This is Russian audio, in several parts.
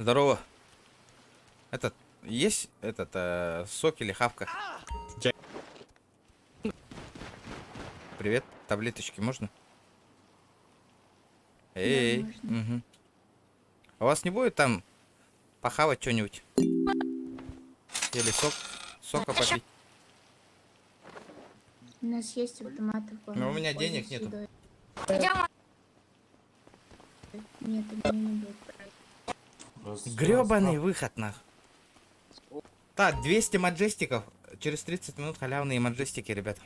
Здорово. Этот, есть этот, сок или хавка? Привет, таблеточки можно? Эй, можно. угу. А у вас не будет там похавать что-нибудь? Или сока попить? У нас есть автоматы в Но у городе, меня денег пользуюсь нету. едой. Нет, у меня не будет брать. Грёбаный выход, нах. Так, 200 маджестиков. Через 30 минут халявные маджестики, ребята.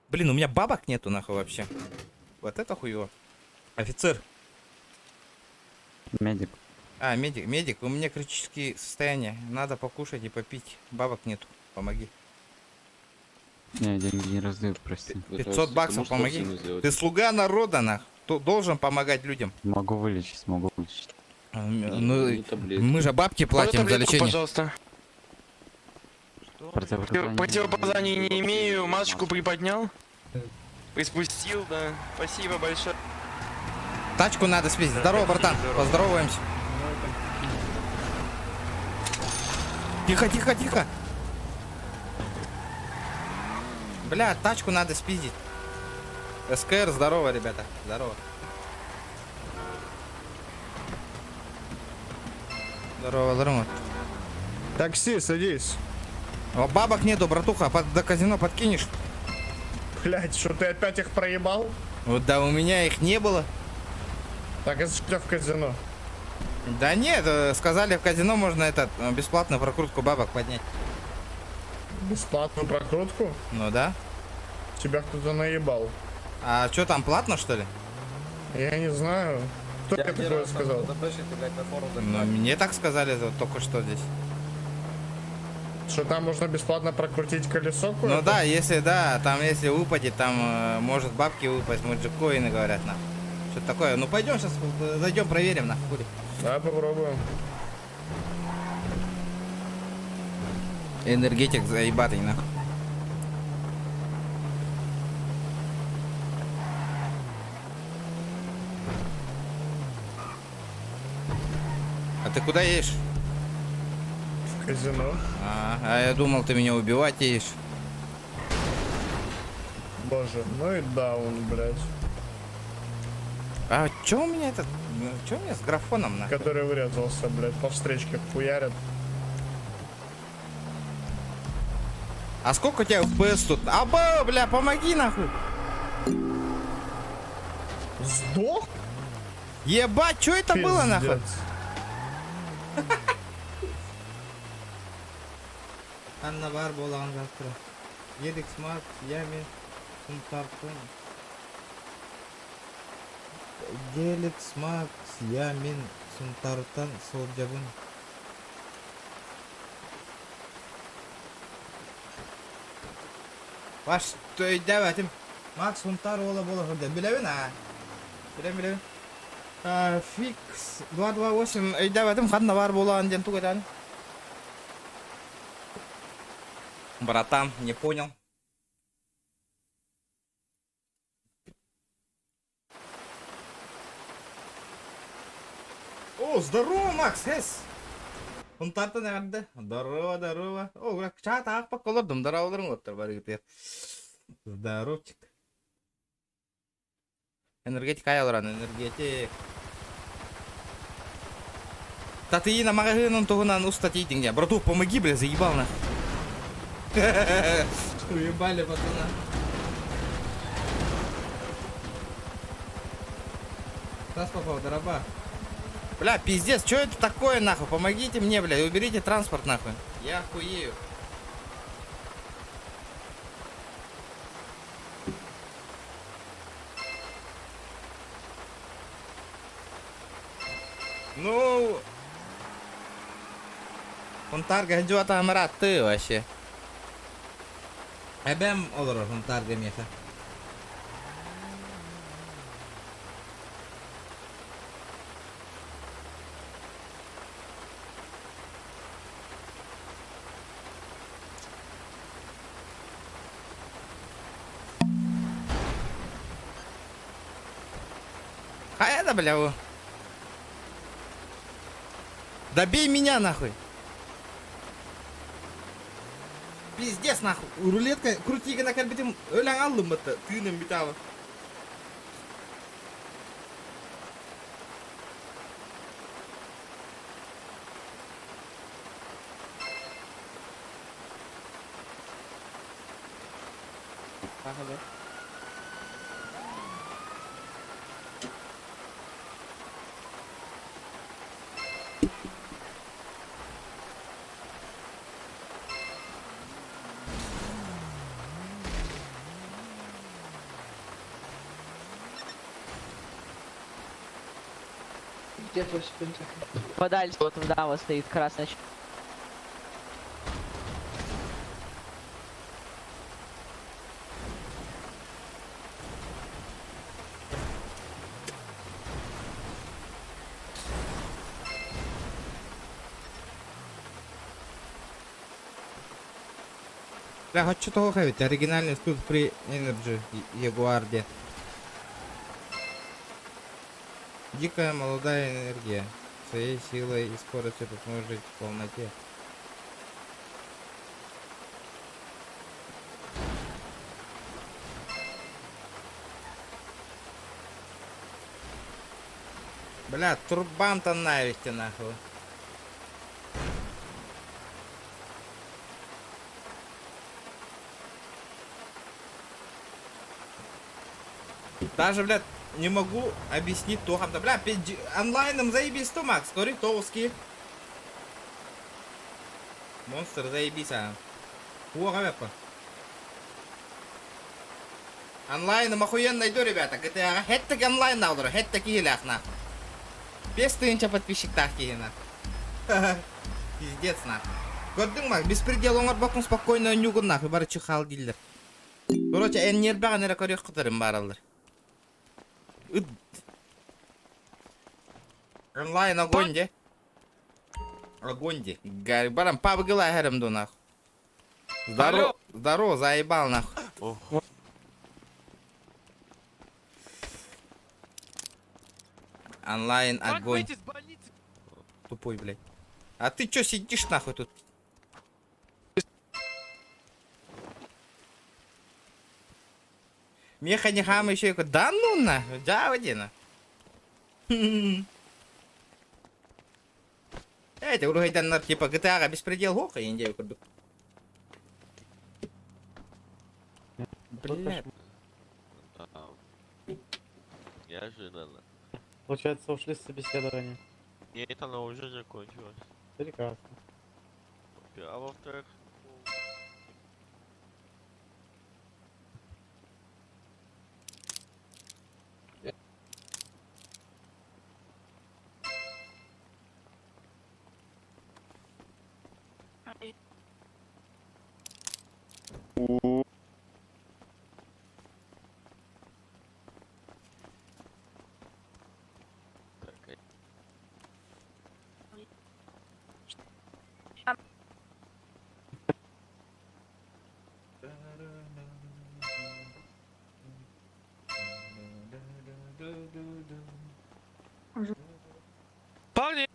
Блин, у меня бабок нету, нахуй, вообще. Вот это хуево. Офицер. Медик. А, медик, у меня критические состояния. Надо покушать и попить. Бабок нету. Помоги. Не, деньги не раздают, прости. 500 баксов помоги. Ты слуга народа, нах. Должен помогать людям. Могу вылечить, могу вылечить. Ну, мы же бабки платим за лечение. Пожалуйста. Противопоказаний не имею. Масочку приподнял. Приспустил, да. Спасибо большое. Тачку надо спиздить. Здорово, братан. Поздороваемся. Тихо, тихо, тихо. Бля, тачку надо спиздить. СКР, здорово, ребята. Здорово. Здорово, здорово. Такси, садись. О, бабок нету, братуха. До казино подкинешь? Блять, что ты опять их проебал? Вот да, у меня их не было. Так, это что в казино? Да нет, сказали, в казино можно бесплатно прокрутку бабок поднять. Бесплатную прокрутку? Ну да. Тебя кто-то наебал. А что там, платно, что ли? Я не знаю. Кто тебе такое сказал? Ну, мне так сказали вот только что здесь. Что там можно бесплатно прокрутить колесо? Ну кое-то? да, если там если выпадет, там может бабки выпасть, муджикоины говорят, на. Что-то такое. Ну пойдем сейчас, зайдем, проверим, на хули. Да, попробуем. Энергетик заебатый, нахуй. А ты куда едешь? В казино. А я думал, ты меня убивать едешь. Боже, ну и даун, блядь. А чё у меня чё у меня с графоном, нахуй? Который вырезался, блядь, по встречке хуярят. А сколько у тебя FPS тут? Аба, бля, помоги, нахуй. Сдох? Ебать, что это было, нахуй? Пиздец. Анна бар болған жатыр. Едік смарт, яме, сунтарты. Делік смарт, ямен, сунтартан, солджабын. Баш, тойда бәтім. Мак сунтар ола бола хұрды. Білеуін, а? Білеуін. Фикс 228, өйда бәтім, қадна бар болған ден туғайдан. Братан, не понял. О, здорово, Макс, Хес. Он тарта не. Здорово, здорово. О, как чат, ах, поколодом, здорово, здорово, барыгытыр. Здоровчик. Энергетик аялран, энергетик. Да ты на магазин тугунан устатить где. Братух, помоги, бля, заебал на. Уебали пацана. Раз попал, дороба. Бля, пиздец, что это такое, нахуй? Помогите мне, бля, уберите транспорт, нахуй. Я охуею. Ну... Фонтарга жуата амратты вообще. Эбем олор фонтарга меха. А это, бля, о. Добей меня, нахуй. Пиздец, нахуй. Рулетка крутигана кәл бітім өләң алдым бітті. Түйінім біті алып. Где твой спринтер? Подальше, вот да, вот стоит красная. Бля, хочу того хавить. Оригинальный студ при Energy Ягуарде. Дикая молодая энергия. Своей силой и скоростью тут может жить в полноте. Бля, турбан-то навести нахуй. Даже, блядь, не могу объяснить то, да, бля, онлайном заебись то, Макс, говорит, толский. Монстр заебись, а. Хуга вепа. Онлайном охуенно иду, ребята, GTA, хеттек онлайн наудыр, хеттек илях, нахуй. 5000 подписчиктар кейна. Пиздец, нахуй. Көрдің ма, беспредел оңар бақын спокойно нюгун, нахуй, бары чихал дейлер. Короче, эннер бағын әрі көрек құтырым баралар. Онлайн огонь, де? Огонь, де? Гарри, барам, пабгила хэрем до, нахуй. Здорово, здорово, заебал, нахуй. Онлайн огонь. Тупой, блядь. А ты чё сидишь, нахуй, тут? Меха не хам еще и... Да ну нахуй, да, водина. Эти уругайдан типа GTA беспредел гоха, я не делаю курду. Блядь. Неожиданно. Получается, ушли с собеседования. Нет, оно уже закончилось. Прекрасно. А во-вторых, так, Парни!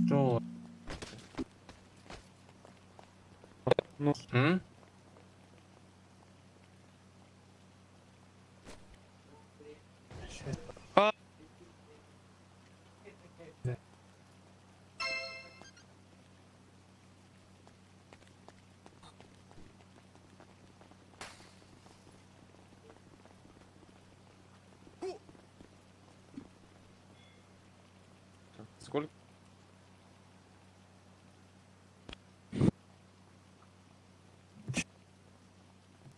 Что? Ну, сколько?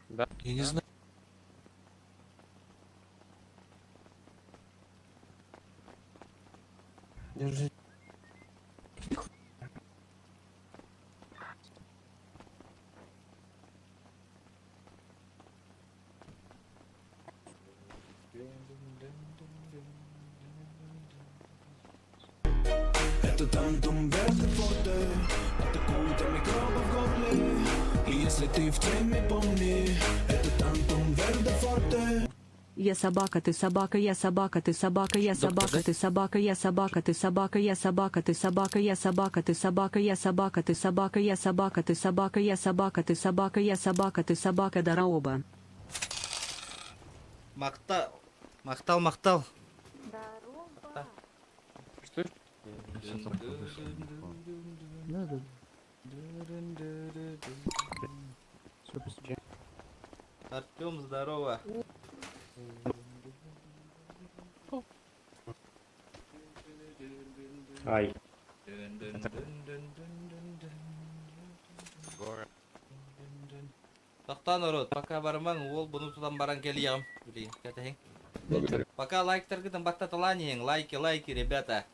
Да. Я не знаю. Держи. Я собака, ты собака, я собака, ты собака, я собака, ты собака, я собака, ты собака, я собака, ты собака, я собака, ты собака, я собака, ты собака, я собака, ты собака, я собака, ты собака, я собака, ты собака, дорога. Мақтал. Мақтал, мақтал. Что? Артем, здорово. Ай. Город. Тоқта народ, пока бармаң, ол бұны тұтан баран келі яғым. Білейін, кәтәйін. Пока лайктар кітін баттатыланейін, лайки, ребята.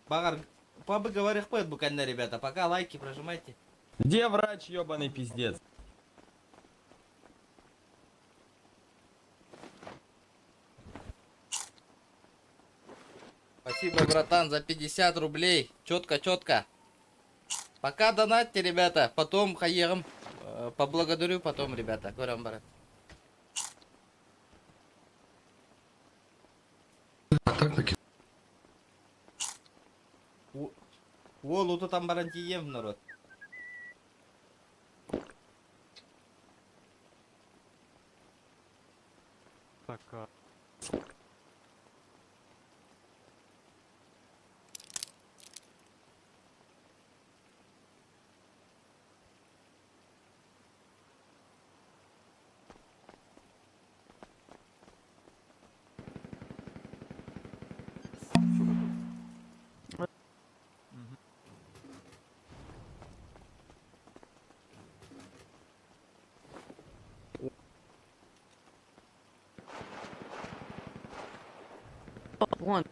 Багар, побоговорих поет букально, ребята. Пока лайки прожимайте. Где врач, ёбаный пиздец? Спасибо, братан, за 50 рублей. Четко. Пока донатьте, ребята. Потом хаегам. Поблагодарю потом, ребята. Көрем, брат. Ол луту там баран тием, народ. Пока. Вон.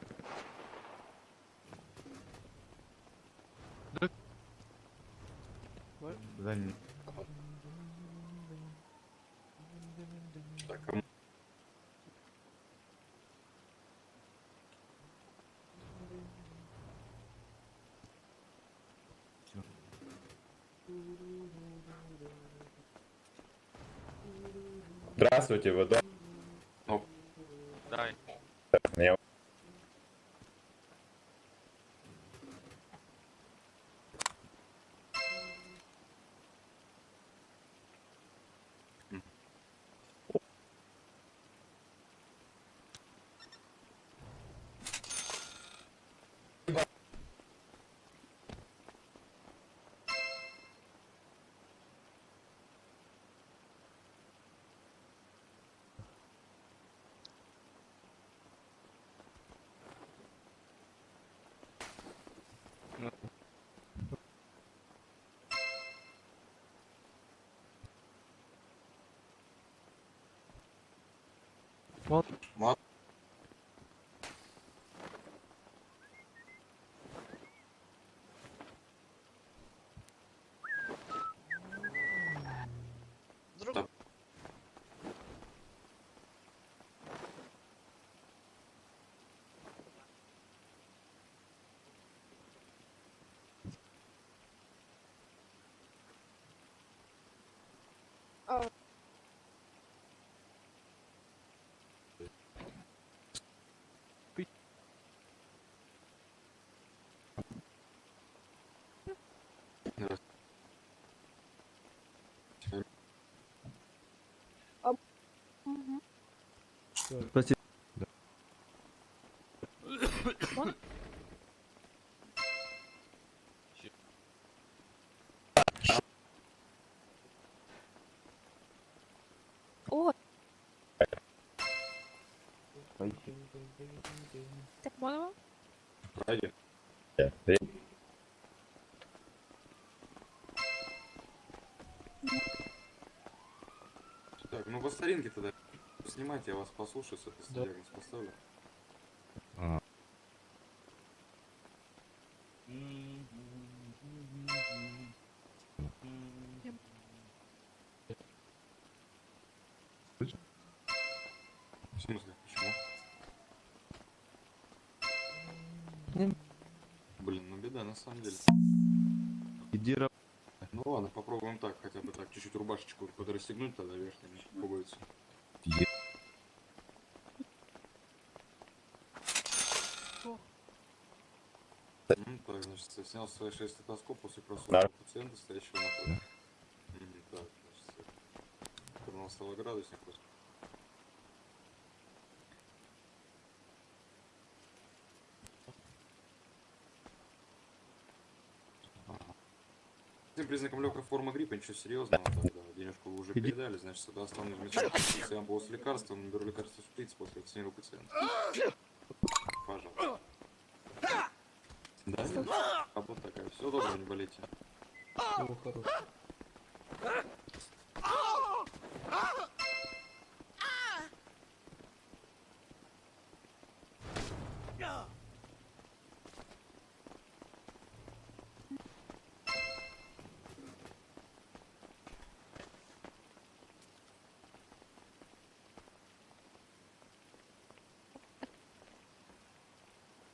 Здравствуйте, вы дома? Дай. Я... Прости. О! Так можно? Так, ну по старинке тогда снимайте, я вас послушаю, соответственно, диагноз поставлю. В смысле? Почему? да, на самом деле. Иди Ну ладно, попробуем так, хотя бы так, чуть-чуть рубашечку подрастегнуть тогда верхними пуговицу. Так, значит, снял свои 6 стетоскоп после просмотра пациента, стоящего на поле. Так, значит, вернул стало градусник. Всем признаком легкой формы гриппа, ничего серьезного, так, да, денежку вы уже передали, значит, сюда останусь вместе ампулу с лекарством, наберу лекарство в шприц после вакцинирую пациента. Пожалуйста. Да, работа такая. Все доброго, не болейте. Всего хорошего.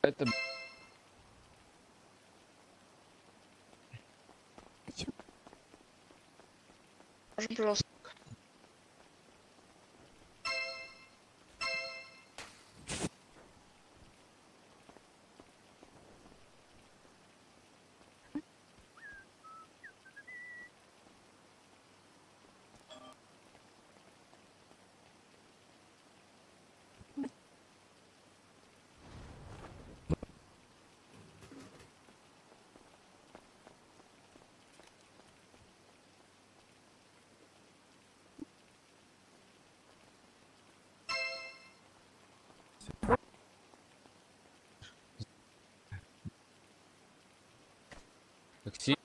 Это... Просто. Такси.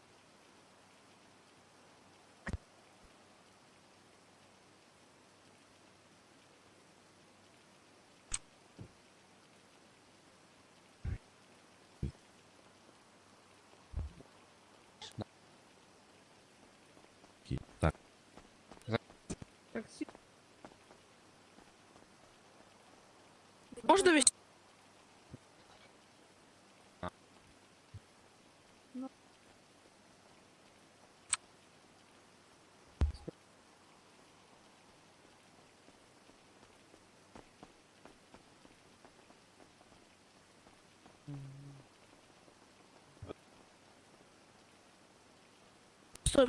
Так. Такси. Можно вести? Стой,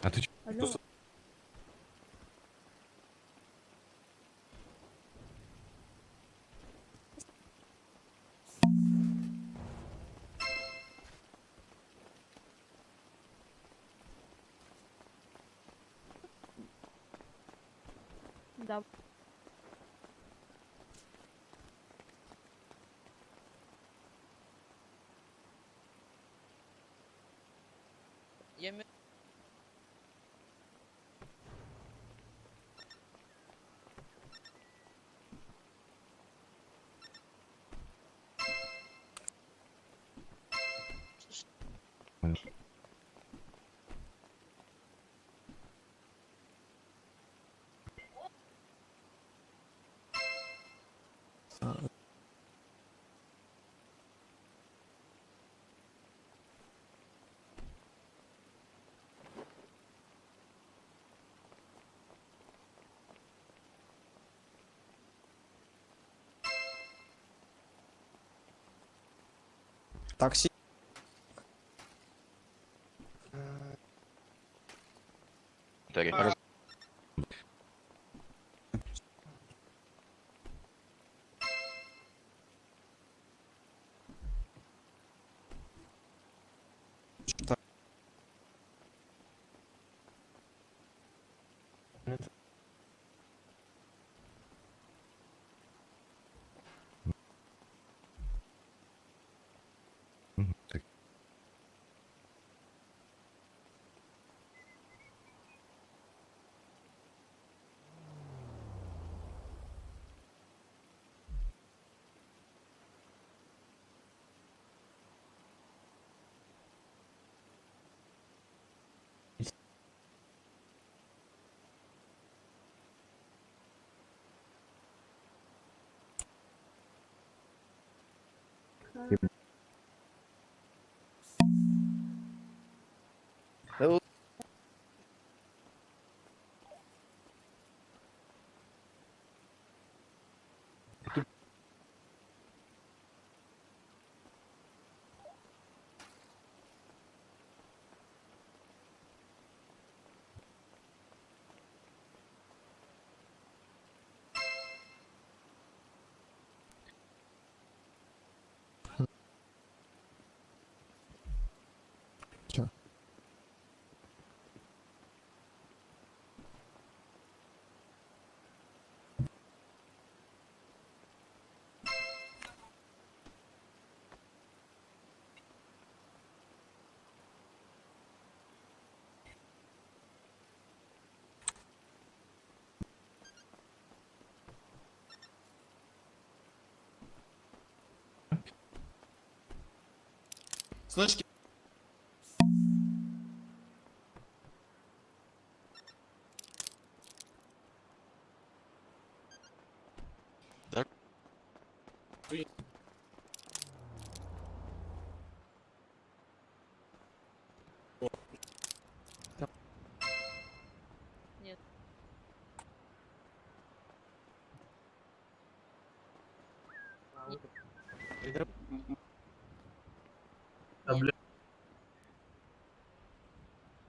А ты Алло. Да. Такси. Слышь,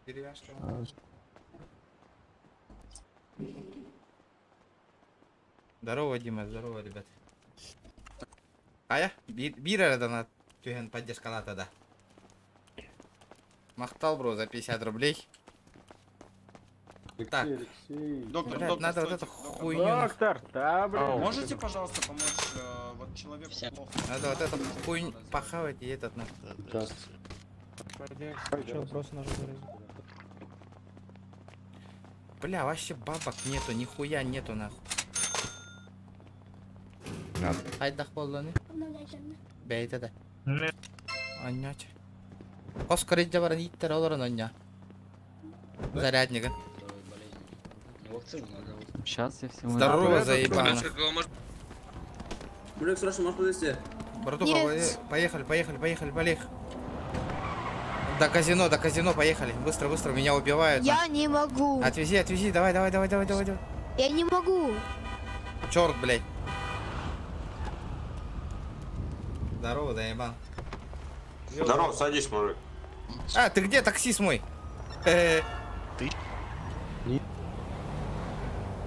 Деревяшка. Здорово, Дима, здорово, ребят. Ая, бир арадан тюген поддержкалата, да. Махтал, бро, за 50 рублей. Так, доктор, блядь, доктор, надо вот стойте, эту доктор. хуйню. Доктор, да, блин. Можете, пожалуйста, помочь вот человеку плохо? Надо вот эту хуйню похавать и этот на. Бля, вообще бабок нету, нихуя нету нахуй. Айда холланы. Бейте да. Аннять. Оскаридja бар иттер олорон ання. Зарядника. Сейчас я всему... Здорово, заебано. Блин, срочно, можешь подвезти? Братуха, поехали, поехали. До казино, поехали. Быстро, меня убивают. Я не могу. Отвези, давай. Я не могу. Черт, блядь. Здорово, заебан. Здорово, садись, мужик. А, ты где, таксист мой? Ты?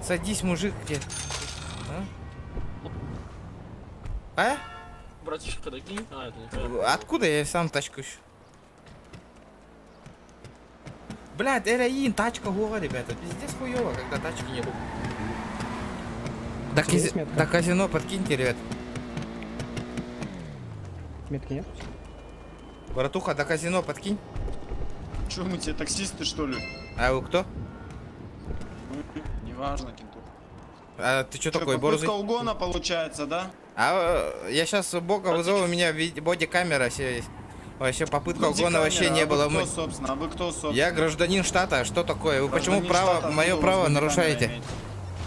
Садись, мужик, где? А? Братишка, докинь. Откуда я сам тачку ищу? Блядь, Эраин, тачка гова, ребята. Пиздец хуёво, когда тачки нету. До казино подкиньте, ребят. Метки нет? Братуха, до казино подкинь. Че, мы тебе таксисты, что ли? А вы кто? Неважно, кентух. А ты что Чё, такой, попытка борзый? угона получается, да? Я сейчас бога вызову, у меня бодикамера все есть. Вообще попытка Где угона вообще камера? не А вы было. кто, собственно? А вы кто, собственно? Я гражданин штата, что такое? Вы почему Гражданин штата, откуда мое у вас право бодикамера нарушаете? имеется?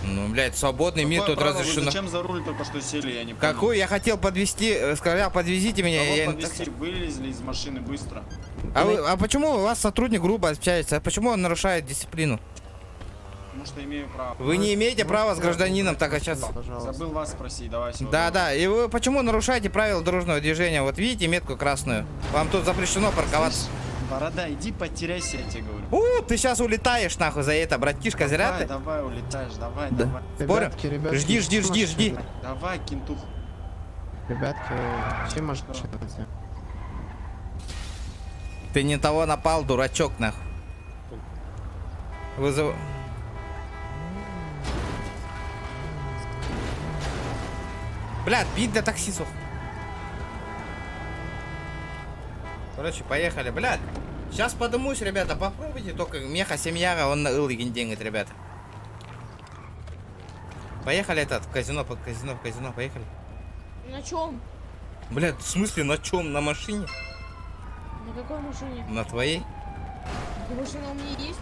Ну, блядь, свободный мир Какое тут право? Вы разрешено. зачем за руль только что сели, я не понял. Какую я хотел подвезти, сказал, подвезите меня. Кого я не подвезти? Вылезли из машины быстро. А почему у вас сотрудник грубо общается? А почему он нарушает дисциплину? Потому что имею право. Вы не имеете права с гражданином так общаться. Забыл вас спросить, давай всего Да, доброго. да. И вы почему нарушаете правила дорожного движения? Вот видите метку красную? Вам тут запрещено парковаться. Борода, иди потеряйся, я тебе говорю. Ты сейчас улетаешь нахуй за это, братишка, зря Давай, ты. давай, улетаешь, давай, Да. давай. Спорим? Жди. Давай, кентух. Ребятки, чем машина? Ты не того напал, дурачок, нахуй. Вызов... Блядь, бить для таксистов. Короче, поехали, блядь. Сейчас подымусь, ребята, попробуйте только меха семьяга, он на Илгин деньги, ребята. Поехали в казино, поехали. На чем? Блядь, в смысле на чем? На машине? На какой машине? На твоей? Машина у меня есть?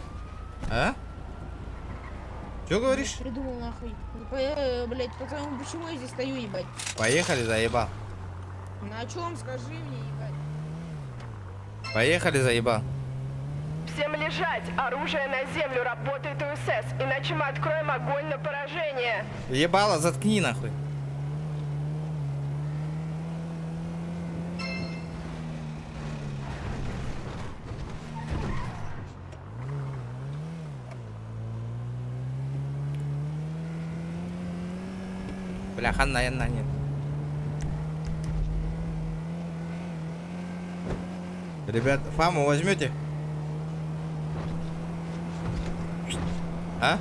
А? Че говоришь? Придумал нахуй. Блять, потому почему я здесь стою, ебать? Поехали, заебал. На чем, скажи мне, ебать. Поехали, заебал. Всем лежать! Оружие на землю, работает УСС, иначе мы откроем огонь на поражение. Ебало, заткни нахуй. Бляха, наверное, нет. Ребят, фаму возьмете? А?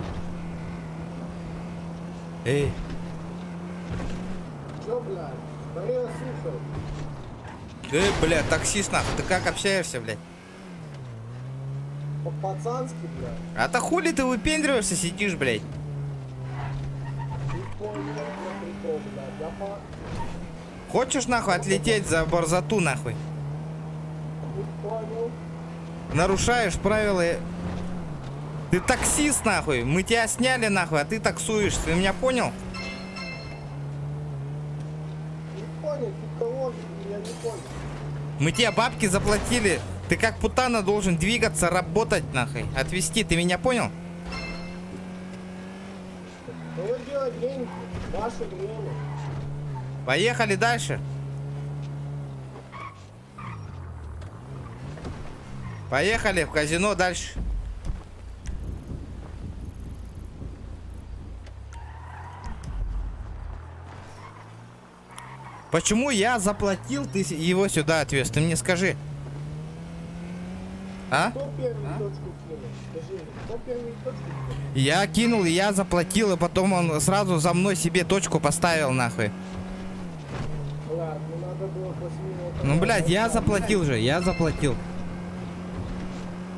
Эй. Чё, блядь? Да я слушал. Ты, блядь, таксист нахуй, ты как общаешься, блядь? По-пацански, блядь. А то хули ты выпендриваешься, сидишь, блядь? Ты понял, я прикол, блядь. Я по... Хочешь нахуй отлететь за борзоту нахуй? Ты понял? Нарушаешь правила. Ты таксист нахуй. Мы тебя сняли нахуй, а ты таксуешь. Ты меня понял? Не понял, ты кого? Я не понял. Мы тебе бабки заплатили. Ты как путана должен двигаться, работать нахуй. Отвезти. Ты меня понял? Ну вы делать деньги. Ваше время. Поехали дальше. Поехали в казино дальше. Почему я заплатил, ты его сюда отвез? Ты мне скажи. А? Кто первый точку кинул? Скажи мне, кто первый точку кинул? Я кинул, я заплатил, и потом он сразу за мной себе точку поставил, нахуй. Ладно, ну надо было после него... Ну, блядь, я заплатил же, я заплатил.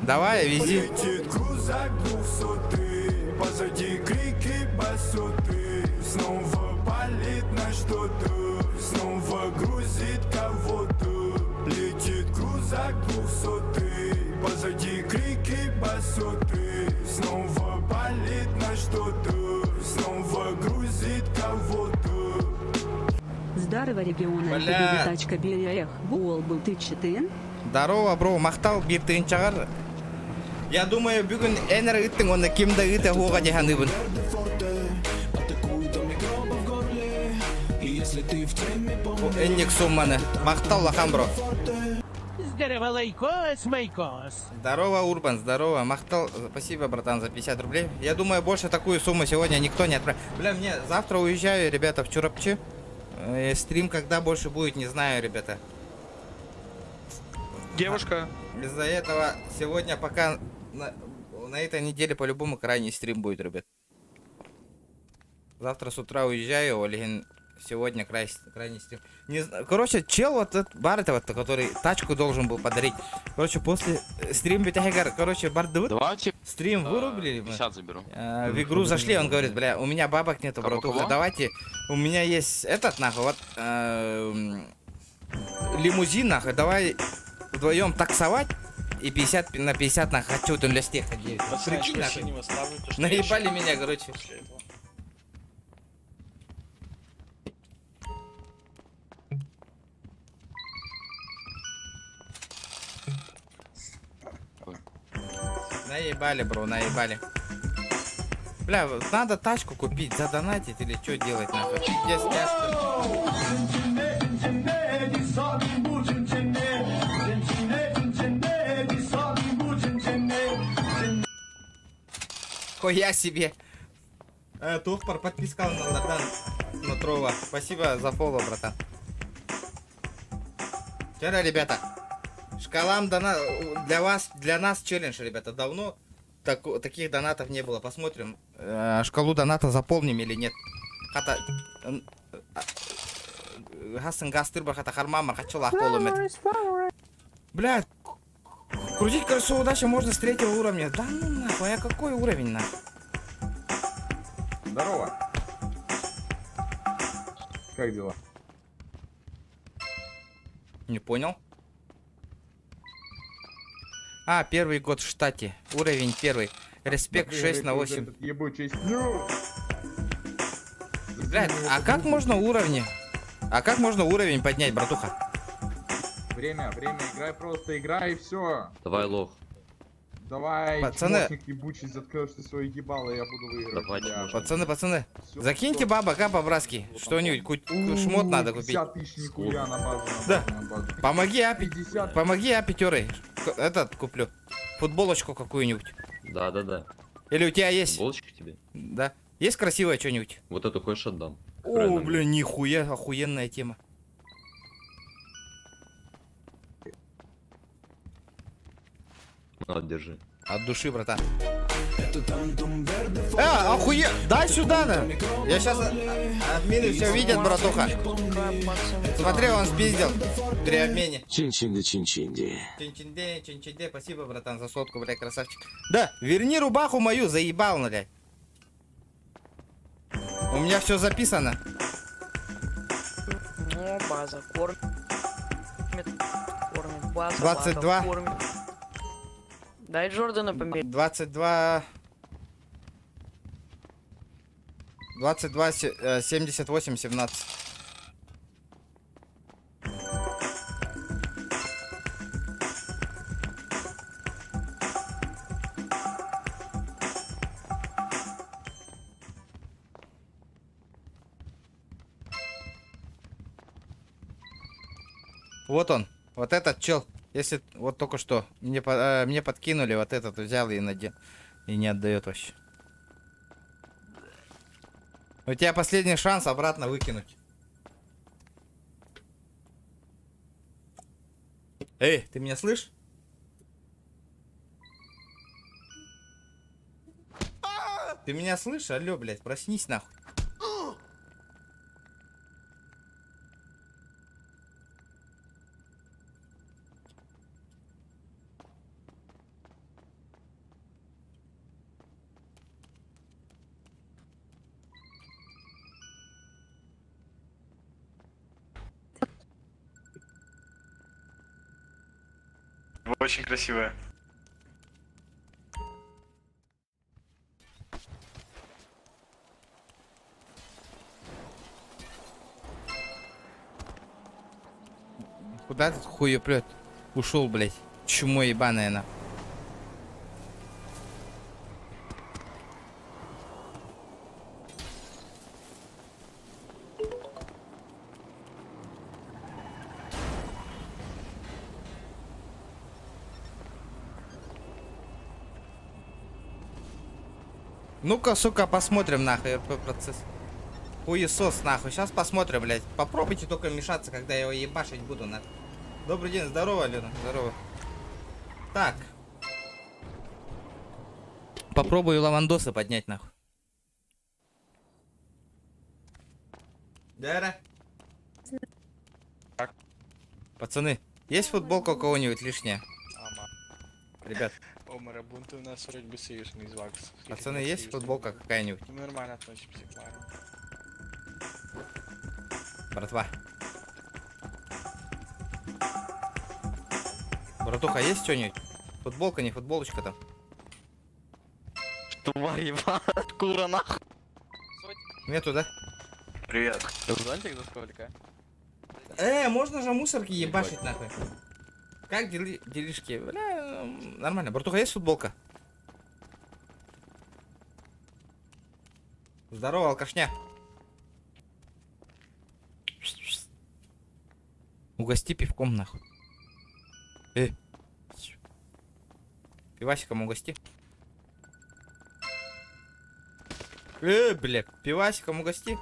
Давай, вези. Летит крузак 200, позади крики басоты. Снова палит на что-то, снова грузит кого-то. Летит крузак 200, позади крики басоты. Снова палит на что-то, снова грузит кого-то. Здорово, региона. Бля. Тачка Беляех. Буол был ты читын. Здорово, бро, мақтал bir тыйын чыгар. Я думаю, бүгін энер ыттың, оны кимді ыты хуға деханыбын. Энник сумманы. Мақтал лахан, бро. Здорово, лайкос, майкос. Здорово, Урбан, здорово. Мақтал, спасибо, братан, за 50 рублей. Я думаю, больше такую сумму сегодня никто не отправит. Бля, мне завтра уезжаю, ребята, в Чурапчи. Стрим когда больше будет, не знаю, ребята. Девушка. Из-за этого сегодня пока на этой неделе по-любому крайний стрим будет, ребят. Завтра с утра уезжаю, Олегин, сегодня крайний стрим. Не знаю, короче, чел вот этот бар, это вот, который тачку должен был подарить. Короче, после стрима, короче, бар Давайте стрим вырубили. 50 заберу. В игру зашли, он говорит, бля, у меня бабок нету, братуха, давайте, у меня есть этот, нахуй, вот, лимузин, нахуй, давай вдвоем таксовать и 50 на 50 на хочу для стех. Прикинь, нахуй. Наебали меня, короче. Наебали, бро, наебали. Бля, надо тачку купить, задонатить или что делать, нахуй? Пиздец, тяжко. Хуя себе. Тухпар подписка на Лордан Нутрова. Спасибо за фоллоу, братан. Вчера, ребята, шкалам дона для вас, для нас челлендж, ребята. Давно таких донатов не было. Посмотрим, шкалу доната заполним или нет. Хата Гастын гастырба хата хармамар хачулах полумет. Блядь, крутить колесо удачи можно с 3-го уровня. Да ну нахуй, а какой уровень нахуй? Здорово. Как дела? Не понял. А, первый год в штате. Уровень первый. Респект 6 на 8. Ебучий. Блядь, а как можно уровни? А как можно уровень поднять, братуха? Время, играй просто, играй и все. Давай, лох. Давай, Пацаны. чмошник ебучий, заткнешь ты свои ебало, я буду выиграть. Давай, бля. чмошник. Пацаны, Всё, закиньте всё. бабок, а, по-братски. Что-нибудь, шмот надо купить. 50 тысяч нихуя на базу, Да. на базу. Помоги, а, 50. помоги, а, пятерой. Этот куплю. Футболочку какую-нибудь. Да. Или у тебя есть? Булочки тебе? Да. Есть красивое что-нибудь? Вот эту хочешь отдам. О, Правильно. бля, нихуя, охуенная тема. На, держи. От души, братан. Охуе... Дай сюда, да. Я сейчас... Админы все видят, братуха. Смотри, он спиздил. При обмене. Чин-чинде, спасибо, братан, за сотку, блядь, красавчик. Да, верни рубаху мою, заебал, блядь. У меня все записано. Ну, база кормит. База, 22. база кормит. Дай Джордана померить. 22... 22, 78, 17. Вот он, вот этот чел. Если вот только что мне подкинули, вот этот взял и надел. И не отдает вообще. У тебя последний шанс обратно выкинуть. Эй, ты меня слышишь? Ты меня слышишь? Алло, блядь, проснись нахуй. Очень красивая. Куда этот хуеплет? Ушел, блядь. Чмо ебаное на. Ну-ка, сука, посмотрим нахуй РП процесс. Хуесос нахуй. Сейчас посмотрим, блядь. Попробуйте только мешаться, когда я его ебашить буду нахуй. Добрый день, здорово, Лена. Здорово. Так. Попробую лавандосы поднять нахуй. Дара. Пацаны, есть футболка у кого-нибудь лишняя? Ребят, Омара, бунты у нас вроде бы союзный из вакс. пацаны, есть футболка какая-нибудь? Нормально относимся к Лару. Братва. Братуха, есть что-нибудь? Футболка, не футболочка там. Тварь ебаная, кура нахуй. Нету, да? Привет. Зонтик за сколько? Можно же мусорки ебашить нахуй. Как делишки? Бля, нормально. Братуха, есть футболка? Здорово, алкашня. Угости пивком нахуй. Пивасиком угости. Бля, пивасиком угости.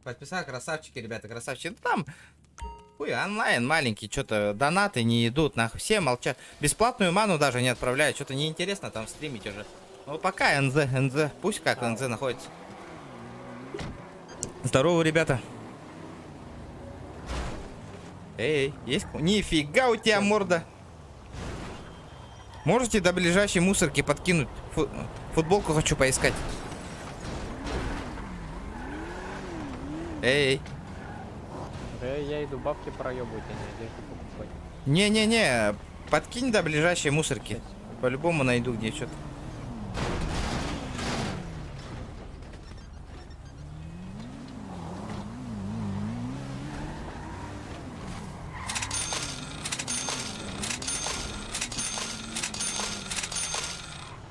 Подписал, красавчики, ребята, красавчики. Ну, там, хуй, онлайн маленький, что-то донаты не идут, нахуй, все молчат. Бесплатную ману даже не отправляют, что-то неинтересно там стримить уже. Ну, пока НЗ, пусть как НЗ находится. Здорово, ребята. Эй, есть? Нифига у тебя морда. Можете до ближайшей мусорки подкинуть? Футболку хочу поискать. Эй. Я иду бабки проебывать, а не одежду покупать. Не-не-не, подкинь до ближайшей мусорки. По-любому найду где что-то.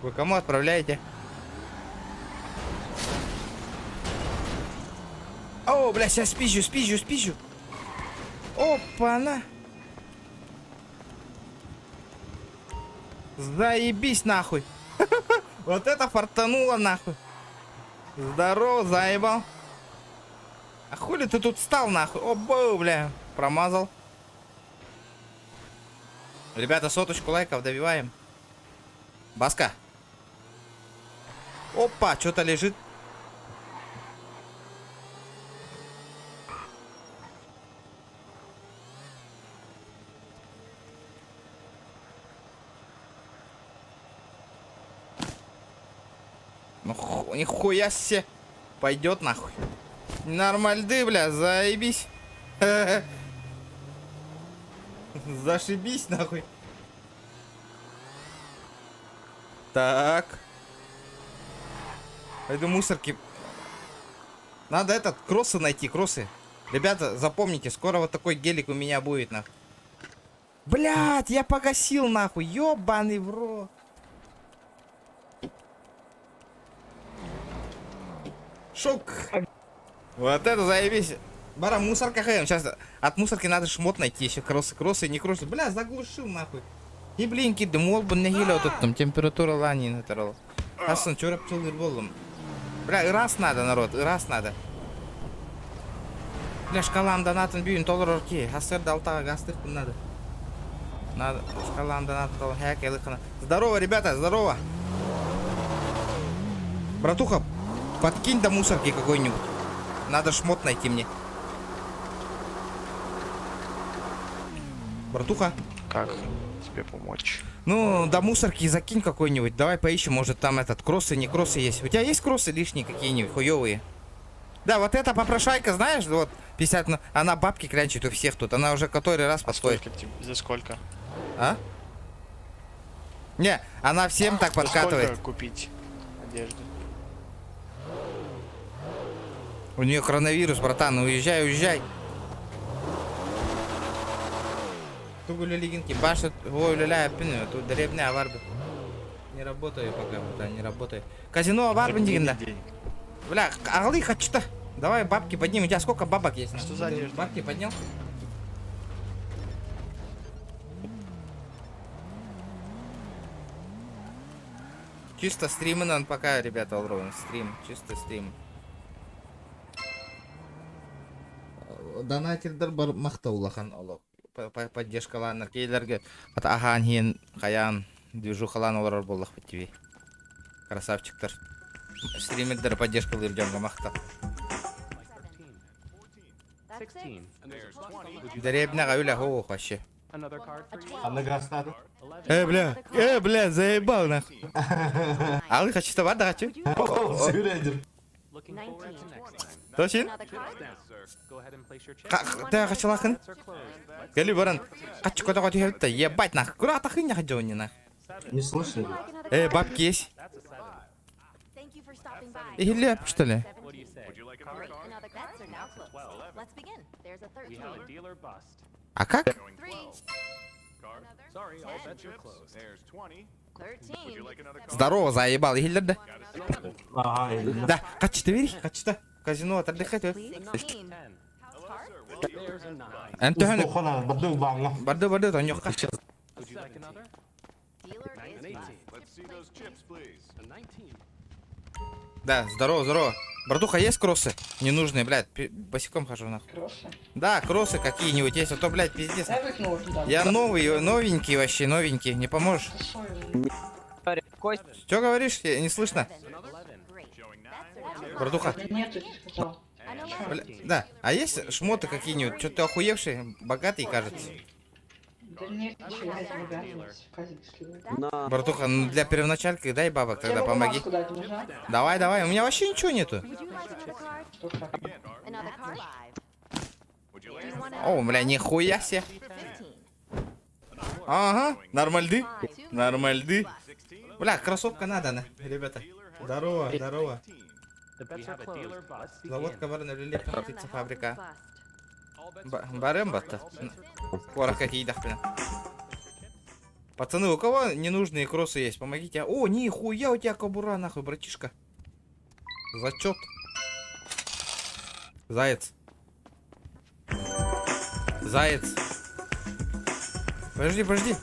Вы кому отправляете? О, бля, сейчас спизжу. Опа-на. Заебись нахуй. Вот это фартануло нахуй. Здорово, заебал. А хули ты тут встал нахуй? О, бля, промазал. Ребята, 100 лайков добиваем. Баска. Опа, что-то лежит. Ну, нихуя себе. Пойдет нахуй. Нормальды, бля, заебись. Зашибись нахуй. Так. Это мусорки. Надо этот, кроссы найти, кроссы. Ребята, запомните, скоро вот такой гелик у меня будет, нахуй. Блять, я погасил, нахуй. Ёбаный в рот. Шок. Вот это заебись. Бара, мусорка хэм. Сейчас от мусорки надо шмот найти. Еще кроссы, не кроссы. Бля, заглушил нахуй. И блин, кидым, бы не гило тут там температура лани натурал. Асын, чё рапчылдыр болдым. Бля, раз надо, народ, раз надо. Бля, шкалам донатын бүйін толыр орки. Асыр далтаға гастыртын надо. Надо, шкалам донатын толыр. Хэк, ялыхана. Здорово, ребята, здорово. Братуха, подкинь до мусорки какой-нибудь. Надо шмот найти мне. Братуха. Как тебе помочь? Ну, до мусорки закинь какой-нибудь. Давай поищем, может там этот кроссы, не кроссы есть. У тебя есть кроссы лишние какие-нибудь, хуёвые? Да, вот эта попрошайка, знаешь, вот 50, она бабки клянчит у всех тут. Она уже который раз подходит. За сколько? А? Не, она всем так подкатывает. Сколько купить одежды? У нее коронавирус, братан, уезжай. Тугули лигинки, башат, ой, ля-ля, пину, тут дребная варба. Не работаю пока, братан, не работаю. Казино варба дигинда. Бля, оглы хочу-то. Давай бабки поднимем. У тебя сколько бабок есть? Что за одежда? Бабки поднял? Чисто стримы нам пока, ребята, Алровин. Стрим, чисто стрим. Донателдер бар мақтаулахан олог. Поддержкаланар кейлерге ахан хин каян движухалан олар боллах битви. Красавчиктар. Стримердер поддержкалыр жанга мактал. Дребнага юля хо вообще. Бля, заебал нахуй. Алы хочу товар, да хочу? Точно? Да, хочу лахын. Гали баран. Хочу куда-куда хелта. Ебать нахуй. Куда тахын я хочу не нахуй. Не слышали? Бабки есть? Или что ли? А как? Здорово, заебал. Или да? Да, качты вери, качты. Казино отдыхать. Антон, барды, то нюх. Да, здорово. Братуха, есть кроссы? Ненужные, блядь, босиком хожу нахуй. Кроссы? Да, кроссы какие-нибудь есть, а то, блядь, пиздец. Я новенький вообще, новенький, не поможешь? Что говоришь? Не слышно? Братуха. Бля, да, а есть шмоты какие-нибудь? Что-то охуевший, богатый, кажется. Братуха, ну для первоначальки дай бабок, тогда помоги. Давай, у меня вообще ничего нету. О, бля, нихуя себе. Ага, нормальды. Бля, кроссовка надо, ребята. Здорово. Заводка барна лилепна птица фабрика. Барем бата. Пора какие дахпина. Пацаны, у кого ненужные кроссы есть? Помогите. О, нихуя у тебя кобура, нахуй, братишка. Зачет. Заяц. Заяц. Подожди, подожди.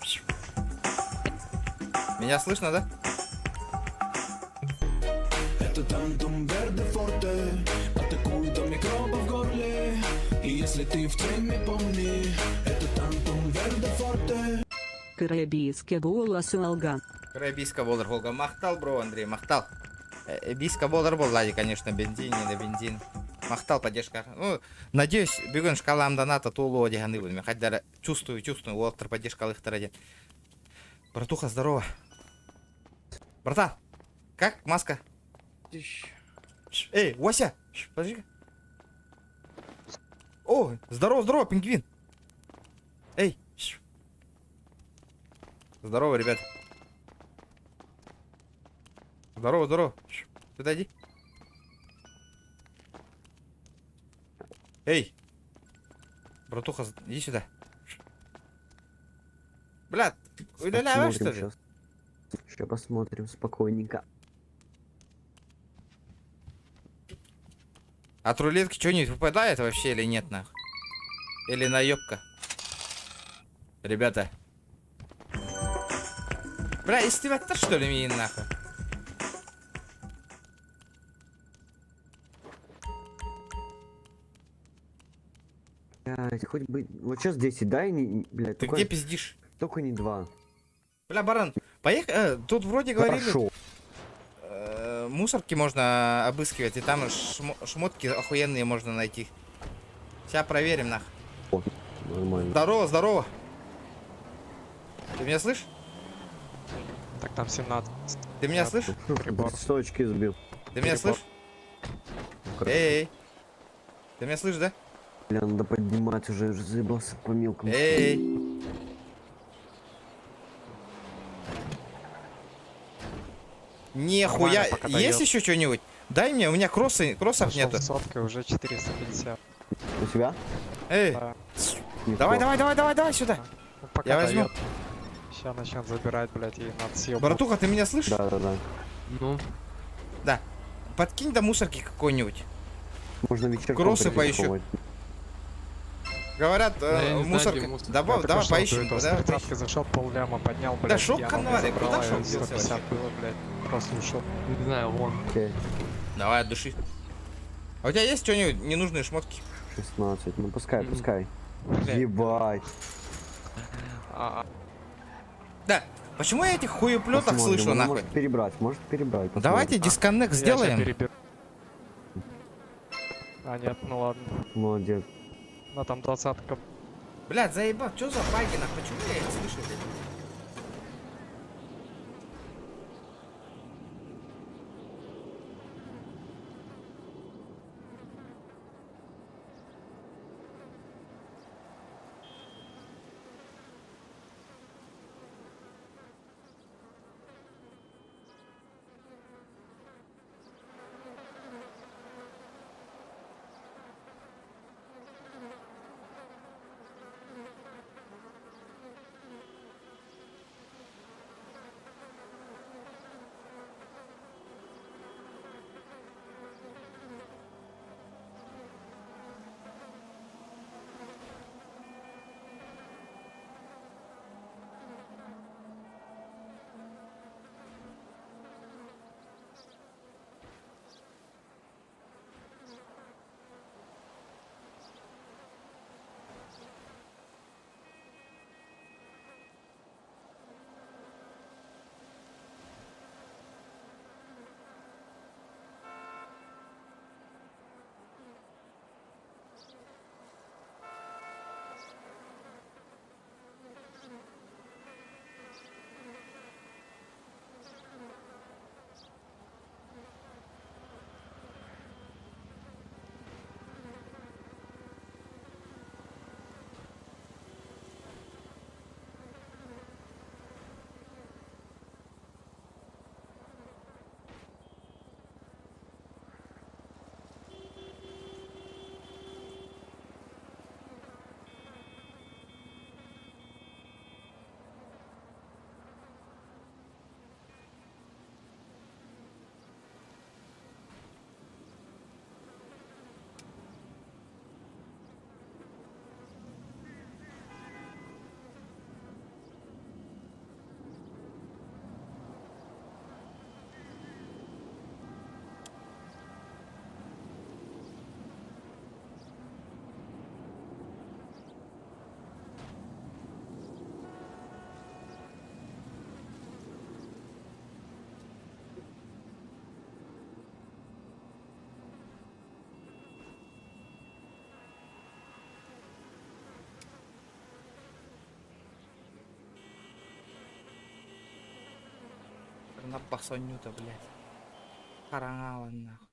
Меня слышно, да? Это тантум верде форте, атакуй до микроба в горле. И если ты в теме, помни, это тантум верде форте. Карабийский голос Алга. Карабийска болар Волга. Махтал, бро, Андрей, махтал. Бийска болар был, лади, конечно, бензин, не на бензин. Махтал, поддержка. Ну, надеюсь, бегун шкалам доната, то лоди ганывами. Хотя чувствую, локтор поддержка их один. Братуха, здорово. Братан, как маска? Эй, Вася, подожди. О, здорово, пингвин. Эй. Здорово, ребят. Здорово. Сюда иди. Эй. Братуха, иди сюда. Блядь, удаляешь, что ли? Сейчас посмотрим спокойненько. От рулетки что-нибудь выпадает вообще или нет, нахуй? Или наебка? Ребята. Бля, издевать-то что ли мне нахуй? Блядь, хоть бы... Вот сейчас 10, дай, блядь, Ты где пиздишь? Только не 2. Бля, баран, поехали. Тут вроде говорили... Хорошо. Мусорки можно обыскивать, и там шмотки охуенные можно найти. Сейчас проверим, нах. О, нормально. Здорово. Ты меня слышишь? Так там 17. Ты меня слышишь? Сточки сбил. Ты меня слышишь? Эй. Ты меня слышишь, да? Бля, надо поднимать уже заебался по мелкому. Эй. Нихуя. Есть еще что-нибудь? Дай мне, у меня кроссов нету. Сотка уже 450. У тебя? Эй. Да. Давай сюда. Ну, пока Я возьму. Сейчас начнет забирать, блядь, и надо съебать. Братуха, ты меня слышишь? Да. Ну, Да. Подкинь до мусорки какой-нибудь. Можно вечерком Кроссы практиковать. Говорят, я не знаю, мусорка. где мусор. Давай поищем. Да, зашел полляма, поднял, блядь. Да шо, и она канварик, мне забрала, куда шо и делся 150 вообще? было, блядь. Просто ушел. не знаю, вон. Окей. Давай от души. А у тебя есть что-нибудь ненужные шмотки? 16. Ну пускай. Блядь. Ебать. Да. Почему я этих хуеплетах Посмотрим, слышу, она нахуй? Может перебрать. посмотрим. Давайте дисконнект Я ща сделаем. переберу. А, нет, ну ладно. Молодец. Ну там 20-ка. Блядь, заебал, что за баги, нахуй? Почему я их слышу, блядь? Набах сонюта, блядь. Караңала нахуй.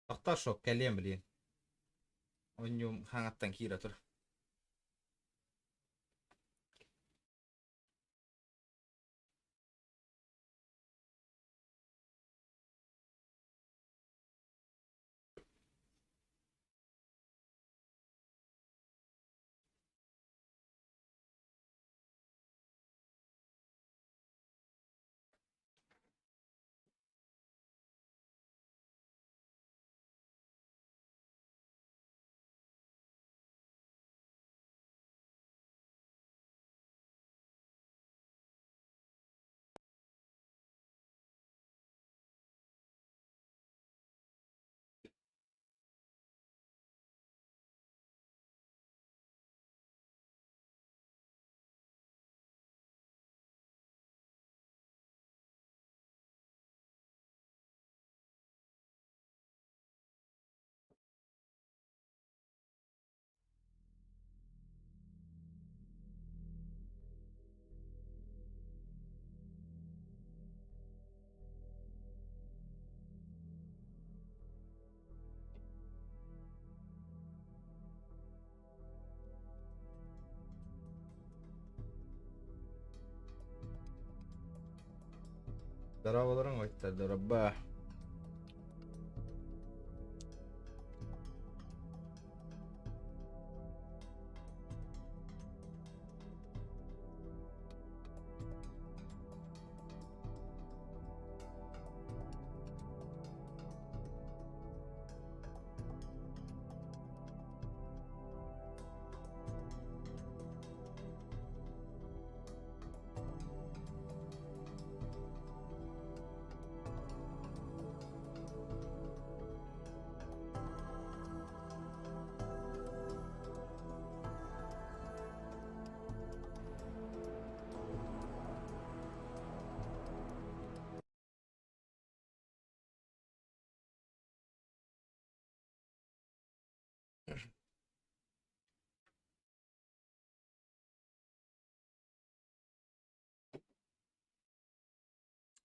Тахта шок кәлем, блин. Оннюм хаңаттан кире тұр. Здорово, это дороба.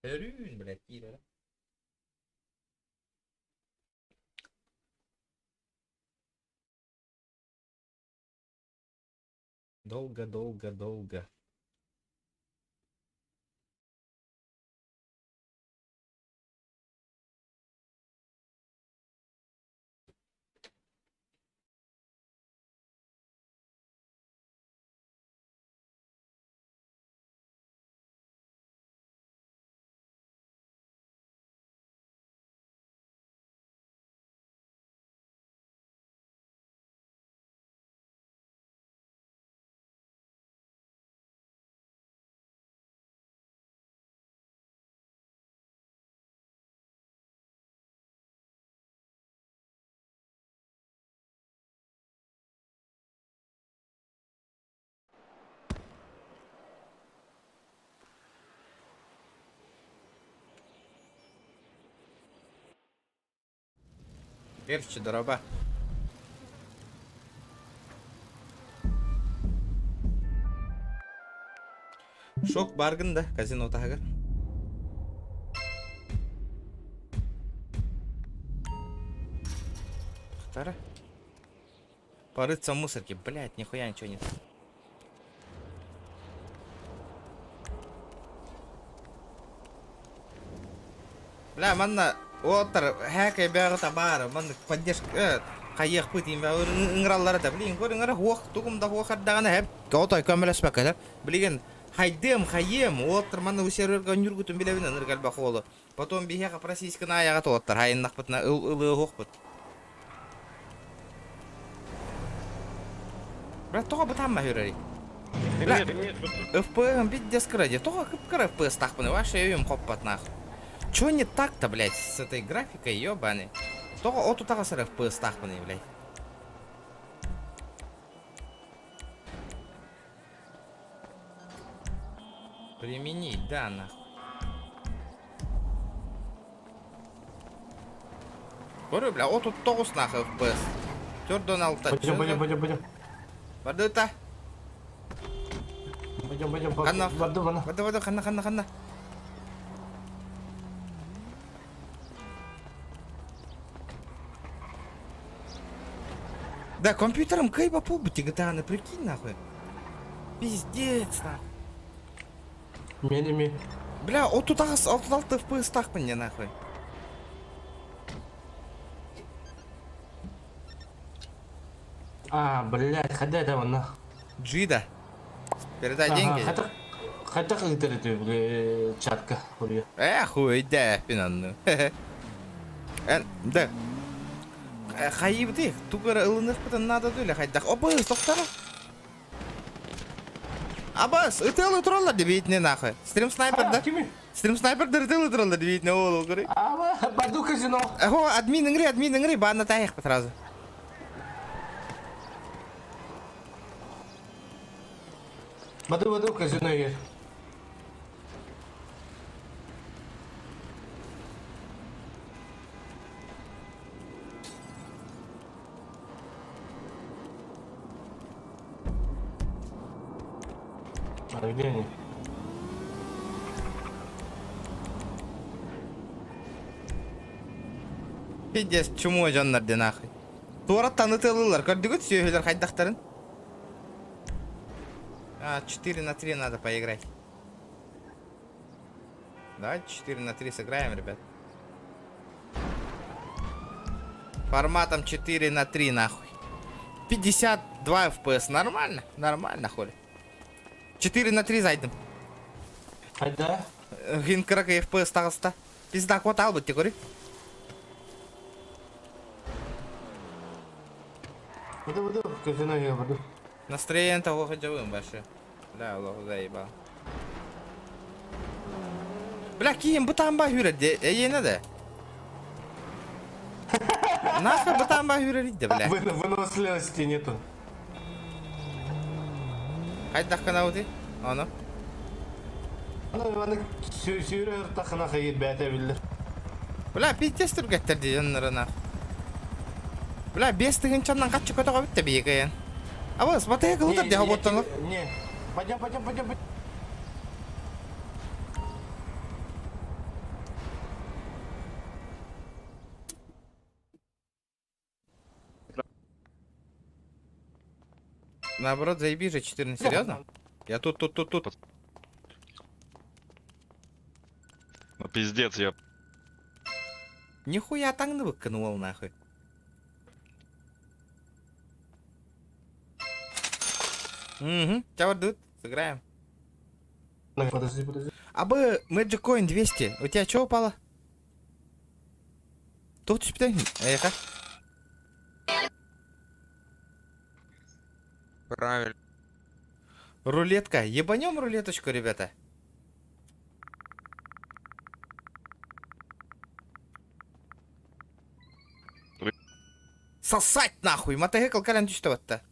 Рюн, блядь, кире. Долго. Верчи, дороба. Шок баргын да, казино тагыр. Вторая. Порыться в мусорке, блять, нихуя ничего нет. Бля, манна отыр хэкэ бягыта бар. Манна поддержка кайык пытын ба ыңраллары да. Блин, көрүңөр хуак тугумда хуакардаганы хеп. Отой көмөлөспөкө. Билген хайдым хайым отыр манна усерерге нүргүтүн билебин ыргал баколу. Потом бияга просискана аяга тоттар. Хайыннак бутна ылы хокпут. Бля, тога бутамма хүрери. Бля, FPM пиздец кради. Тога кыпкара FPS тахпыны. Ваше өйüm хоппат нахуй. Чё не так-то, блядь, с этой графикой, ёбаный? Только от тут сэр FPS тахпыны, блядь. Применить, да, нахуй. Говорю, бля, от тут тогус нахуй FPS. Тёрдон алта. Пойдем. Бардыта. Пойдем. Ханна. Ваду. Вода, ханна. Да, компьютером кайба побыти GTA, прикинь, нахуй. Пиздец, нахуй. Менями. Бля, от тут алты FPS так мне, нахуй. Блядь, ходай там на. Джида. Передай деньги. Хотя как это чатка, хули. Хуй, да, пинанну. Да. Хайыбды, тугара ылынық бітін надо дөйлі хайдақ. Абыз, тоқтара. Абыз, ытылы тұралар деп етіне нақы. Стрим снайперді. Стрим снайперді ытылы тұралар деп етіне ол оқыры. Баду казино. Админ үңірі, бағына таяқ біт разы. Баду казино егер. Где они? Пиздец, чумой жаннарды нахуй. Туараттан ытылылар, көрдігіт сүйелер хайдақтарын. 4 на 3 надо поиграть. Давайте 4 на 3 сыграем, ребят. Форматом 4 на 3 нахуй. 52 FPS, нормально, хули. 4 на 3 зайдым. Айда. Гин 40 FPS тағыста. Пизда кот албыт, текори. Баду, казино егер, баду. Настроение того ходовым вообще. Да, Аллах заебал. Бля, кием бутамба хүред, ейне да. Нахуй бутамба хүред, бля. Выносливости нету. Хайдақ қана өте? Аны? Аны сүйрер тақына қайыр бәті білдір. Бля, пиздес түргеттерді жанларына. Бля, 5-тігін чаннан қатшы көтіға бітті бейгі ең. Абыз, батая қылыдыр деға боттанлық. Не, пойдем. Наоборот, заеби же 14, серьезно? Я тут. Ну пиздец, я... Нихуя таңды выкканул нахуй. Угу, чего дут? Сыграем. Подожди. Абы, Magic Coin 200. У тебя что упало? Тут питание. Эх. Правильно. Рулетка. Ебанем рулеточку, ребята. Сосать нахуй. Мотоцикл кален что это?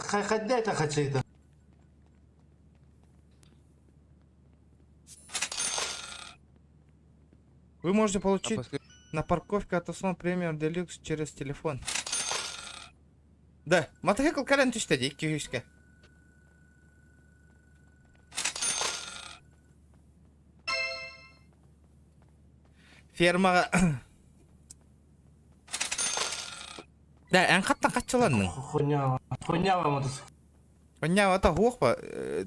Ходай это хочу. Вы можете получить на парковке от Osman Premium Deluxe через телефон. Да, мотоцикл кален что дикий. Ферма. Да, ән қаттан қатшыланның. Хуйня мотоцикл. Понял, это глупо.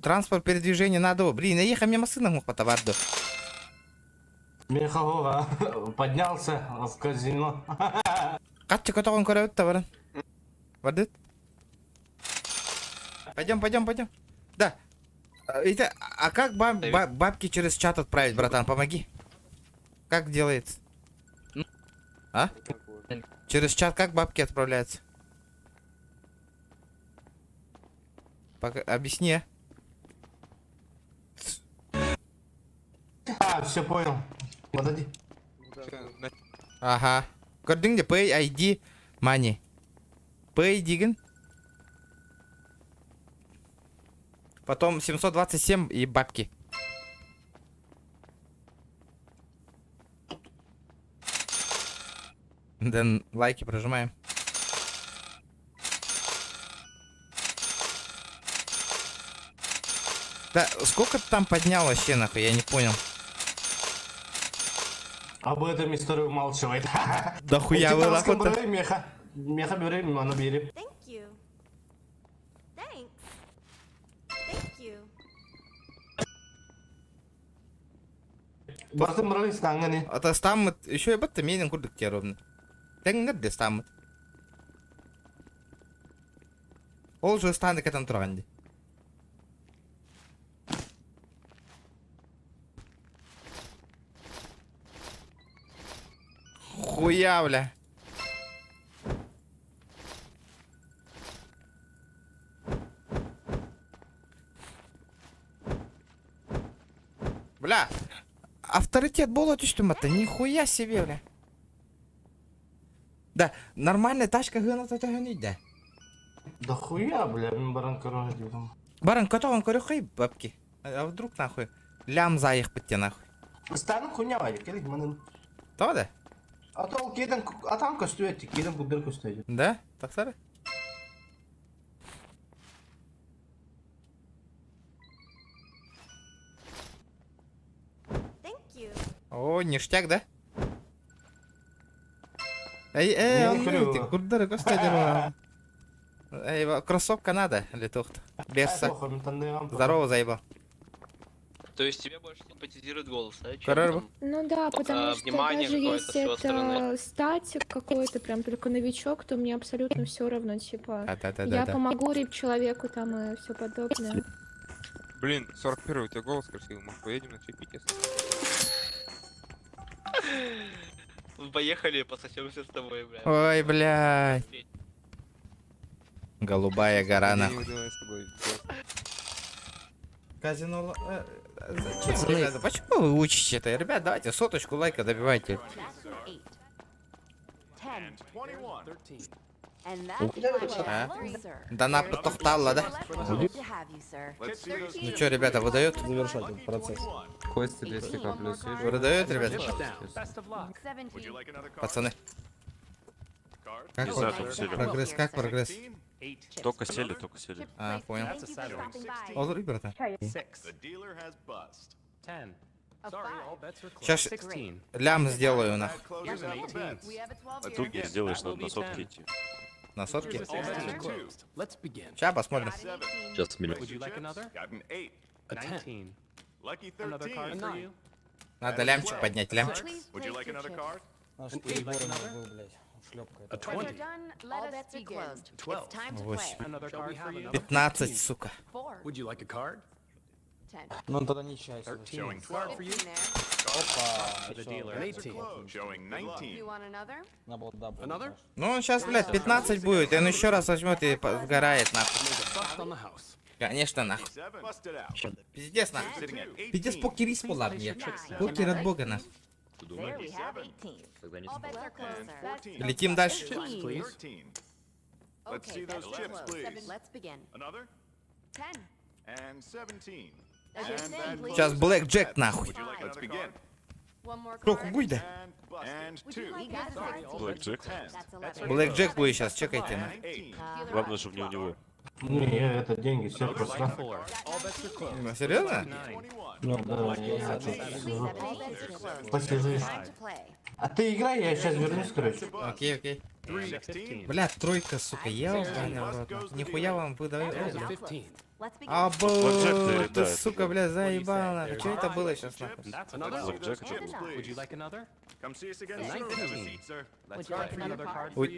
Транспорт передвижения надо. Блин, я ехал мимо сына глупо товарду. Михалова поднялся в казино. Катчик, это он корят товар. Воды. Пойдем. Да. А как бабки через чат отправить, братан? Помоги. Как делается? А? Через чат как бабки отправляются? Объясни. Все понял. Подойди. Ага. Кординг де pay ID money. Pay диген. Потом 727 и бабки. Да, лайки прожимаем. Да, сколько ты там поднял вообще, нахуй, я не понял. Об этом историю умалчивает. Да хуя вы нахуй. Меха. Меха бери, мана бери. Бартым брали стангани. Это стаммы, еще я бата менен курдык те ровно. Теңгер де стаммы. Ол же станы катан тұрғанды. Хуя, бля. Бля, авторитет было түстім-ата, нихуя себе, бля. Да, нормальная тачка гынат это гынит, да. Да хуя, бля, мен баран короче дедім. Баран, котован корюхай, бабки. А вдруг нахуй? Лям заих бітте нахуй. Станың хуйня вайы, келік манын. То да? А то ол кеден, атан көстуетті, кеден күдір көстуетті. Да? Так сары? О, ништяк, да? Эй, он ты курдары господи. Эй, кроссовка надо, литухт. Берса. Здорово, заебал. То есть тебе больше симпатизирует голос, да? Короче. Ну да, потому что внимание даже какое-то если с его стороны. это статик какой-то, прям только новичок, то мне абсолютно все равно, типа, Да. я помогу рип-человеку там и все подобное. Блин, 41 у тебя голос красивый, мы поедем на чайпить. Поехали, пососемся с тобой, блядь. Ой, блядь. Голубая гора, нахуй. Казино... Зачем, ребята? Почему вы учите это? Ребят, давайте соточку лайка добивайте. А? Да на потухтала, да? Ну чё, ребята, выдает? Завершать процесс. Кости 200к плюс. Выдает, ребята? Пацаны. Как прогресс? Как прогресс? Только сели. А, понял. О, ребята. Сейчас лям сделаю, нахуй. А тут не сделаешь, надо на сотки идти. На сотки? Сейчас посмотрим. Сейчас миллион. Надо лямчик поднять, лямчик. Восемь. 15, сука. Ну тогда не чай. Ну он сейчас, блядь, 15 будет, и он еще раз возьмет и сгорает, нахуй. Конечно, нахуй. Пиздец, нахуй. Пиздец, покерис пола мне. Покер от бога, нахуй. Летим дальше. Сейчас Блэк Джек, нахуй. Только гуй, да? Блэк Джек. Блэк Джек будет сейчас, чекайте, нахуй. Главное, чтобы не у него. Не, я это деньги все просрал. Серьезно? Ну да, я тут посижу. А ты играй, я сейчас вернусь, короче. Окей, окей. Бля, тройка, сука, ел, нихуя вам выдаю. Або, ты, сука, бля, заебал, нахуй. Что это было сейчас, нахуй?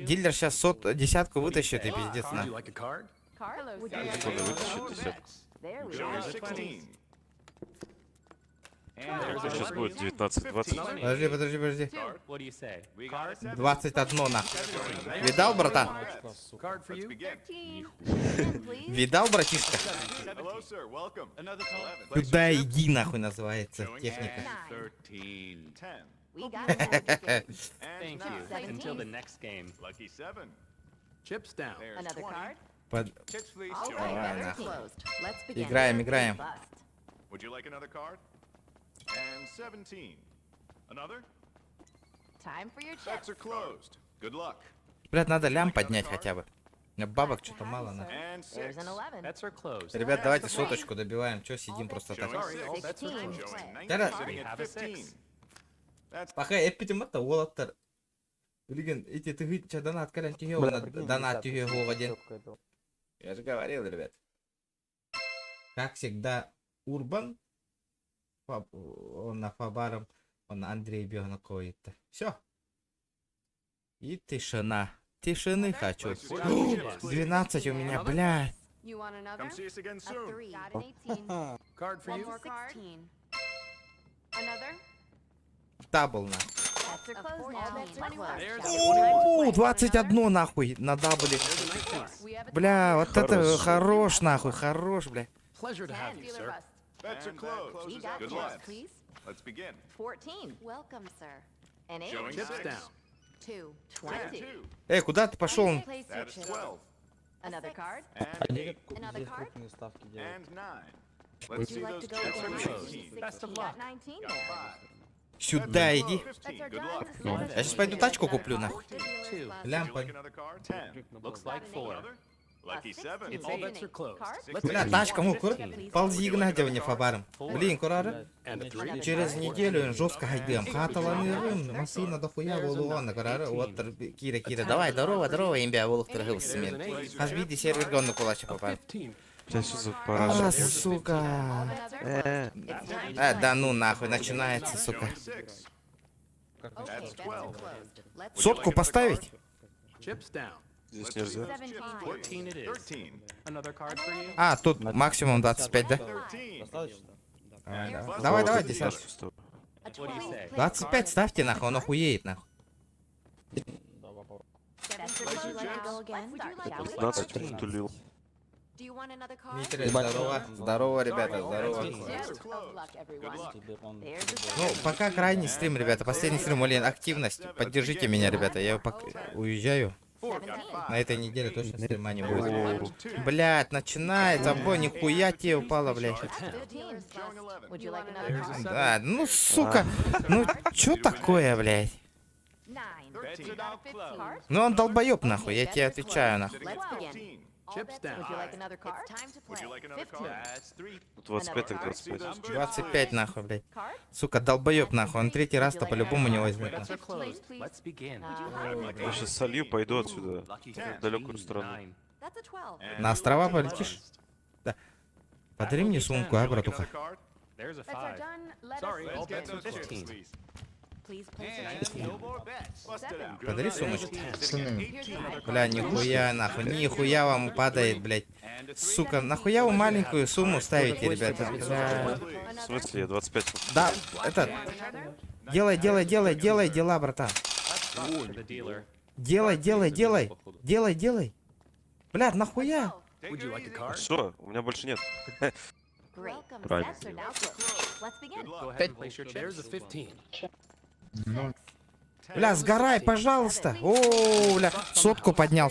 Дилер сейчас десятку вытащит и пиздец, нахуй. Сейчас будет 19-20. Подожди. 21 нахуй. Видал, братан? Видал, братишка? Куда иди, нахуй, называется техника. Давай, нахуй. Играем. And 17. Another? Time for your chips. Bets are closed. Good luck. Блядь, надо лям поднять хотя бы. У меня бабок что-то мало, нахуй. And There's 6. an 11. Bets are closed. Ребят, давайте соточку добиваем. Чё сидим просто так? Showing 6. 16. Showing Да-да. 19. Sitting at 15. That's Пока эпидемата олаттар. Билген, эти ты говоришь, что донат кален тюгёв, донат тюгёв один. Я же говорил, ребят. Как всегда, Урбан. Он на Фабаром, он на Андрей Бёгнакове-то. Все. И тишина. Тишины хочу. 12 у меня, бля. You want another? come see us again A soon. 3. Got an 18. Card for One you. more card. Another? Дабл на. Bets are closed now. Bets are closed. О, 21 нахуй на дабле. We have a Бля, вот это хорош нахуй, хорош, бля. Pleasure to have 10. you, Dealer sir. bust. Bets are We closed. got Good chips, luck. please. Let's begin. 14. Welcome, sir. An 8. Showing Chips 6. down. 2. And 20. 2. Куда ты пошел? Place your That is chips. 12. Another card. And 8. Another card. And 9. Would Let's see you like those to go chips again? are 16. 16. Got 19 Got there. 5. Сюда иди. 15. Bets are Good done. luck. Я сейчас пойду тачку куплю нахуй. The dealer's last. Would you Лямпа. like another card? 10. Looks like 4. Another? Lucky 7. It's all bets are closed. Card. Бля, тачка, ну, ползи гнадевне Фабаром. Блин, курара. And a 3. Через неделю жестко гайдем. Хаталаны рым, масына дохуя волуана, курара. Вот, Кира. Давай, здорово, имбя, волух торгов семен. Хазбиди сервер гонну кулача попал. 15. А, сука. Another. It's time. Да ну нахуй, начинается, сука. 6. Okay, bets are closed. Let's Сотку поставить? Chips down. Здесь нельзя. 17. 14 it is. 13. Another card for you. А, тут максимум 25, да? 13. Давай, десятку. A 20. 25 ставьте нахуй, он охуеет нахуй. Bets are closed. Would you like to go again? Shall we? 15. Тулил. Do you want another card? Дмитрий, здорово. Здорово, ребята, здорово. Best of luck, everyone. There's a Ну, пока крайний стрим, ребята, последний стрим, блин, активность. Поддержите меня, ребята, я уезжаю. 17. На этой неделе точно стрима не будет. Блять, начинается, бо, нихуя тебе упало, блядь. 15. Would you like another card? Да, ну, сука, ну, чё такое, блядь? 9. Got a 15. Card? Ну, он долбоёб, нахуй, я тебе отвечаю, нахуй. Let's begin. Chips down. Would you like another card? It's time to Would you play. like another 15. card? That's 3. 25 так 25. 25, нахуй, блядь. Card? Сука, долбоёб, нахуй, он третий раз-то по-любому не возьмет, Bets нахуй. are closed. Let's begin. Я сейчас солью, пойду отсюда. В далекую страну. That's a 12. На острова полетишь? Да. Подари мне сумку, а, братуха? There's a Bets are 5. done. Let Sorry, us all begin. bets are 15. Please place your chips. 7. Подари сумочку. Here's the card. Бля, нихуя, нахуй, нихуя вам падает, блядь. Сука, нахуя вы маленькую сумму ставите, ребята? Бля. В смысле, я 25. Да, это... Делай дела, братан. Делай. Блядь, нахуя? Все, у меня больше нет. Great. Правильно. Bets are now closed. Let's begin. Go ahead and place your chips. There's a 15. Бля, сгорай, пожалуйста. О, бля, сотку поднял,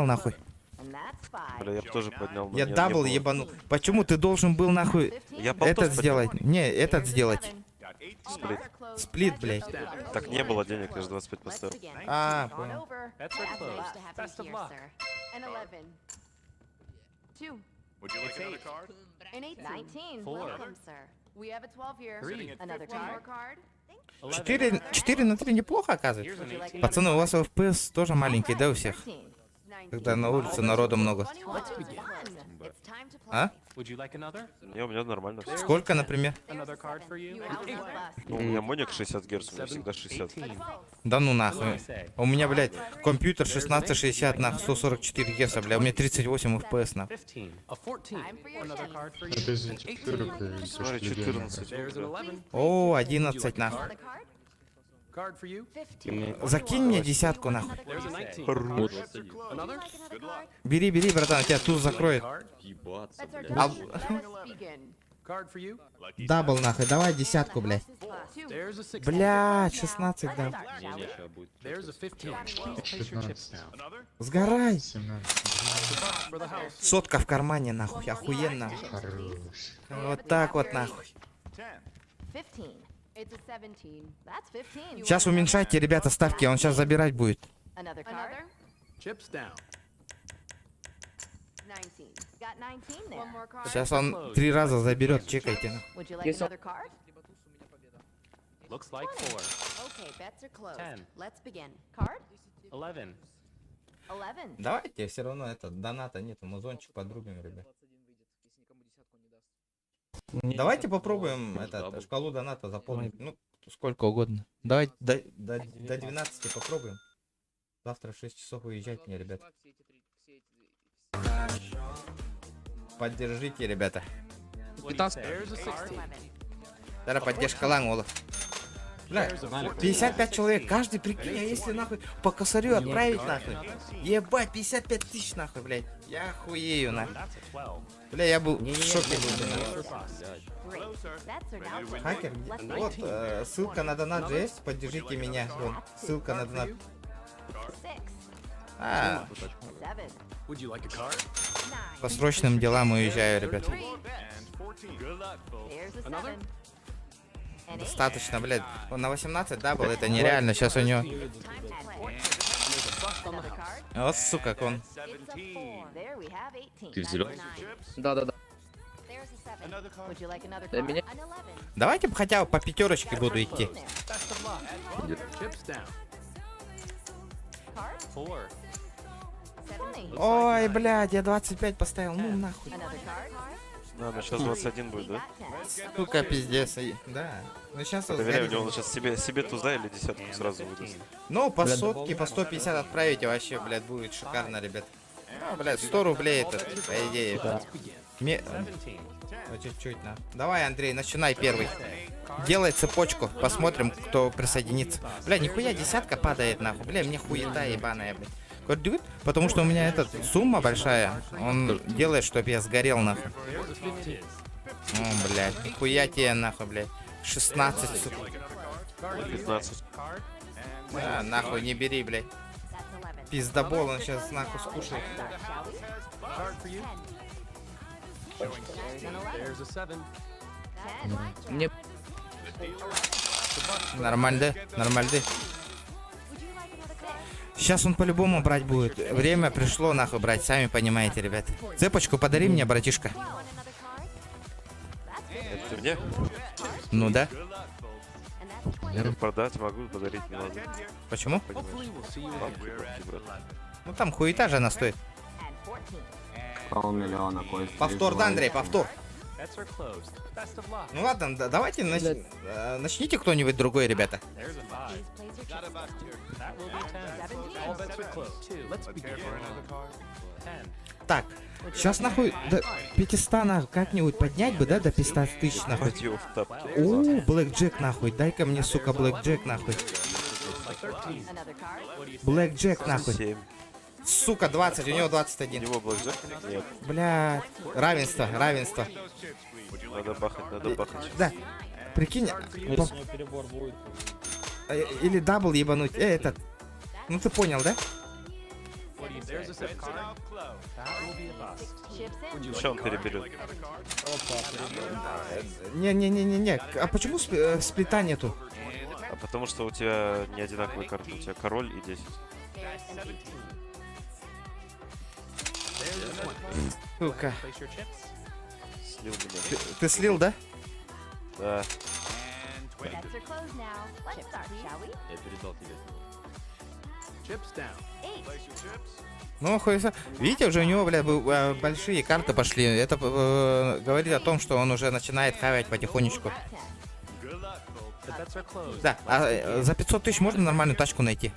нахуй. And that's 5. Бля, я бы тоже поднял. но Я не дабл было. ебану. Почему ты должен был, нахуй, 15. Я полтос этот сделать? Не, этот сделать. Сплит. Сплит, блядь. Так не было денег, я же 25 Let's поставил. begin. А, On понял. over. Bets are That's closed. nice to have Best you of here, luck. sir. An 11. 2. Would you like another card? An 18. 19. Welcome, sir. We have a 12 here. Another One more card. 4 на 3 неплохо, оказывается. Пацаны, у вас FPS тоже маленький, да, у всех? Когда на улице народу много. А? Не, у меня нормально. Сколько, например? Ну, у меня моник 60 Гц, у меня всегда 60. Да ну нахуй. У меня, блядь, компьютер 1660 на 144 Гц, бля, у меня 38 FPS на. Смотри, 14. О, 11 нахуй. Закинь мне десятку нахуй. Бери, бери, братан, тебя туз закроет. Дабл нахуй, давай десятку, блядь. Блядь, 16 дал. Сгорай. Сотка в кармане нахуй, охуенно. Вот так вот нахуй. Сейчас уменьшайте, ребята, ставки, он сейчас забирать будет. Сейчас он 3 раза заберет, чекайте. Давайте, все равно это доната нету, музончик подрубим, ребят. Давайте попробуем шкалу доната заполнить, ну, сколько угодно. Давайте до 12 попробуем. Завтра в 6 часов уезжать мне, ребят. Поддержите, ребята. 15. Зараз поддержка Лангула. Бля, 55 человек, каждый, прикинь, а если нахуй по косарю отправить нахуй? Ебать, 55 тысяч нахуй, блядь. Я охуею нахуй. Бля, я был в шоке. Хакер, вот, ссылка на донат же есть, поддержите меня. Вон, ссылка на донат. По срочным делам уезжаю, ребят. Достаточно, блядь. Он на 18 дабл, это нереально. Сейчас у него... Вот, сука, как он. Ты зеленый? Да. Меня? Давайте хотя бы по пятерочке буду идти. Ой, блядь, я 25 поставил, ну нахуй. Да, ну сейчас 21 будет, да? Сука, пиздец. Да. Ну сейчас вот Проверяю, у него сейчас себе туза или десятку сразу выдаст. Ну, по сотке, по 150 отправите, вообще, блядь, будет шикарно, ребят. Ну, блядь, 100 рублей это, по идее. Чуть-чуть, на. Давай, Андрей, начинай первый. Делай цепочку, посмотрим, кто присоединится. Бля, нихуя десятка падает, нахуй. Бля, мне хуета ебаная, блядь. Потому что у меня эта сумма большая. Он делает, чтоб я сгорел, нахуй. О, блядь, нихуя тебе, нахуй, блядь. 16, сука. 15. А, нахуй, не бери, блядь. Пиздобол, он сейчас нахуй скушает. Мне... Нормально, нормально. Сейчас он по-любому брать будет. Время пришло, нахуй, брать, сами понимаете, ребят. Цепочку подари мне, братишка. Это ты мне? Ну да. Продать могу, подарить не надо. Почему? Брат. Ну там хуета же она стоит. 500 000 кость. Повтор, да, Андрей, повтор. Ну ладно, давайте начните кто-нибудь другой, ребята. Так, сейчас нахуй до 500 нахуй как-нибудь поднять бы, да, до 500 тысяч нахуй. О, блэкджек нахуй, дай-ка мне, сука, блэкджек нахуй. Блэкджек нахуй. 7. Сука, 20, у него 21. У него блэкджек? Нет. Бля, равенство, равенство. Надо бахать. Да, прикинь, или дабл ебануть, этот. Ну ты понял, да? Сейчас он переберет. Не, а почему сплита нету? А потому что у тебя не одинаковые карты, у тебя король и 10. Сука. Слил меня. Ты слил, да? Да. Я передал тебе. Ну, хуйса. Видите, уже у него, бля, большие карты пошли. Это говорит о том, что он уже начинает хавать потихонечку. Да, а за 500 тысяч можно нормальную тачку найти?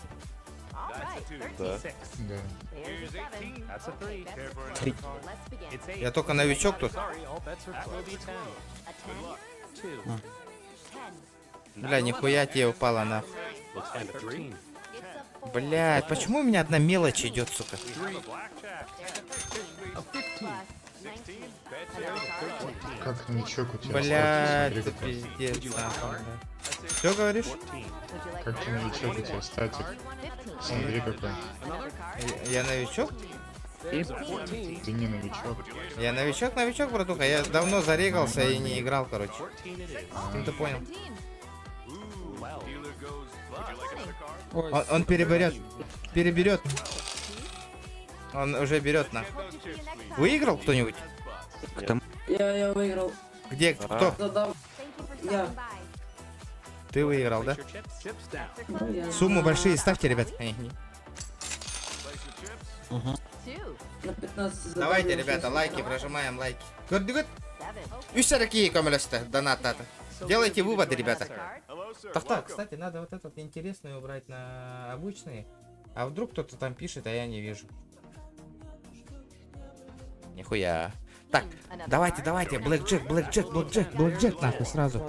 Да. Я только новичок тут. Бля, нихуя тебе упала на. Блядь, почему у меня одна мелочь идет, сука? Как новичок у тебя? Блядь, статик, это смотри, пиздец, нахуй. Что говоришь? как ты новичок у тебя статик? Смотри какой. Я новичок? Ты не новичок. Я новичок, братуха. Я давно зарегался и не играл, короче. Ты понял? Он переберет. Он уже берет, нахуй. Выиграл кто-нибудь? Я выиграл. Где? Кто? Я. Ты выиграл, да? Суммы большие ставьте, ребят. На 15 Давайте, ребята, лайки, прожимаем лайки. Какие коммунисты донаты. Делайте выводы, ребята. Так, кстати, надо вот этот интересный убрать на обычные. А вдруг кто-то там пишет, а я не вижу. Нихуя. Так, давайте, блэкджек, нахуй, сразу.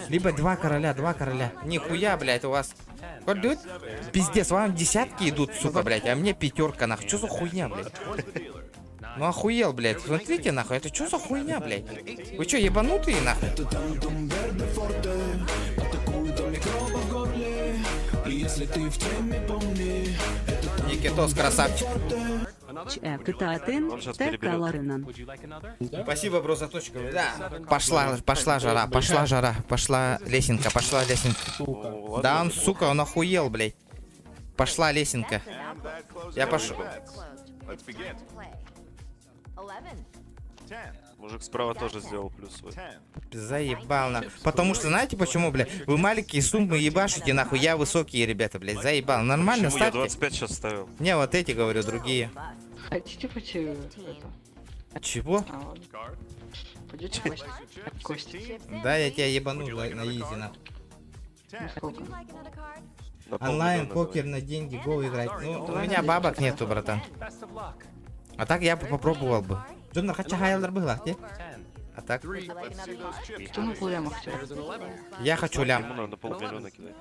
Либо два короля. Нихуя, блядь, у вас. Пиздец, вам десятки идут, сука, блядь, а мне пятерка, нахуй. Чё за хуйня, блядь? Ну охуел, блядь, смотрите, нахуй, это чё за хуйня, блядь? Вы чё, ебанутые, нахуй? Никитос, красавчик. Спасибо, бро, за точку. Да. Пошла жара. Пошла лесенка. Да он, сука, он охуел, блядь. Пошла лесенка. Я пошел. Мужик справа тоже сделал плюс свой. Заебал, нахуй. Потому что, знаете почему, блядь? Вы маленькие суммы ебашите, нахуй. Я высокие, ребята, блядь. Заебал. Нормально Почему? Я ставьте. 25 сейчас ставил. Не, вот эти, говорю, другие. Хотите пойти Чего? Пойдете Кости. Да, я тебя ебану на изи, нахуй. Сколько? Онлайн, покер на деньги, го играть. Ну, у меня бабок нету, братан. А так я бы попробовал бы. Джонна, хотя хайалдар была, где? А так? Кто на полямах хотел? Я хочу лям. Ему надо полмиллиона кидать.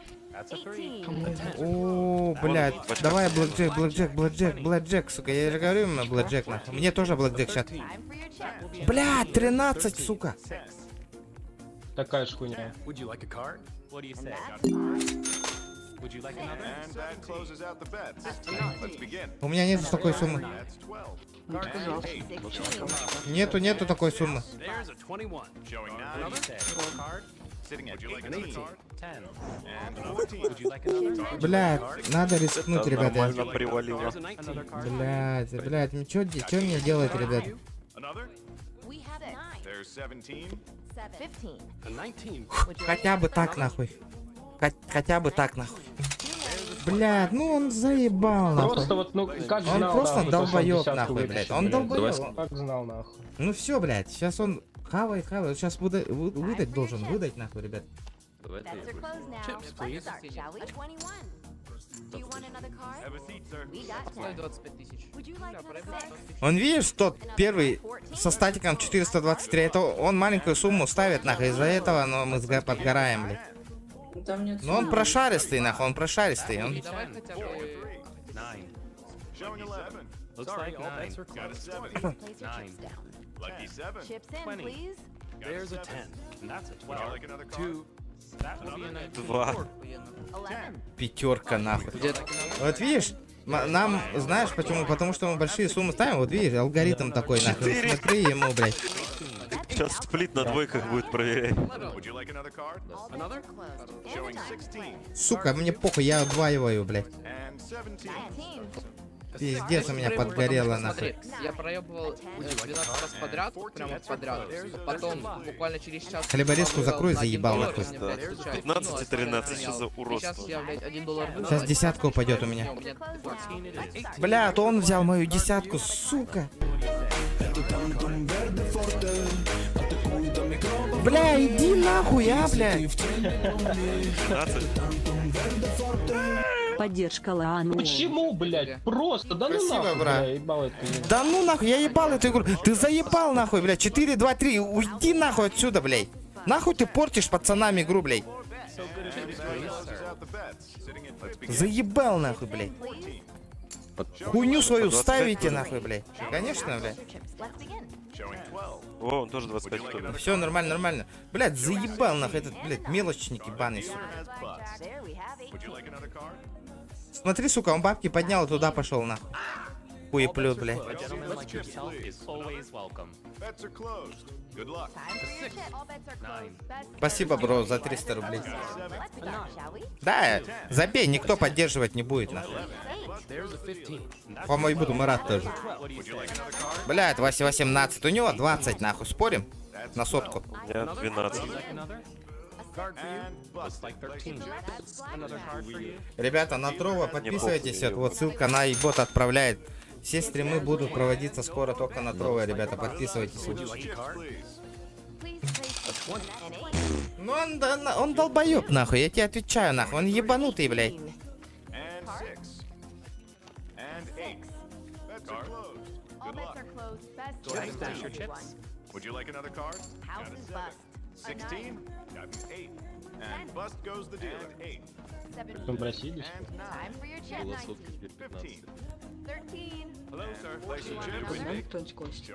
О, блядь. Давай блэкджек, сука. Я же говорю, мне блэкджек, нахуй. Мне тоже блэкджек сейчас. Блядь, 13, сука. Такая ж хуйня. У меня нету такой суммы. Нету такой суммы. Блядь, надо рискнуть, ребята. Нормально привалило. Блядь, чё мне делать, ребят? Хотя бы так, нахуй. Хотя бы так, нахуй. Блядь, ну он заебал, нахуй. Просто вот, ну, как Он знал, просто нахуй, долбоёб, то, что он нахуй, десятку блядь. Он вытащил, блядь. долбоёб. Как знал, нахуй. Ну все, блядь, сейчас он хавай. Сейчас выдать должен, выдать, нахуй, ребят. Он, видишь, тот первый со статиком 423, это он маленькую сумму ставит, нахуй, из-за этого мы подгораем, блядь. Но он прошаристый, нахуй, он прошаристый. Он... Два. Пятерка, нахуй. Вот видишь, нам, знаешь почему? Потому что мы большие суммы ставим, вот видишь, алгоритм такой, нахуй. Смотри ему, блядь. Сейчас сплит на двойках будет проверять. Сука, мне похуй, я удваиваю, блядь. Пиздец, у меня подгорело нахуй. Смотри, я проебывал 12 раз подряд, прямо подряд. Потом буквально через час... Хлеборезку закрой, заебал нахуй. 15 и 13, что за уродство. Сейчас я, блядь, $1 вывел. Сейчас десятка упадет у меня. Бля, то он взял мою десятку, сука. Бля, иди нахуй, а, бля. 15. Поддержка Лаану. Почему, блядь? Просто, да ну Спасибо, нахуй, брат. бля, ебал эту игру. Да ну нахуй, я ебал эту игру. Ты заебал нахуй, блядь. 4, 2, 3. Уйди нахуй отсюда, блядь. Нахуй ты портишь пацанам игру, блядь. Заебал нахуй, блядь. Хуйню свою ставите нахуй, блядь. Конечно, блядь. О, он тоже 25 кто-то. Все нормально, нормально. Блядь, заебал нахуй этот, блядь, мелочник ебаный, сука. Смотри, сука, он бабки поднял и туда пошел нахуй. Хуеплет, блядь. Спасибо, бро, за 300 рублей. Да, забей, никто поддерживать не будет, нахуй. По-моему, буду Марат тоже. Блядь, Вася 18, у него 20, нахуй, спорим? На сотку. Я 12. Ребята, на Трова подписывайтесь, вот ссылка на ебот отправляет. Все стримы будут проводиться скоро только на Трова, ребята, подписывайтесь. Ну он долбоёб, нахуй, я тебе отвечаю, нахуй, он ебанутый, блядь. Потом просили, что Возьмем кто-нибудь кость.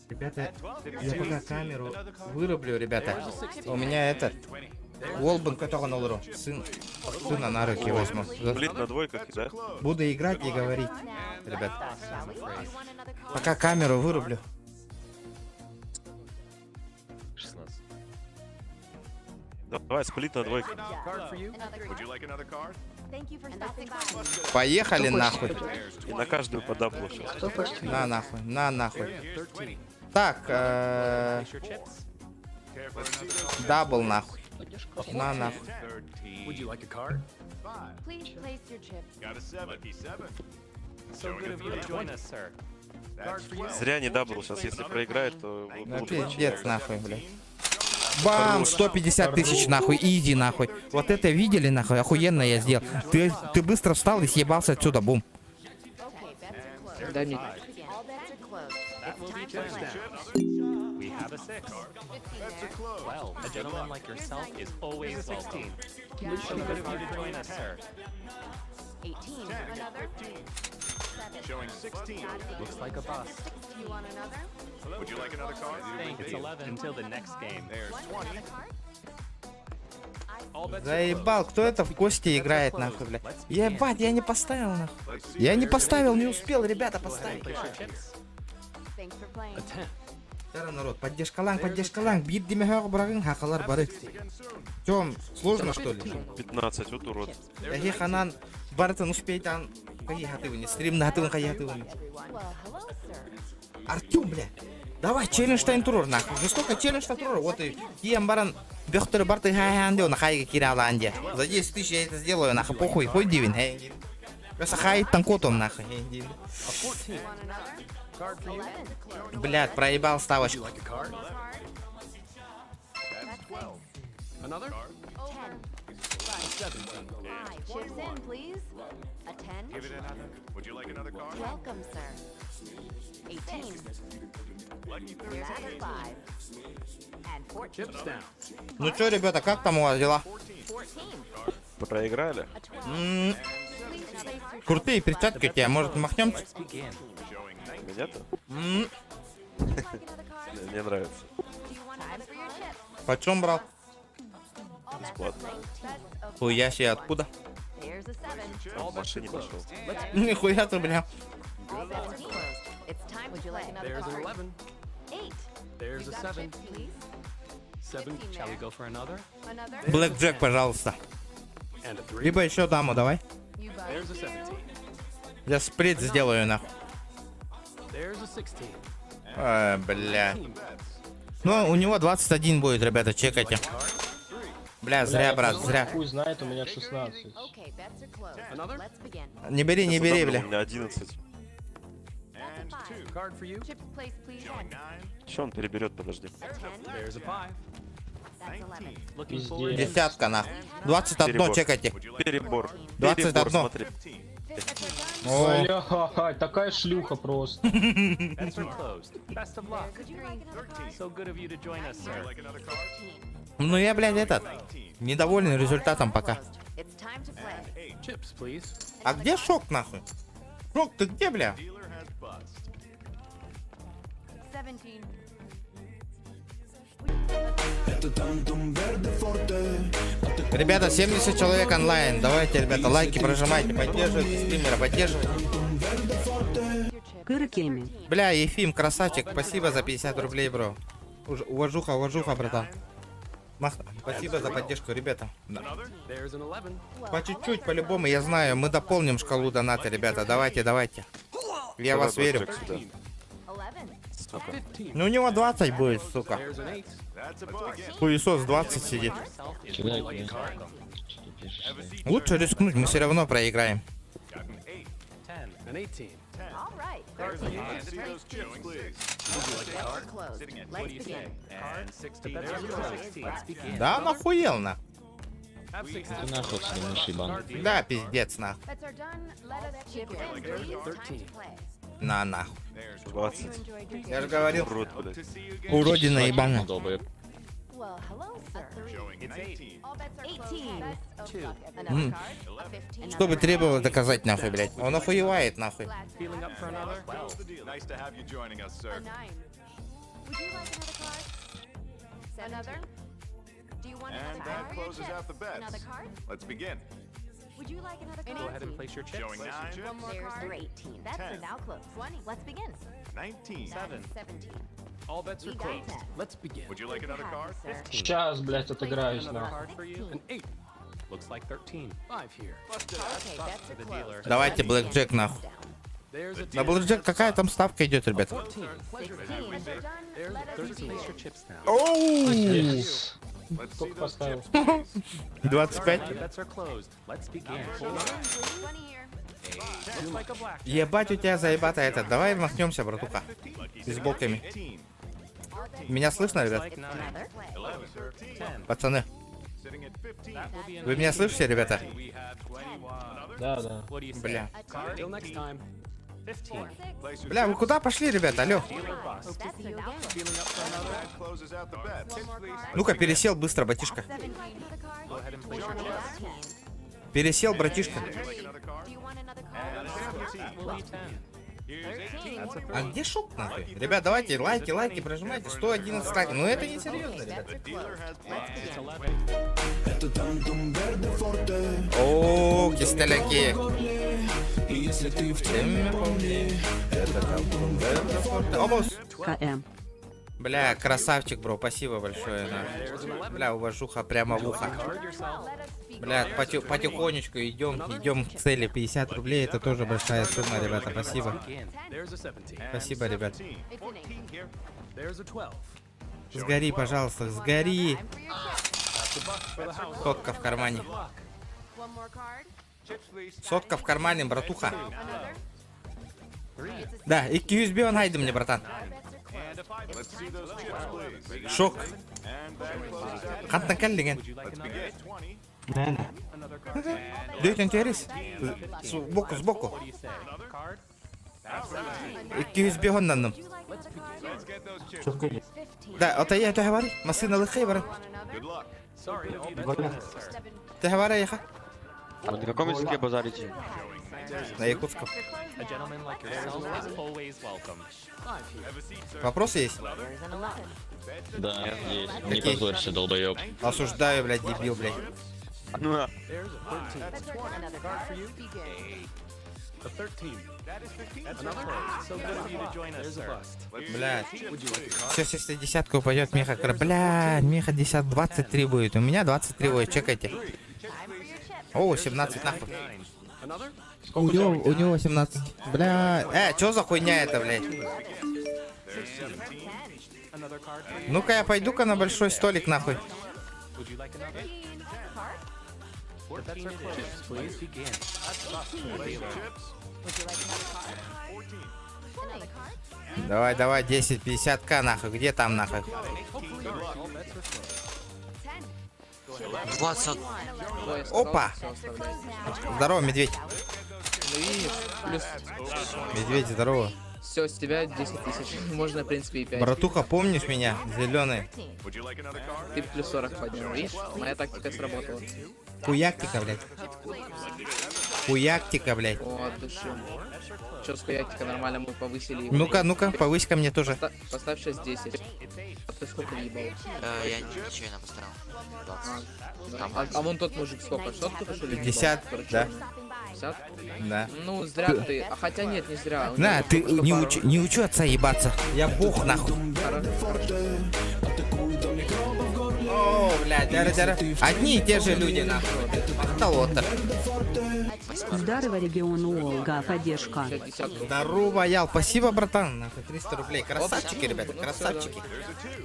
Ребята, я пока камеру вырублю, ребята. У меня этот Волбан, который на луру. Сына на руки возьму. Блин, на двойках, да? Буду играть и говорить, ребят. Пока камеру вырублю. 16. Давай, сплит на двойку. Поехали нахуй. И на каждую по даблу сейчас. Кто почти? На нахуй, на нахуй. Так, дабл нахуй. На нахуй. Зря не дабл сейчас, если проиграет, то Да лучше. пиздец нахуй, блядь. Бам, 150 тысяч нахуй, иди нахуй. Вот это видели нахуй, охуенно я сделал. Ты быстро встал и съебался отсюда, бум. Да нет. Заебал, кто это в кости играет нахуй, блядь. Ебать, я не поставил нахуй. Я не поставил, не успел, ребята, поставить. Тара народ, поддержка ланг, бит демехак брагын, хакалар бары. Чё, сложно что ли? 15, вот урод. Яхи ханан, бартан успейтан, какие хатывыни, стрим на хатывын, какие хатывыни. Артем, бля, давай челлендж тайн турор нахуй. Жестоко челлендж тайн турор. Вот и кием баран бехтер барты хай-хай-хай-хай, на хай кирала анде. За 10 тысяч я это сделаю, нахуй, похуй, хоть дивин, хай. Просто хай танкотом, нахуй. Блядь, проебал ставочку. Ну чё, ребята, как там у вас дела? Проиграли? Крутые перчатки у тебя, может махнем? Меня-то? Мне нравится. Почем брал? Бесплатно. Хуя себе, откуда? В машине пошел. Нихуя ты, бля. Блэк Джек, пожалуйста. Либо еще даму давай. Я сприт сделаю нахуй. Бля. Ну, у него 21 будет, ребята, чекайте. Бля, зря, брат, зря. Хуй знает, у меня 16. Не бери, не бери, У бля. меня 11. Че он переберет, подожди. Пиздец. Десятка, нахуй. 21, Перебор. чекайте. Перебор. 21. Перебор, смотри. О, Бля, такая шлюха просто. ну я, блядь, этот. Недоволен результатом пока. А где Шок, нахуй? Шок, ты где, бля? Ребята, 70 человек онлайн. Давайте, ребята, лайки прожимайте. Поддерживайте стримера, поддерживайте. Кыркеми. Бля, Ефим, красавчик. Спасибо за 50 рублей, бро. Уважуха, уважуха, братан. Спасибо за поддержку, ребята. Да. По чуть-чуть, по-любому, я знаю. Мы дополним шкалу доната, ребята. Давайте, давайте. Я Давай, вас верю. Блэк Джек сюда. Сука. Ну у него 20 будет, сука. Хуесос 20 сидит. Лучше рискнуть, мы все равно проиграем. Да, он охуел, на. Ты нахуй с ним, Да, пиздец, на. На, нахуй. 20. Я же говорил, Урод, блядь. уродина ебаная. Что бы требовало доказать, нахуй, блядь. Он охуевает, нахуй. Would you like another card? Go ahead and place your chips. Showing 9. One more card. 18. That's 10. Now close. 20. Let's begin. 19. 7. 17. All bets are closed. Let's begin. Would you like another card? 15. Сейчас, блядь, отыграюсь, на. Давайте Блэк Джек, нахуй. На Блэк Джек какая там ставка идет, ребята? Оу! Сколько поставил? 25. Ебать, у тебя заебато этот. Давай махнемся, братуха. С блоками. Меня слышно, ребят? Пацаны. Вы меня слышите, ребята? Да, да. Бля. Бля, вы куда пошли, ребята? Алло. Ну-ка, пересел быстро, братишка. Пересел, братишка. А где Шок, нахуй? Ребят, давайте лайки прожимайте. 111 лайков. Ну это не серьезно, ребят. О, кистеляки. КМ. Бля, красавчик, бро, спасибо большое. Да. Бля, уважуха прямо в ухо. Бля, потихонечку идем к цели. 50 рублей, это тоже большая сумма, ребята, спасибо. Спасибо, ребят. Сгори, пожалуйста, сгори. Сотка в кармане. Сотка в кармане, братуха. Да, и USB он айди мне, братан. Шок. Хантан кәллеген. Дөйт интерес. Сбоку. 200 гоннанным. Да, ота я тәһәвари. Масына лыхай бара. Тәһәвари яха. А на каком языке базарите? На якутском. Вопросы есть? Да, есть. Не позорься, долбоёб. Осуждаю, блядь, дебил, блядь. Ну, There's a 13. That's a 20. Another card for you. Begin. A 13. That is 15. Another. So good of you to join us, sir. Блядь. Сейчас, если десятка упадет, Миха, блядь, Миха 10, 23 будет. У меня 23 будет, чекайте. О, 17 нахуй. У него 18. Бля, чё за хуйня это, блядь? Ну-ка я пойду-ка на большой столик, нахуй. Давай, давай, 10, 50к, нахуй. Где там, нахуй? 20. Опа! Здорово, медведь. Ну и плюс... Медведь, здорово. Все, с тебя 10 тысяч. Можно, в принципе, и 5. Братуха, помнишь меня? Зеленый. Ты плюс 40 поднял, видишь? Моя тактика сработала. Хуяктика, блядь. Хуяктика, блядь. О, от души. Че с хуяктика нормально мы повысили. Ну-ка, ну-ка, повысь ко мне тоже. Поставь сейчас 10. А ты сколько ебал? Я ничего не поставил. А вон тот мужик сколько? Сотку что ли? 50, да. 50? Да. Ну, зря ты. А хотя нет, не зря. На, ты не учу отца ебаться. Я бог, нахуй. О, блядь, дяра. Одни и те же люди, нахуй. Махталота. Здорово, регион Олга, поддержка. Здорово, Ял. Спасибо, братан. Нахуй, 300 рублей. Красавчики, ребята, красавчики.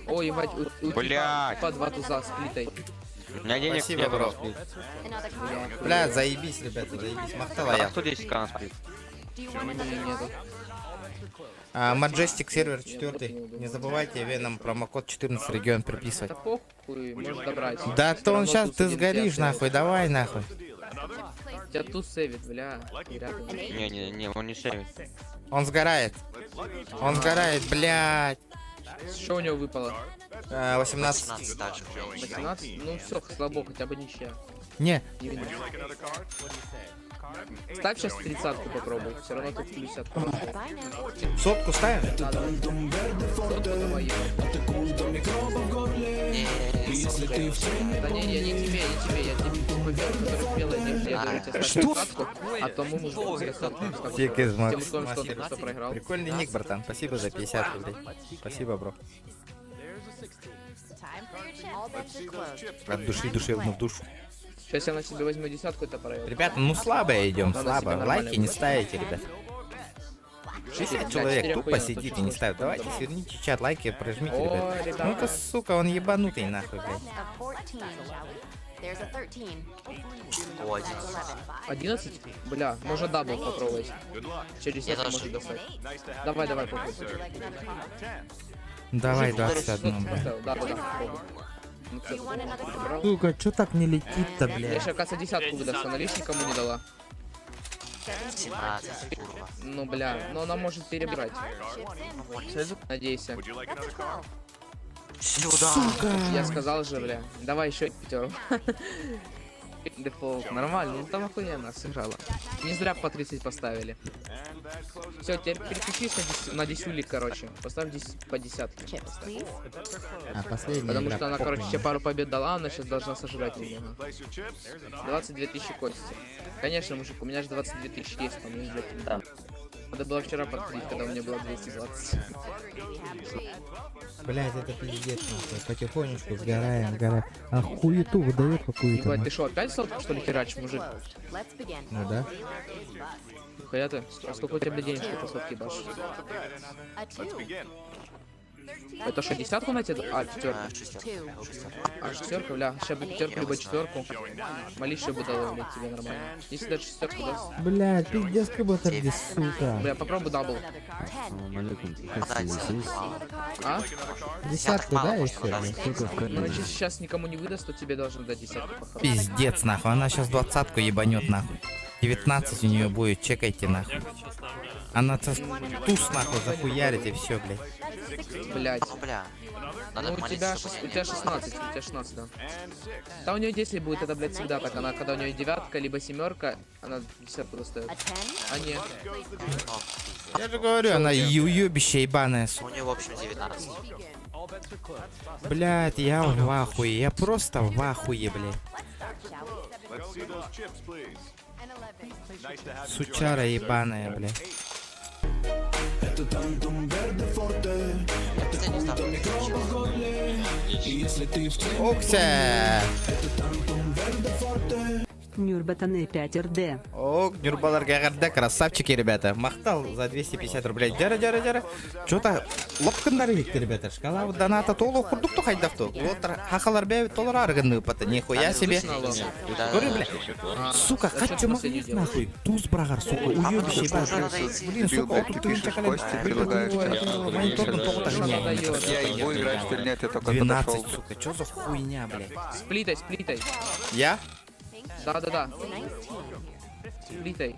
О, ебать, Блядь. по 2 туза с плитой. У меня денег Спасибо, нет, бро. сплит. Бля, заебись, ребята, заебись. Махтала я. 110к на сплит. Нету. Majestic сервер 4. Не забывайте, Веном промокод 14 регион приписывать. Да похуй, можно добрать. Да Всё то он равно сейчас, туз ты один сгоришь, тебя нахуй, давай, нахуй. Тебя тут сейвит, бля. Не, он не сейвит. Он сгорает. Он сгорает, блядь. Что у него выпало? 18. 18? Ну все, слабо, хотя бы ничья. Не. Не видно. Ставь сейчас 30-ку попробуй, все равно тут 50. Сотку ставим? Да, давай. Сотку давай, ебать. Да не, я не тебе, я тебе победу, который белая держи, я говорю, тебе ставь 30-ку, а тому мужику с красоткой. Фиг из Тем условием, что проиграл. Прикольный ник, братан. Спасибо за 50 рублей. Спасибо, бро. От души душевно в душу. Сейчас я на себе возьму десятку, это проиграл. Ребята, ну слабо идем, Надо слабо. себе нормально Лайки не будет. ставите, ребят. 60 человек четыре тупо охуенно, сидит и точно не точно. ставит. Давайте сверните чат, лайки прожмите, О, ребят. ребята. Ну-ка, сука, он ебанутый нахуй, блядь. 11? Бля, можно дабл попробовать. Через 10 может достать. Давай, попробуй. Давай, Мужик, 21, который блядь. поставил. Да, попробуй. Ну, кстати, брал. Сука, чё так не летит-то, Я блядь? сейчас, кажется, десятку выдаст, она лишь никому не дала. 17, курва. Ну, бля, но она может перебирать. Надейся. Сюда. Я сказал же, бля. Давай еще пятерку. Дефолт. Нормально, ну там охуенно сыграла. Не зря по 30 поставили. Все, теперь переключись на десюлик, короче. Поставь по десятке. А, последняя Потому игра, что она, похуй короче, мне. тебе пару побед дала, она сейчас должна сожрать немного. 22 тысячи кости. Конечно, мужик, у меня же 22 тысячи есть, по-моему, да. Надо было вчера подходить, когда у меня было 220. Блядь, это пиздец, нахуй. Потихонечку сгораем. А хуету выдает какую-то. Ебать, ты что, опять сотку, что ли, херачишь, мужик? Ну да. Хуя ты? А сколько у тебя, бля, денежки по сотке баш? Это что, десятку на тебе? А, пятерку. А, шестерка, бля. Сейчас бы пятерку, либо четверку. Молись, чтобы дало, блядь, тебе нормально. Если даже шестерку даст. Блядь, пиздец, как будто здесь, сука. Бля, попробуй дабл. А? Десятку, да, еще? Ну, если сейчас никому не выдаст, то тебе должен дать десятку. по-хорошему. Пиздец, нахуй. Она сейчас 20-ку ебанет, нахуй. 19 у нее будет, чекайте, нахуй. Она туз, нахуй, захуярит и все, блядь. Блядь. Бля. Ну, у тебя 16, да. Да у нее 10 будет, это, блядь, всегда так. Она, когда у нее девятка, либо семерка, она десятку достает. А нет. Я же говорю, она уебище ебаная. У нее, в общем, 19. Блядь, я в ахуе, я просто в ахуе, блядь. Let's see those chips, please. And 11. Nice to have you. Сучара ебаная, блядь. Это тантум верде форте. Атакуют микробы в горле. И если ты в теме Окся! это тантум верде форте. Нюрбатаны 5 РД. О, Нюрбалар Гагарда, красавчики, ребята. Махтал за 250 рублей. Дяра. Чё-то лопкандар викти, ребята. Шкала вот доната толу курдукту хайдафту. Вот хахалар бевит толу арганы пата. Нихуя себе. Говорю, бля. Сука, хочу могли нахуй. Туз брагар, сука. Уёбище, блин, сука, вот тут ты чакален. Мониторный толу так не. Я его играть или нет, я только 12, сука. Чё за хуйня, бля? Сплитай. Я? Да. Сплитай.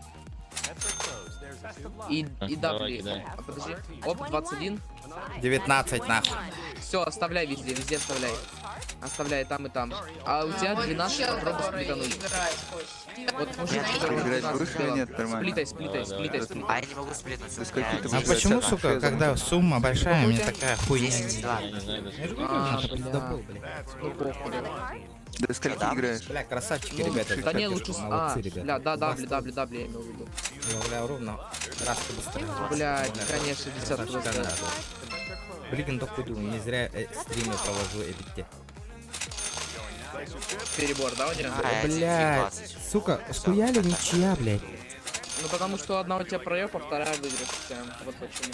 И дабли. А подожди. Оп, 21. 19, нахуй. Все, оставляй везде оставляй. Оставляй там и там. А у тебя 12 попробуй сплитануть. Вот мужик, сплитай. А я не могу сплитнуть. А почему, сука, когда сумма большая, мне такая хуйня? До скольки играешь? Бля, красавчики, ребята. Да не, лучше... Молодцы, бля, ребята. да, дабли, я имел в виду. Бля, ровно. Раз ты быстрее. Блядь, конечно, десятку возьму. Блин, только думаю, не зря стримы провожу, эбите. Перебор, да, у тебя? Блядь, сука, схуяли ничья, блядь. Ну потому что одна у тебя проеб, а вторая выигрыш. Вот почему.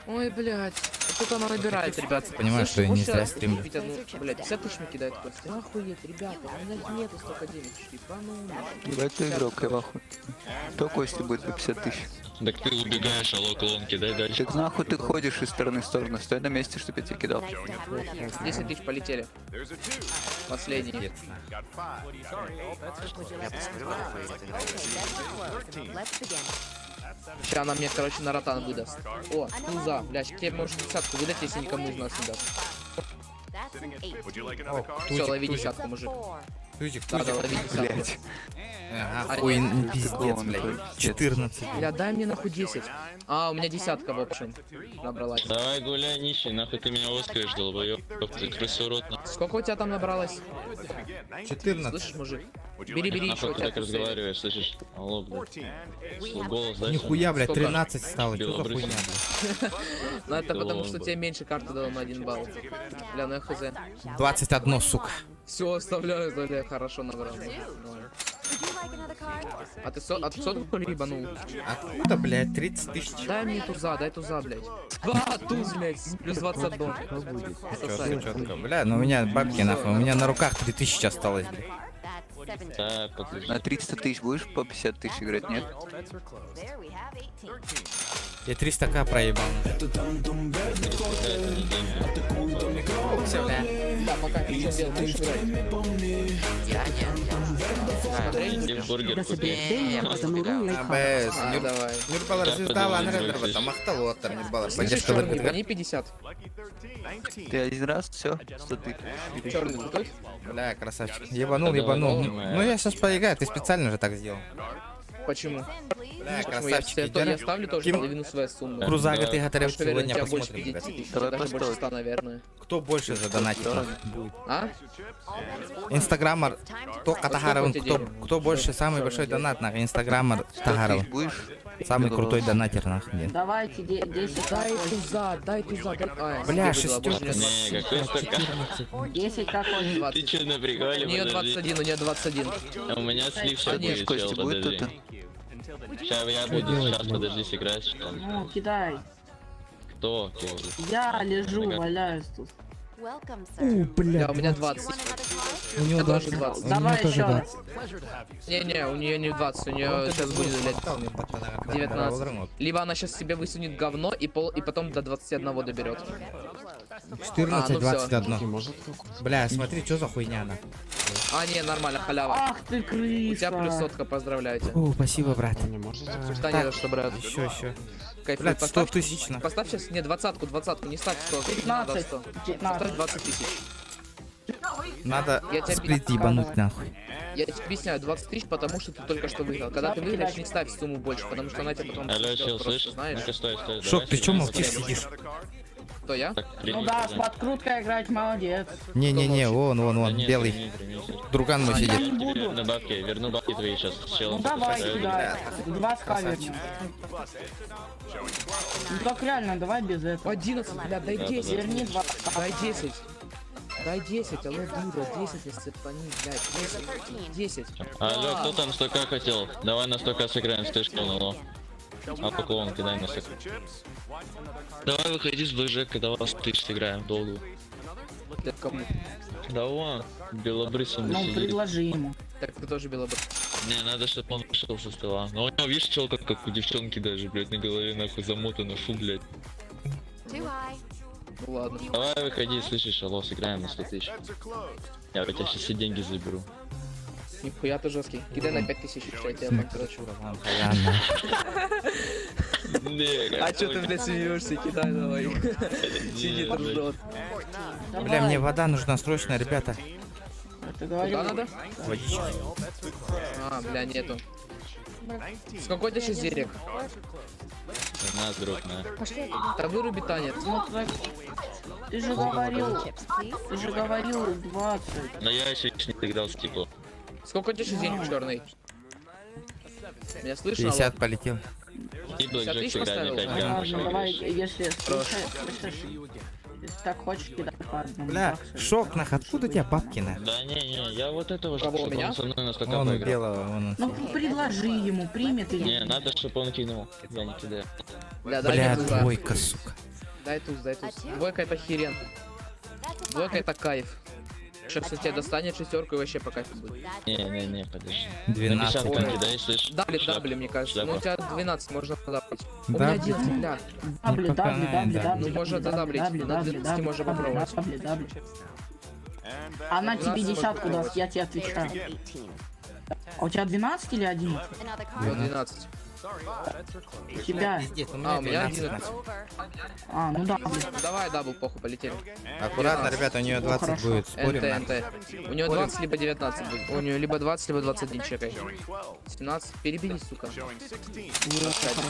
Ой, блядь. Тут она набирает, ребят. Понимаю, что я не зря стримлю. Блядь, 50 тысяч мне кидает Костя. Охуеть, ребята, у меня нету столько денег. Ебать, ты игрок, я в ахуе. Кто Кости будет по 50 тысяч? Так ты убегаешь, алло, клон, кидай дальше. Так нахуй ты ходишь из стороны в сторону, стой на месте, чтобы я тебе кидал. 10 тысяч полетели. Последний. Сейчас она мне, короче, на ротан выдаст. О, туза, блядь, тебе может десятку выдать, если никому из нас не даст. Все, лови десятку, мужик. Тузик, Да, лови десятку. Ага, хуй, пиздец, блядь. 14. Бля, дай мне нахуй 10. А, у меня десятка, в общем, набралась. Давай гуляй, нищий, нахуй ты меня оскаешь, долбоёб. Ты крысорот, нахуй. Сколько у тебя там набралось? 14. Слышишь, мужик? Бери, Нахуй что у ты тебя так разговариваешь, слышишь? Алло, блядь. Голос, да? Нихуя, блядь, Сколько? 13 стало. Что за хуйня, блядь? Ну это потому, что тебе меньше карты дало на 1 балл. Бля, ну я хз. 21, сука. Все, оставляю, бля, хорошо набрал. А ты сотку ебанул? Откуда, блядь, 30 тысяч? Дай мне туза, блядь. Туз, блядь, плюс 21. Чётко, бля, ну у меня бабки, нахуй, у меня на руках 3000 осталось, блядь. Да, подожди. На 300 тысяч будешь по 50 тысяч играть, нет? Я 300к проебал. Да, пока ты что делал, будешь играть? Иди в бургер Я купи. собираю Замуру Абэс, Давай. Нюрбалар звезда, анрендер в этом, махтал оттер, Нюрбалар. Поддержка Черный, в гони 50. Ты один раз, все, 100 тысяч. Черный крутой? Бля, красавчик. Ебанул. Ну я сейчас поиграю, ты специально же так сделал. Почему? Бля, Почему? Я красавчик. ставлю тоже половину своей суммы. Крузага ты готовил, Потому что, наверное, сегодня у тебя больше посмотрим, 50 ребят. тысяч, Давай даже больше постой. 100, наверное. Кто больше задонатит будет? А? Инстаграмер, кто Катахаров, кто больше, самый большой донат на Инстаграмер Тахаров. Будешь? Самый крутой донатер нахуй. Давайте 10 Дай туза. Бля, шестерка. Не, какой стакан? 10 какой? Ты чё на приколе? У нее Подожди. 21, у нее 21. А у меня слив сейчас Нет, будет, Костя чел, будет подожди. тут? Сейчас я буду, сейчас подожди, сыграть. что там. Ну, кидай. Кто? Кирилл? Я лежу, валяюсь тут. Бля, у меня 20. У него Я тоже 20. 20. У него Давай тоже еще 20. Не, у нее не 20, у нее сейчас будет, блядь, 19. Либо она сейчас себе высунет говно и потом до 21 доберет. 14, ну всё. 21. Бля, смотри, что за хуйня она. А, не, нормально, халява. Ах ты У тебя плюс крыса. 100, поздравляю тебя. О, спасибо, брат. Да не за что, брат. Еще. Кайфуй, Блядь, 100 поставь, тысяч на. поставь сейчас, не, 20-ку, не ставь 100. 15. 100. 15. Поставь 20 тысяч. Надо Я тебя сплит ебануть нахуй. Я тебе объясняю, 20 тысяч, потому что ты только что выиграл. Когда ты выиграешь, не ставь сумму больше, потому что она тебя потом Алло, сожрёт чел, просто, слышь? знаешь. Ну-ка, стой. Шок, ты чё давай, молчишь, стой. сидишь? Кто, я? Так, Ну да, с подкруткой играть молодец. Не-не-не, вон, Да нет, белый. прими. Друган мой Я сидит. не Тебе буду. на бабки, верну бабки твои сейчас. С челом Ну давай поставлю. сюда. 20к верни. Ну так реально, давай без этого. 11, бля, дай Да, 10. Верни 20. Дай 10. Дай 10, алло, дура, 10 если цепани, блядь, 10. Алло, кто там 100к хотел? Давай на 100к сыграем, слышь, ну. А поклон кидай на 100. Давай выходи с блэкджека, давай 1000 сыграем долго. Для кому? Да вон, белобрысом Ну сидит. предложи ему. Так ты тоже белобрысый. Не, надо, чтобы он вышел со стола. Но у него, видишь, челка, как у девчонки даже, блядь, на голове нахуй замотана, фу, блядь. Ну ладно. Давай выходи, слышишь, алло, сыграем на 100 тысяч. Я у тебя сейчас все деньги заберу. Нихуя ты жесткий. Кидай на 5000, что я тебя покручу. А чё ты, блядь, смеешься? Кидай давай. Сидит ржет. Бля, мне вода нужна срочно, ребята. Ты говорил. Куда надо? Водички. А, бля, нету. С какой ты сейчас зерек? На, друг, на. Да выруби танец. Ну, ты же говорил 20. Но я еще не играл с типа. Сколько у тебя сейчас денег черный? Меня слышно? 50 полетел. И блэкджек 50 сыграли поставил? 5 Ладно, грамм. давай, если слышишь, если так хочешь, кидай по одному. Бля, баксу. шок, нах, откуда у тебя бабки, на? Да не, я вот этого же, Кого, чтобы меня? он со мной на 100к Вон у поиграл. белого, вон он. Ну предложи ему, примет или Не, надо, чтобы он кинул. Я не кидаю. Бля, дай Бля, мне туза. двойка, сука. Дай туз. Двойка это херен. Двойка это кайф. Сейчас если тебя достанет шестерку и вообще по кайфу будет. Не, подожди. 12. На 50 Ой. кидай, слышь. Дабли, мне кажется. Шляпа. Ну у тебя 12, можно задабрить. У меня Дабли? 11, бля. дабли, пока, дабли, дабли, да. дабли, Ну, можно задабрить. На 12 можно попробовать. дабли. Она тебе 12 десятку можно даст, я тебе отвечаю. А у тебя 12 или 11? Вот 12. У тебя. Пиздец, у А, у меня 12, 11. А, ну да, блин. Давай дабл, похуй, полетели. Аккуратно, ребята, у нее 20 хорошо. будет. Спорим, на. НТ. У него 20 либо 19 будет. У него либо 20, либо 21, чекай. 17. Перебери, сука.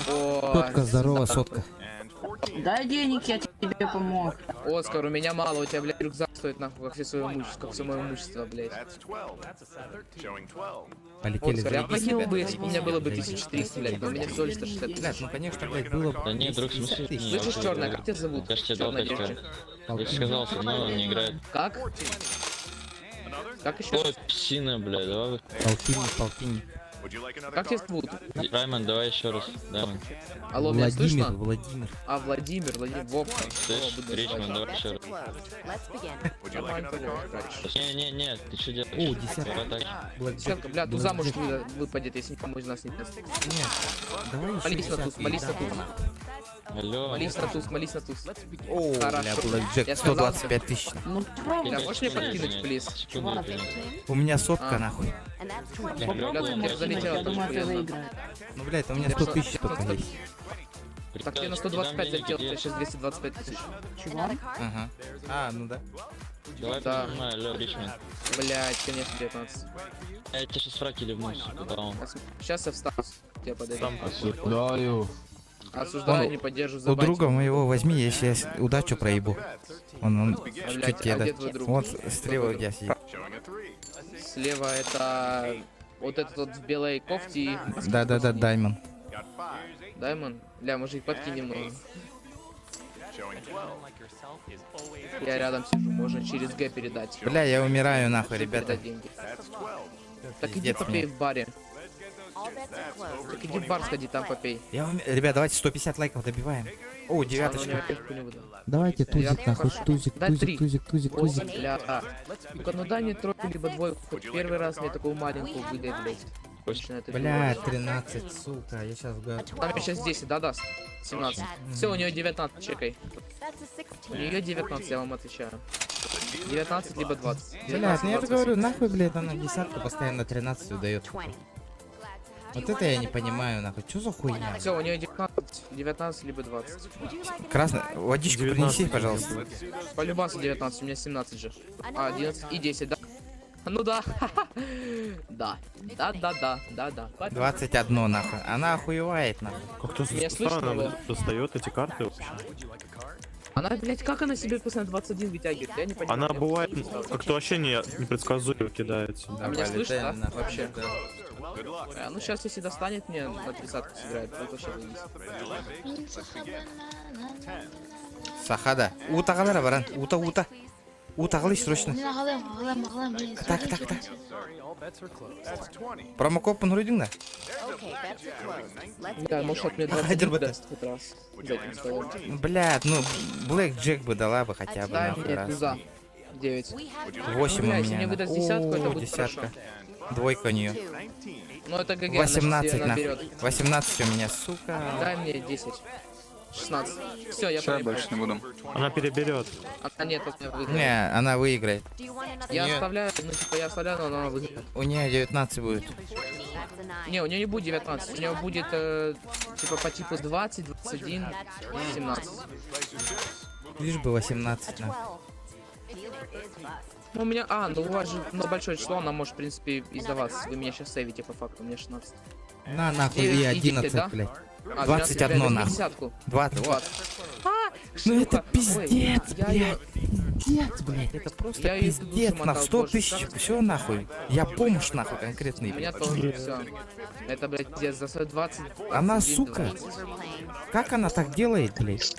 Сотка, здорово, сотка. Дай денег, я тебе помог. Оскар, у меня мало, у тебя, блядь, рюкзак стоит нахуй, как все мое имущество, блядь. Полетели, Оскар, я заебись, платил ребята. бы, если бы у меня было бы 1300, блядь, но у меня всего лишь 160 Блядь, тысяч. ну конечно, блядь, было бы. Да нет, друг, в 250 смысле? тысяч. Не, Слышишь, черная, как тебя зовут? Я ж тебе дал Черная 5 девочка. Я же сказал, со мной он не играет. Как? Как еще? Ой, псина, бля, давай. Полтинник. Как тебя зовут? Раймон, давай еще раз. Даймон. Алло, меня Владимир, слышно? Владимир. А, Владимир, Вовка. Слышь, Ричмонд, давай еще раз. Нормально, короче. Не, ты что делаешь? О, десятка. Давай так. Десятка, бля, туза может выпадет, если никому из нас не даст. Нет, давай еще Молись на туз, десятки. молись на туз. Алло. Молись на туз, молись на туз. О, бля, Хорошо. блэкджек, Я сказал, 125 тысяч. Ну правда. Бля, можешь мне подкинуть, плиз? Секунду, я понял. У меня сотка, А. нахуй. Попробуй ему я залетел, я думаю, тоже ты приятно. выиграешь. Ну, блядь, у меня 100 тысяч только есть. Так я на 125 залетел, у тебя сейчас 225 тысяч. Чего? Ага. А, ну да. Давай, Да. понимаю, алло, Ричмонд. Блять, конечно, 19. Я тебе сейчас фраки ливну, сука, да он. Сейчас я встану, тебе подойду. Осуждаю. Осуждаю, Он- не поддерживаю, У забаньте. друга моего возьми, если я удачу проебу. Он Блядь, чуть-чуть тебе а где даст. твой друг? Вот слева у тебя сидит. Слева это вот этот вот в белой кофте. Да-да-да, Даймон. Даймон? Бля, мужик, подкинем его. Я рядом сижу, можно через Г передать. Бля, я умираю нахуй, ребята. Передать деньги. Так иди Пиздец попей мне. в баре. Так иди в бар сходи, там попей. Ребят, давайте 150 лайков добиваем. О, А, ну, девяточка. не во-первых, не буду. Давайте тузик, нахуй, тузик, тузик, три. тузик, Ой, бля. Ну-ка, ну дай мне тройку, либо двойку. Хоть первый раз мне такую маленькую выдать, блядь. Точно это Бля, 13, сука, я сейчас гад. Там мне сейчас 10, да, даст? 17. Все, у нее 19, чекай. У нее 19, я вам отвечаю. 19 либо 20. Блядь, ну я же 20. говорю, нахуй, блядь, она десятку постоянно 13 выдает. Вот это я не понимаю, нахуй, что за хуйня? Все, у нее 19 либо 20. Красный, водичку принеси, пожалуйста. По любасу 19, у меня 17 же. А, 11 и 10, да? Ну да. Да. Да. 21 нахуй, она охуевает нахуй. Как-то Меня слышно, да? достает эти карты вообще. Она, блядь, как она себе постоянно 21 вытягивает? Я не понимаю. Она бывает, как-то вообще непредсказуемо кидается. А меня слышно, Летаем да? нахуй, Вообще. да. Ну сейчас, если достанет мне на 30-ку сыграет, то вообще выйдет. Сахада. Ута қалар баран. Ута. Ута қалай срочно. Так. Промокод нұрыдың да? Да, может от меня Хайдер 21 бы даст хоть раз. За этим столом. Блядь, ну, Блэк Джек бы дала бы хотя бы Дай нахуй мне раз. туза. 9. 8 у Бля, если меня. мне выдаст десятку, это О, будет десятка. хорошо. Двойка у нее. Ну это ГГ, 18 значит, она нахуй. берет. 18 у меня, сука. Дай мне 10. 16. Все, я Все, я проебал. больше не буду. Она переберет. А нет, вот меня выиграет. Не, она выиграет. Я Нет. оставляю, ну типа я оставляю, но она выиграет. У нее 19 будет. Не, у нее не будет 19, у нее будет типа по типу 20, 21, 17. Лишь бы 18 нахуй. Ну у меня, ну у вас же большое число, она может в принципе издаваться. Вы меня сейчас сейвите по факту, у меня 16. На нахуй и Идите, 11, да? блядь. 12, 21 блядь, нахуй. 50-ку. 20. 20. Ну это пиздец, я блядь. её- Пиздец, блядь. Это просто Я её из пиздец. души На мотал, 100 боже, тысяч. Все нахуй. Я помощь нахуй конкретный, У меня блядь. тоже все. Это, блядь, пиздец, за свои 20. Она, 21, сука. 20. Как она так делает, блядь?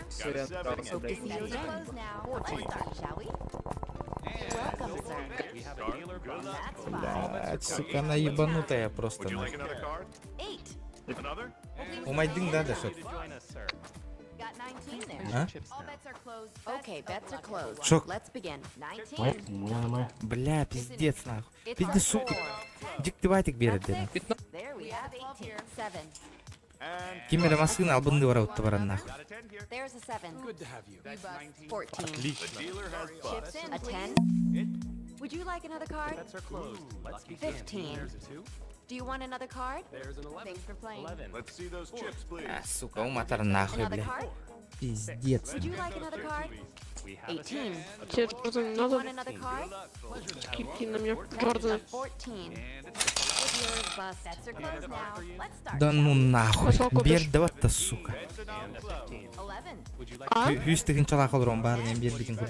Всё, я отправился, блядь. Блядь, сука, она ебанутая просто, нахуй. Умайдың да, что? А? Шок. Бля, пиздец, нахуй. Пизды, сука. Диктивайтик берет, да. Кемере маскын албынды бара утты баран, нахуй. Would you like another card? 15. Do you want another card? Thanks for playing. А, сука, уматар нахуй, Another бля. card? Пиздец. Would you like another card? 18. Тебе просто не Do you надо want another card? кинь на меня Джордана. 14. Dealer's bust. Bets are closed now. Let's start. Да ну нахуй. Сколько Бер купишь? даватта, сука. 11. Хүстігін чала қалырым барын бер бетін күн.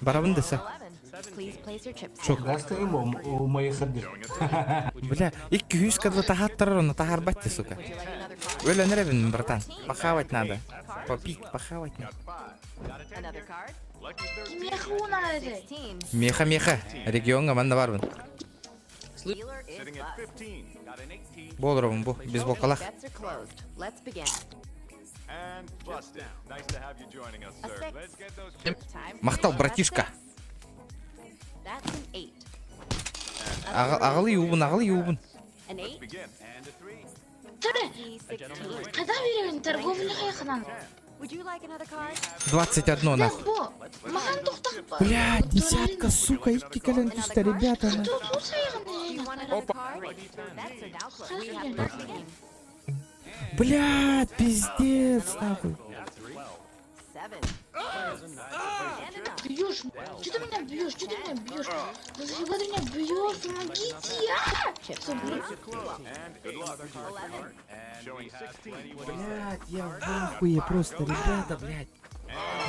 Барабын десе. 11. Please place your chips. Шок. Гастаем у моих отдел. Бля, 200 кадлы тахаттырыр, оны тахар батты, сука. Өлі неребін, братан. Пахавать надо. Попить, пахавать надо. Another card? Меха. Регионға манда барбын. Dealer is bust. Болырым бұл, без болқалақ. Bets are closed. Let's begin. A 6. Time for Мақтал, your братишка. last six. That's an 8. Ағылы юбын. An 8. Тады, 16. когда берем торговлю хайханан? Would you like another card? 21 нахуй. Бо, махан тоқтақ. Бля, десятка, сука, икки кален түсті, ребята. Do you want another card? Bets are now closed. We have to begin. Бля, пиздец, нахуй. 7. Бьешь, что ты меня бьешь, что ты меня бьешь? Нафига ты меня бьешь, помогите! Всё, блин. Блядь, я в ахуе просто, ребята, блядь.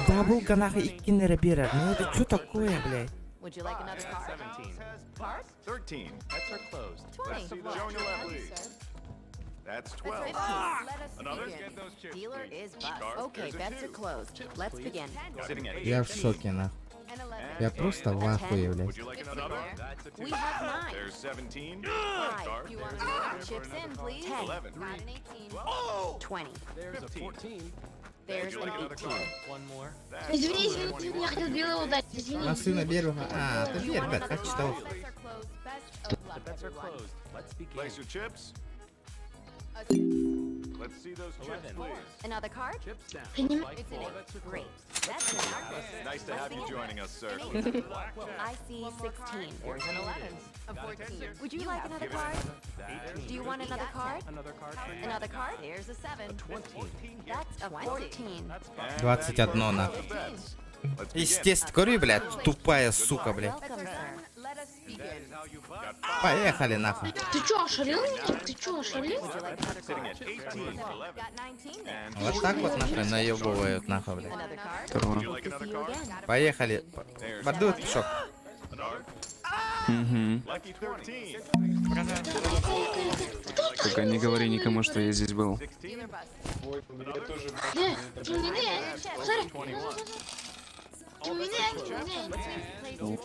Даблка нахуй икки нереберер. Ну это что такое, блядь? Would you like another card? Card? 13. 20. That's 12. 12. Let us begin. Dealer is bust. Okay, bets are closed. Let's begin. Sitting at Я в шоке, нахуй. An 11. Я просто в ахуе, блядь. Would you like another? We have 9. There's 17. Five. You want to put chips in, please? 10. 11. Got an 18. 20. There's a 14. There's an 18. Извини, я хотел белого удать, извини. На сына берега. А, ты бер, ребят, как читал. Bets are closed. Best of luck. Place your chips. Let's see those chips, please. Another card? Принимай. It's an 8. Great. That's an outlet. Nice to have you joining us, sir. I see 16. There's an 11. A 14. Would you like another card? Do you want another card? Another card? There's a 7. That's a 14. 21 нахуй. Естественно, говорю, блядь, тупая сука, блядь. Welcome, sir. Let Поехали нахуй. Ты чё, ошалел, Никит? Ты чё, ошалел? Вот так вот нахуй наебывают нахуй, блядь. Поехали. Бордует пешок. Угу. Только не говори никому, что я здесь был.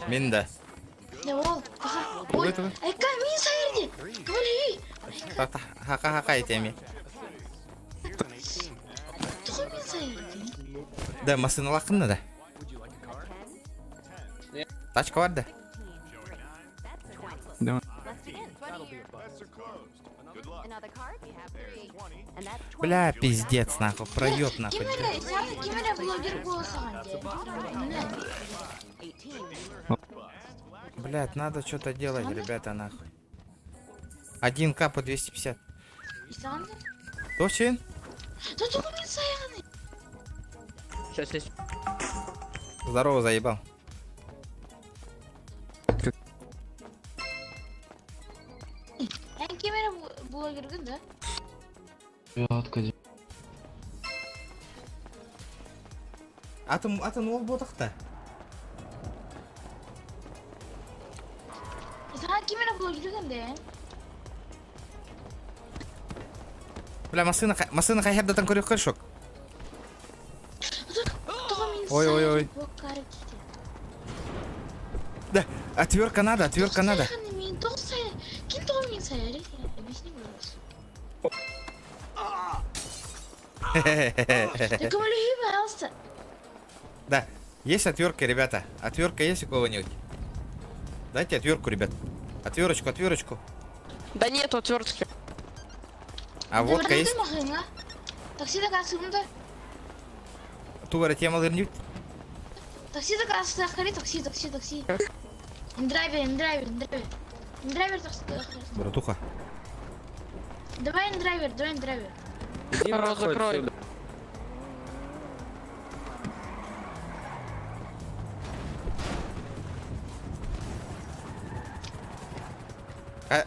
Минда. Ой, камин сайырди. Говори. Хака-хака этими. Камин сайырди. Да, машина лақынна да. Тачка бар да. Да. Бля, пиздец, нахуй, проеб нахуй. Кемере блогер голосован. Блять, надо что-то делать, ребята, нахуй. 1К по 250. Точин? Сейчас есть. Здорово, заебал. Кемере блогер, да? Атын ол ботақта. Саған кемере блогер, да? Бля, машина қайхердатан көрек қыршок. Ой. Да, отвертка надо, отвертка надо. Да, есть отвертка, ребята. Отвертка есть у кого-нибудь? Дайте отвертку, ребят. Отверточку. Да нету отвертки. А водка есть? Таксида касымда. Тувара тема лырнют. Таксида касымда, такси. Индрайвер, такси. Братуха. Давай индрайвер. Закрой.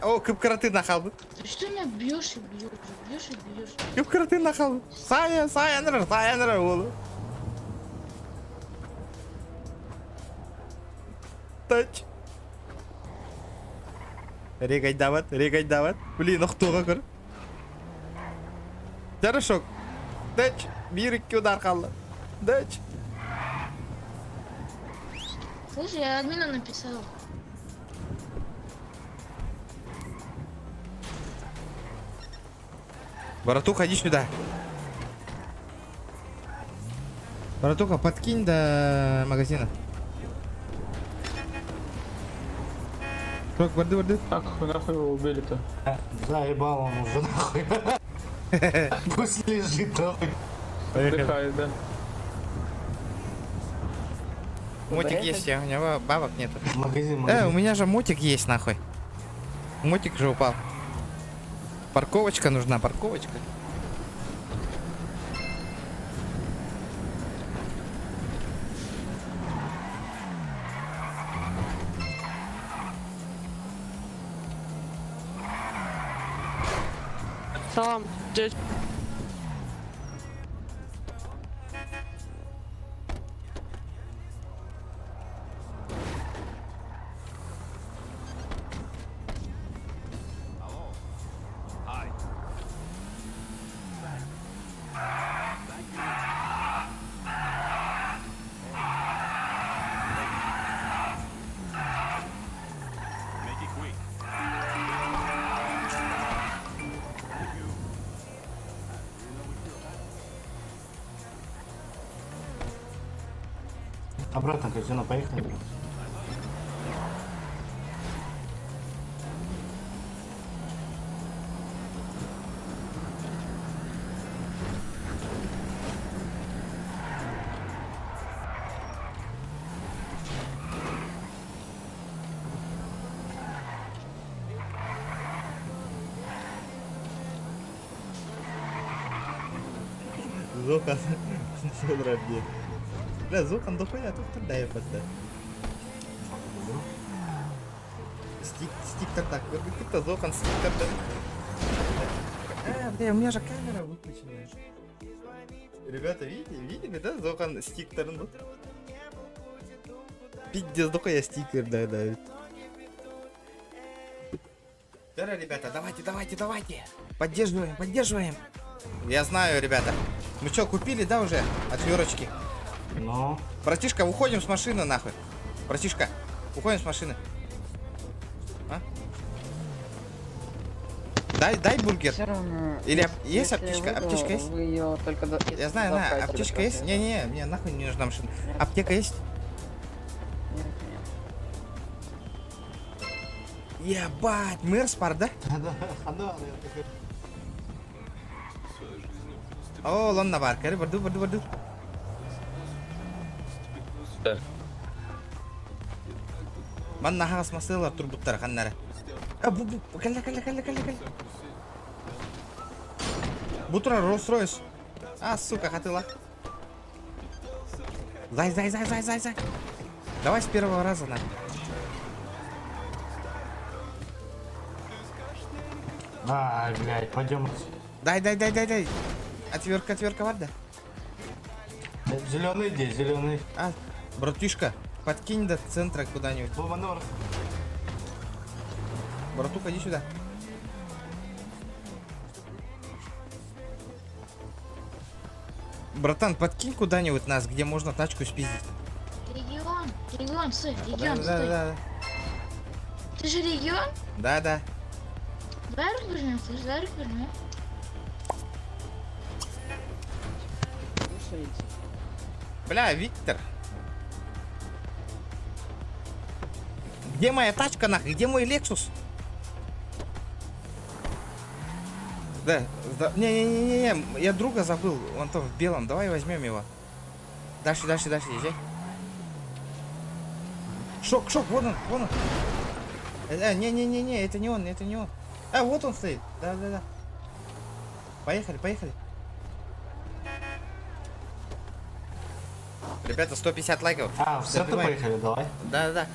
О, кып-караты нахал. Ты что меня бьешь? Кып-караты нахал. Саянрар, олу. Тач. Регай дават. Блин, охтуға көр. Жарышок. Тач. Бирікке удар қалды. Тач. Слушай, я админу написал. Братуха, иди сюда. Братуха, подкинь до магазина. Шок, барды. Так, нахуй его убили-то? Заебал он уже нахуй. Пусть лежит нахуй. Отдыхает, да. Мотик есть, у него бабок нету. Магазин. У меня же мотик есть, нахуй. Мотик же упал. Парковочка нужна, парковочка. Салам, дядь. Обратно, казино, поехали. Зока, все дорогие. Бля, Зока, дохуя, тут да я подда. Стиктер так, какой-то Зохан стиктер. Бля, у меня же камера выключена. Ребята, видели, да, Зохан стиктер? Ну? Пиздец, только я стикер, да. Да, ребята, давайте. Поддерживаем. Я знаю, ребята. Мы что, купили, да, уже? Отверточки. Ну. Братишка, уходим с машины, нахуй. Братишка, уходим с машины. А? Дай бургер. Все равно. Или есть аптечка? Аптечка есть? Вы ее только Я знаю, аптечка есть? Не, мне нахуй не нужна машина. Аптека есть? Ебать, Мерспар, да? О, лонна бар, кәрі бұрды. Да. Ман нахағас масылар турбуттар қаннары. Кәлі. Бутра Rolls-Royce. А, сука, хатыла. Зай. Давай с первого раза, на. Ай, блядь, пойдем. Дай. Отвертка, варда. Зеленый где? Зеленый. А, братишка, подкинь до центра куда-нибудь. Боманор. Братуха, иди сюда. Братан, подкинь куда-нибудь нас, где можно тачку спиздить. Регион, стой, регион, стой. Да. Ты же регион? Да. Давай развернем, Бля, Виктор. Где моя тачка, нахуй? Где мой Lexus? Да. Не, я друга забыл. Он там в белом. Давай возьмем его. Дальше, езжай. Шок, вон он. Не, это не он. А, вот он стоит. Да. Поехали. Ребята, 150 лайков. Все, ты поехали, давай. Да.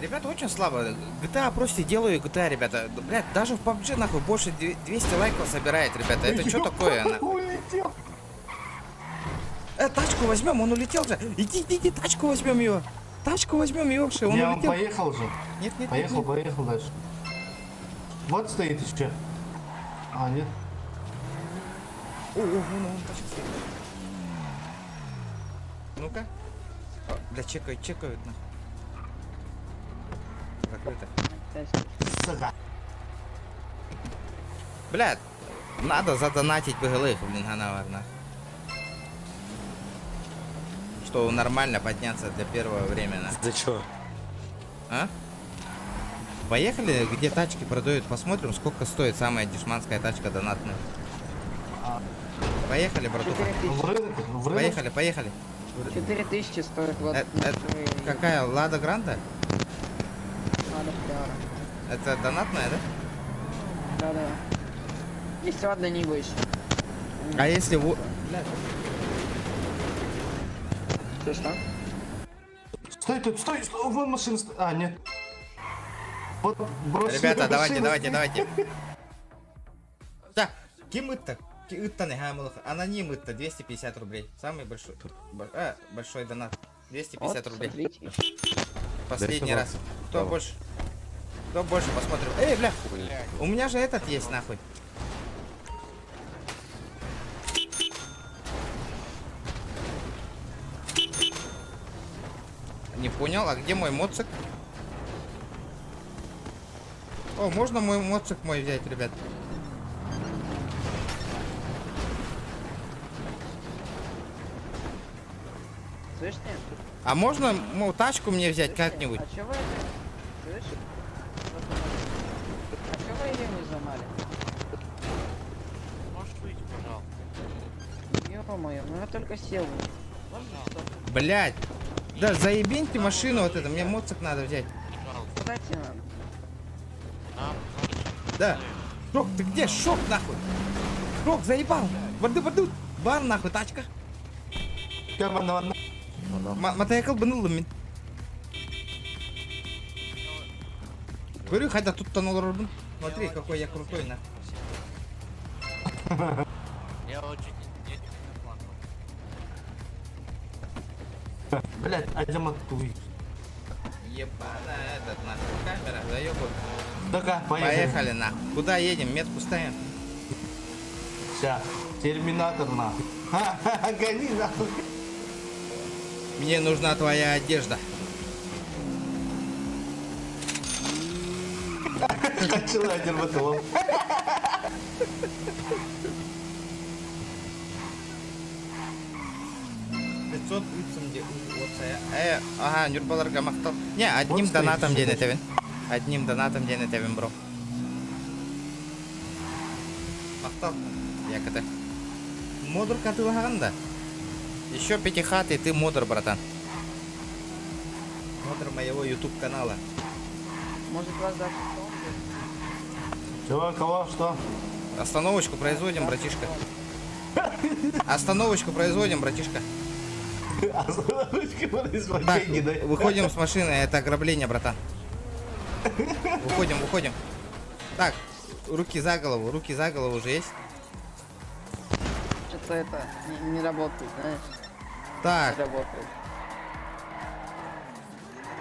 Ребята, очень слабо. GTA просто делаю GTA, ребята. Блядь, даже в PUBG, нахуй, больше 200 лайков собирает, ребята. Это что такое, нахуй? Улетел. Тачку возьмем, он улетел же. Иди, тачку возьмем его. Ёпши, он улетел. Он поехал же. Нет. Поехал дальше. Вот стоит еще. А, нет. Вон тачка стоит. Ну-ка. Бля, чекают, нахуй. Закрыто. Сука. Блядь, надо задонатить БГЛ, блин, наверное. Чтобы нормально подняться для первого времени. За чё? А? Поехали, где тачки продают, посмотрим, сколько стоит самая дешманская тачка донатная. Поехали, братуха. В рынок? Поехали. 4000 стоит вот. Какая? Лада Гранта? Лада Приора. Это донатная, да? Да. Есть ладно, не больше. А если вот... Что? Стой, вон машина стоит. А, нет. Вот, брось. Ребята, давайте. Да, кем-то не хамылых. Аноним-то 250 рублей. Самый большой. Большой донат. 250 рублей. Смотрите. Последний раз. Кто больше, посмотрим. Эй, бля, у меня же этот есть, нахуй. Не понял, а где мой моцик? О, можно мой моцик взять, ребят? Слышите? А можно тачку мне взять как-нибудь? А чё вы это? Слышишь? А чё вы ее не замали? Можешь выйти, пожалуйста. Ё-моё, ну я только сел. Блять. Да заебень ты машину вот это, мне моцик надо взять. Кстати, надо. Да. Шок, ты где? Шок, нахуй. Шок, заебал. Барды. Бар, нахуй, тачка. Матаякал банулым мен. Говорю, хотя тут тонул Рубин. Смотри, какой я крутой, на. Я очень... Блять, азиматуй. Ебана этот, нахуй, камера, заебут. Да-ка, поехали. Поехали, на. Куда едем? Метку ставим. Сейчас, терминатор, нахуй. Ха-ха-ха, гони, нахуй. Мне нужна твоя одежда. Хочу ладер батлов. Ага, Нюрбаларга мақтал. Не, одним донатом ден етевен. Одним донатом ден етевен, бро. Мақтал. Якыты. Модур катылаған да. Еще пятихат, и ты модур, братан. Модур моего YouTube канала. Может вас даже... Чего, кого, что? Остановочку производим, братишка. Остановочку производим, братишка. Остановочку производим, Так, деньги, да? выходим с машины, это ограбление, братан. Выходим, выходим. Так, руки за голову уже есть. Что-то это не работает, знаешь. Так. Не работает.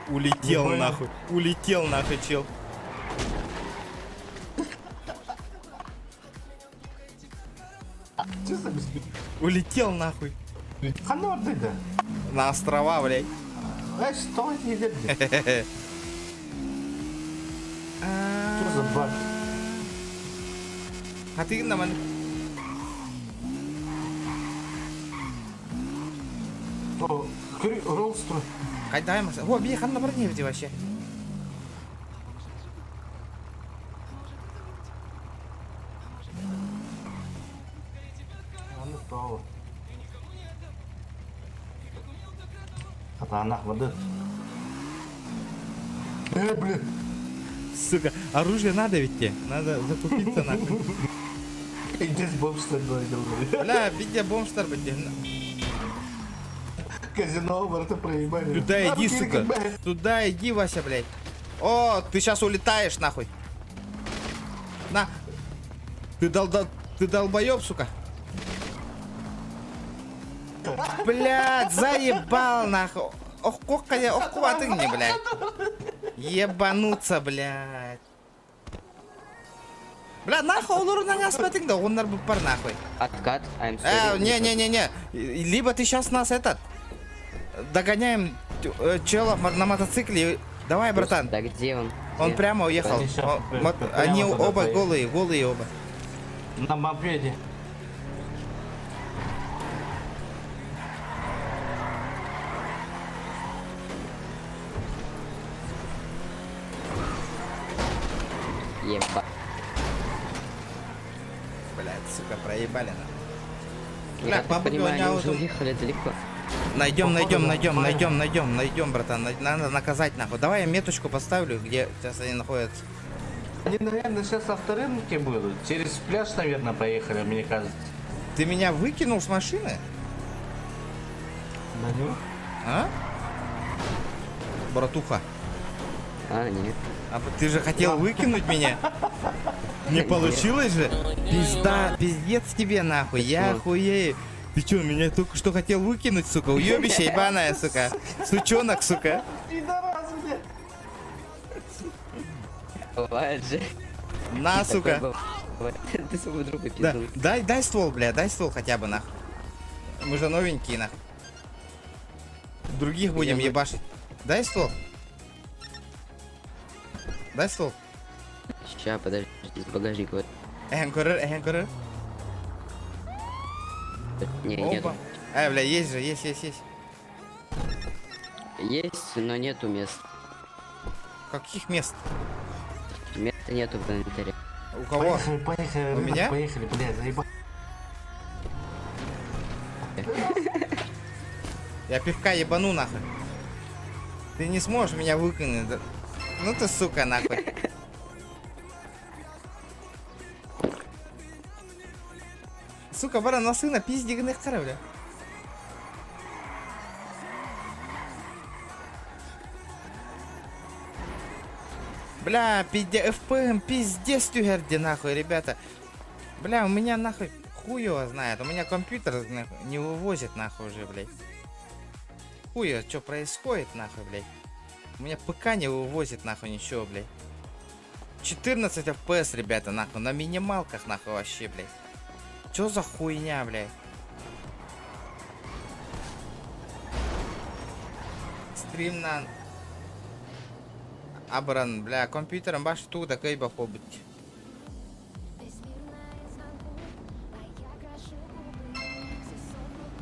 Улетел нахуй, чел. Что за Улетел нахуй. Хано ты, да? На острова, блядь. А что не видно? Что за баг? А ты на мен. О, ролстрой. Кайдаймыз. О, бей ханна бар не бите вообще. Аны право. Ата воды. Блин. Сука, оружие надо ведь тебе. Надо закупиться нахуй. Здесь бомбстар говорил. Бля, видя бомбстар, блядь. Казино, брата, проебали. Туда иди, сука. Туда иди, Вася, блядь. О, ты сейчас улетаешь, нахуй. На. Ты долбоеб, сука. Блядь, заебал, нахуй. Ох, куда ты мне, блядь. Ебануться, блядь. Бля, нахуй олорунан аспатың да, онлар бұл пар нахуй. Откат, I'm sorry. Не. Либо ты сейчас нас этот... Догоняем челов на мотоцикле. Давай, братан. Да где он? Он прямо уехал. Они оба голые оба. На мопеде. Еба. Блядь, сука, проебали на. Я Бля, так бабу понимаю, они гонял. уже уехали далеко. Найдем, братан. Надо наказать, нахуй. Давай я меточку поставлю, где сейчас они находятся. Они, наверное, сейчас авторынке будут. Через пляж, наверное, поехали, мне кажется. Ты меня выкинул с машины? Да нет. А? Братуха. А, нет. А ты же хотел выкинуть меня? Не получилось же? Пизда, пиздец тебе нахуй, я охуею. Ты чё, меня только что хотел выкинуть, сука, уёбище ебаная, сука. Сучонок, сука. Пидорас, блядь. Бывает же. На, сука. Ты своего друга Да, пиздул. дай ствол, бля, дай ствол хотя бы, нахуй. Мы же новенькие, нахуй. Других будем ебашить. Дай ствол. Дай ствол. Ща, подожди, из багажника вот. Эхен Не, нет. Оба. Бля, есть же, есть. Есть, но нету мест. Каких мест? Места нету в инвентаре. У кого? Поехали, У меня? Поехали, блядь, заебал. Я пивка ебану, нахуй. Ты не сможешь меня выкинуть. Да. Ну ты, сука, нахуй. Сука, бара, на сына пиздигных корабля. Бля, FPM пиздец тюгерди нахуй, ребята. Бля, у меня нахуй хуй его знает. У меня компьютер нахуй, не вывозит нахуй уже, блядь. Хуй его, что происходит нахуй, блядь. У меня ПК не вывозит нахуй ничего, блядь. 14 FPS, ребята, нахуй. На минималках нахуй вообще, блядь. Чё за хуйня, блядь? Стрим на... Абран, бля, компьютером баш туда кайба побыть.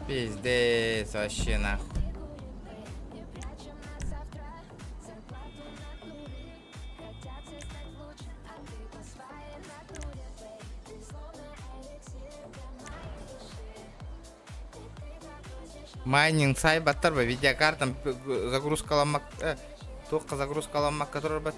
Пиздец, вообще нахуй. Майнинг сайбаттар ба видеокартам загрузкаламак тоққа загрузкаламак который бат.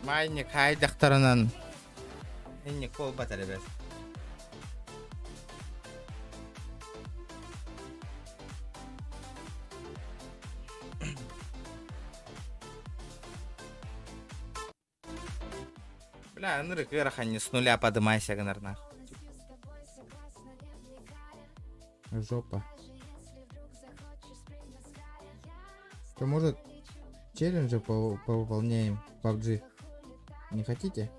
Майник хайдақтарынан инне кол батары бес. Бля, нырык вверх, а не с нуля подымайся, гонорнах. Жопа. Что, может, челленджи повыполняем в PUBG? Не хотите?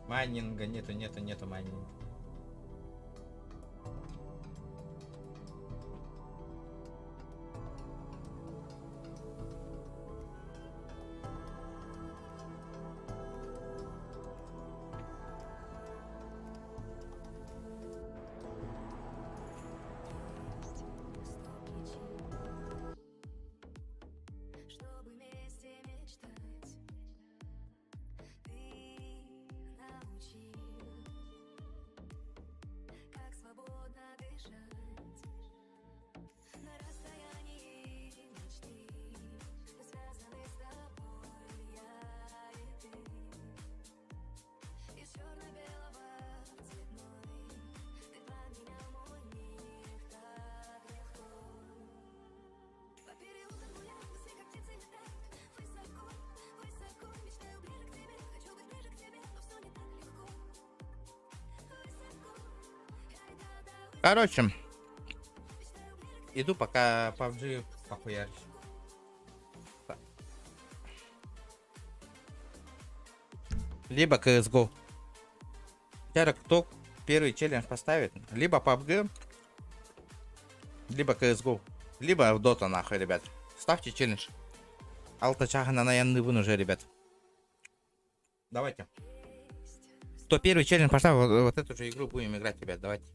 Майнинга нету майнинга. Короче, иду пока PUBG похуярюсь. Либо CSGO. Теперь кто первый челлендж поставит? Либо PUBG, либо CSGO, либо в Dota нахуй, ребят. Ставьте челлендж. Алтачага на янны вон уже, ребят. Давайте. Кто первый челлендж поставил, вот эту же игру будем играть, ребят. Давайте.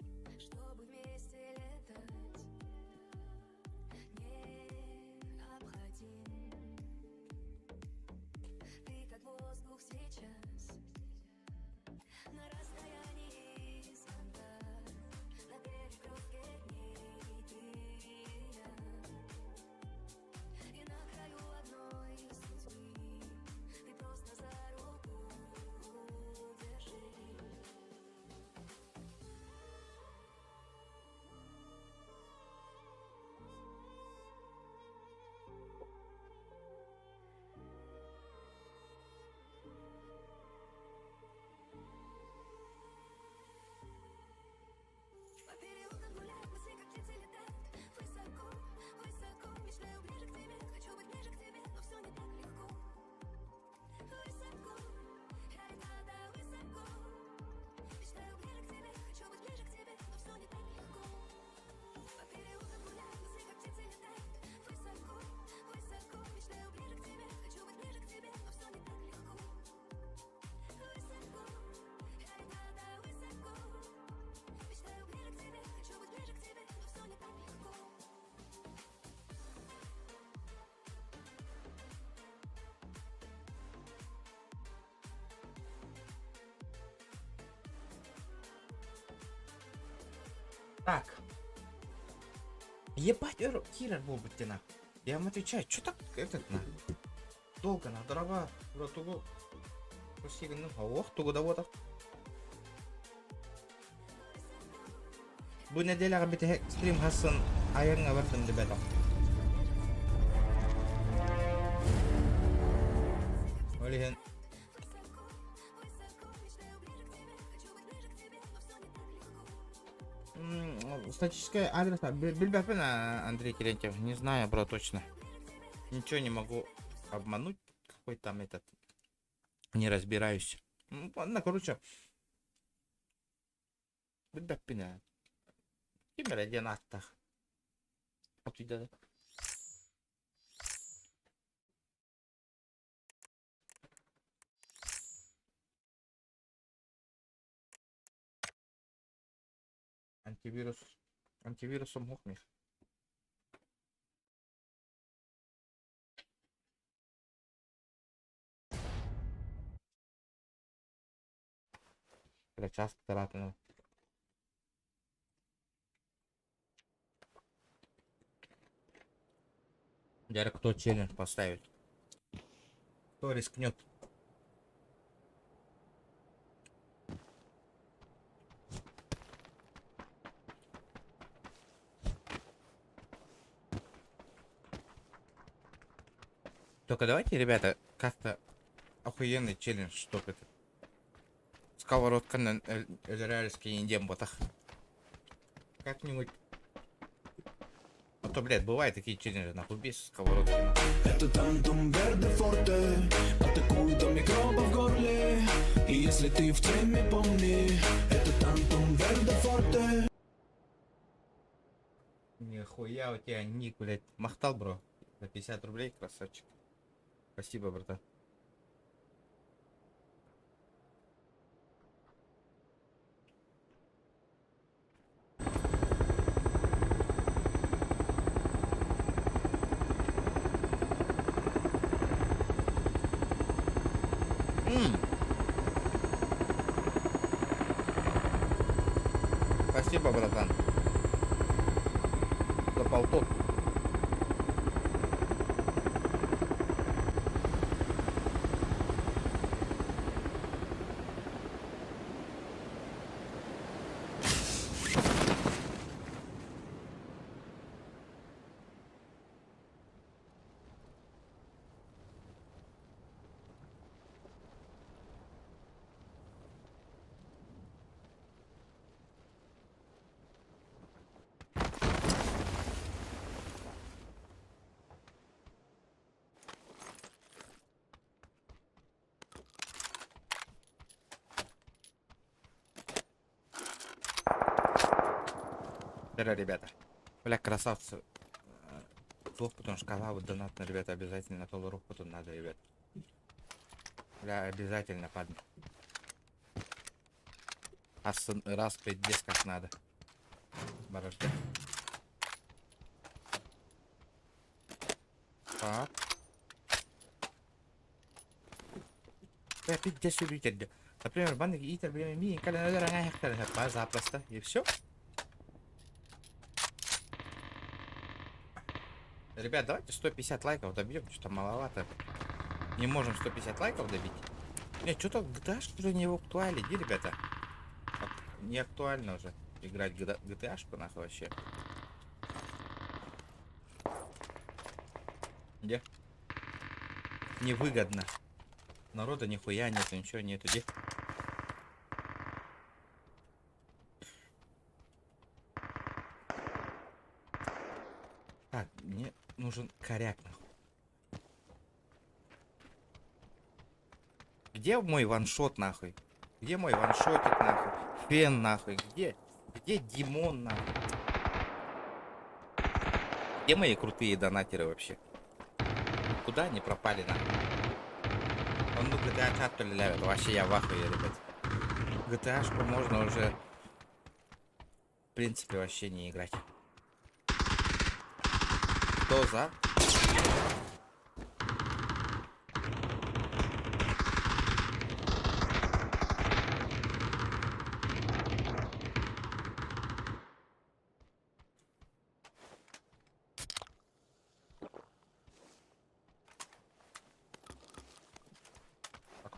Так. Ебать, киллер был бы ты нахуй. Я вам отвечаю, что так этот на? Долго на дрова, тугу. Посигну, ох, тугу да вот. Bu nedeler bir de stream Hasan ayarına vardım de bedam. Öyle статическая адрес, Бильбапен, Андрей Терентьев, не знаю, бро, точно. Ничего не могу обмануть, какой там этот, не разбираюсь. Ну, ладно, короче. Бильбапен, Кимер один аттах. Вот видели. Антивирусом мухнешь. Часто тратно. Дядя, кто челлендж поставит? Кто рискнет? Только давайте, ребята, как-то охуенный челлендж, чтоб это сковородка на реальских индемботах. Как-нибудь. А то, блядь, бывают такие челленджи, нахуй, без сковородки. Это тантум верде форте, атакует микробы в горле. И если ты в теме, помни, это тантум верде форте. Нихуя у тебя ник, блядь, махтал, бро. За 50 рублей, красавчик. Спасибо, братан. Спасибо, братан. За полток. Да, ребята. Бля, красавцы. Плохо, потому что канал вот донатно, ребята, обязательно толору потом надо, ребят. Бля, обязательно паднет. Раз 5 как надо. Борожде. Так. Бля, 50 любитель. Например, банды и проблемы ми, когда запросто. И все. Ребят, давайте 150 лайков добьем, что-то маловато. Не можем 150 лайков добить. Нет, что-то GTA, что ли, не в актуале, иди, ребята. Не актуально уже играть GTA-шку, нахуй, вообще. Где? Невыгодно. Народа нихуя нет, ничего нету, где? Так, мне нужен коряк, нахуй. Где мой ваншот, нахуй? Где мой ваншотик, нахуй? Фен, нахуй? Где Димон, нахуй? Где мои крутые донатеры вообще? Куда они пропали, нахуй? Он ну GTA чат лявит. Вообще я в ахуе, ребят. GTA-шку можно уже в принципе вообще не играть. Кто за?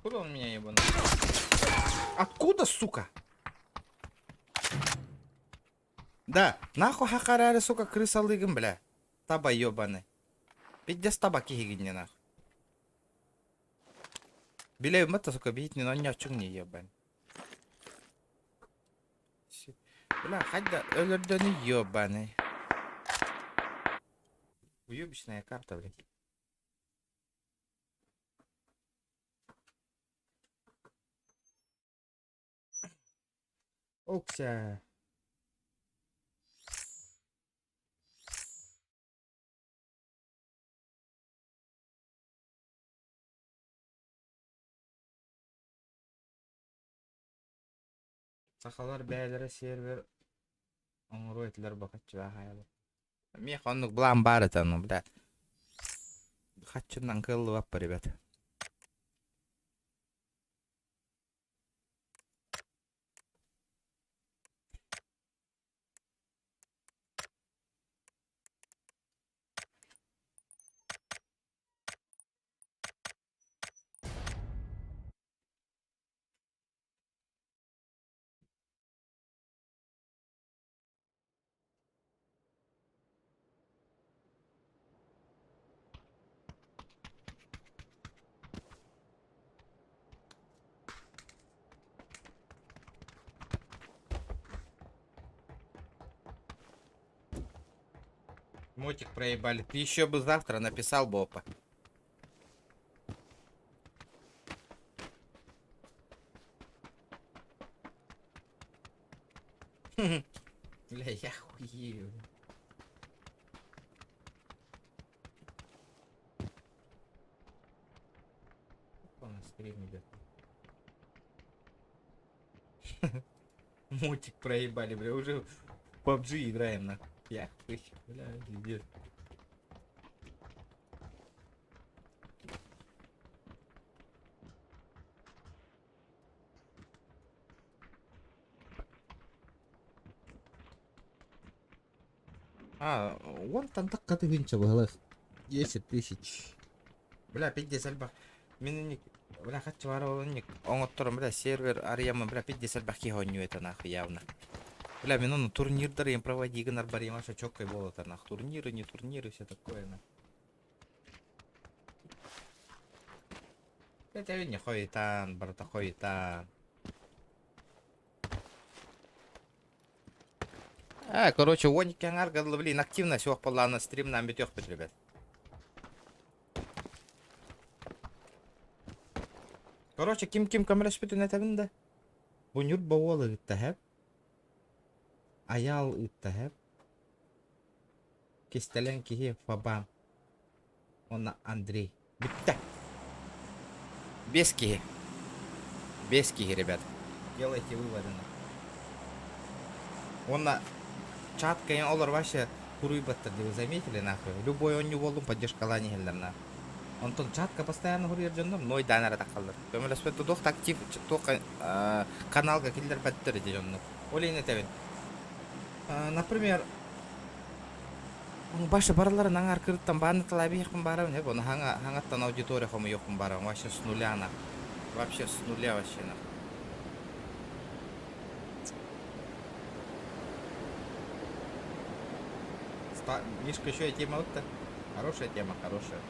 Откуда он меня ебаный? Откуда, сука? Да, нахуй хакарары, сука, крысалыгын, бля. Таба ебаный. Пиздец табаки хигинне, нахуй. Билей мата, сука, бить не на нячуң не ебаный. Бля, хадда өлөрдөнү ебаный. Уебищная карта, блядь. Окся. Сахалар бәйләре сервер оңройтылар бакытчы хаял. Мен хонук блам бар этану, бля. Хатчыннан кылы баппа, ребята. Мотик проебали. Ты еще бы завтра написал бы, опа. Бля, я хуею. Опа, на стрим идет. Мотик проебали, бля, уже в PUBG играем, нахуй. Я хуй, бля, пиздец. Вон там так катыгынча было. 10 тысяч. Бля, 50 альбах. Минуник. Бля, хочу воровник. Он оттором, бля, сервер Ариама, бля, 50 альбах хихоню это нахуй явно. Бля, мен оны турнирдар им проводигінар бар ема чоккой болот нах. Турниры, не турниры, все такое на. Это не хойтан, брата хойтан. Короче, воник янгарга, блин, активно все пала на стрим нам бить ёхпет, ребят. Короче, ким камерас битүн этебинде. Бунюр баволы иттахеп. Аял иттахеп. Кистелен кихи фабам. Она Андрей. Битта. Без кихи. Без кихи, ребят. Делайте выводы. Она чатка и олар вообще хуруйбаттар, вы заметили, нахуй? Любой он не волум поддержка лани хеллер, он тон чатка постоянно хуруйер джондом, ной данара такалдар. Көмел аспетто дохт актив, только каналга киллер баттер джондом. Олейне тебен. Например, башы барлары наңар кырыттан баны талаби яқпын барам, не оны хаңаттан аудитория хому яқпын барам, вообще с нуля, нахуй. Вообще с нуля вообще, нахуй. Мишка, еще и тема вот-то. Хорошая тема, хорошая.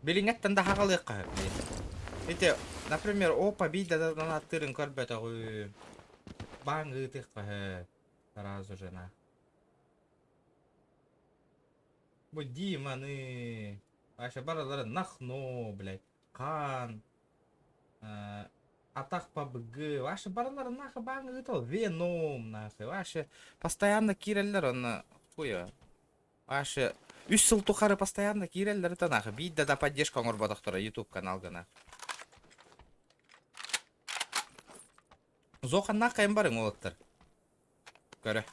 Белингеттен да хагалы кайып. Эти, например, опа бида да тырын көрбөтө гой. Баңы тык сразу же на. Бу Диманы. Аша баралары нахно, блядь. Кан. Атак PUBG. Ваши баралары нахы баңы то Веном нахы. Ваши постоянно киреллер он хуя. Ваши 3 жыл тухары постоянно киреллер танах. Бидда да поддержка оңорбадактара YouTube канал гана. Зохан нахайым барың олаттар. Коря.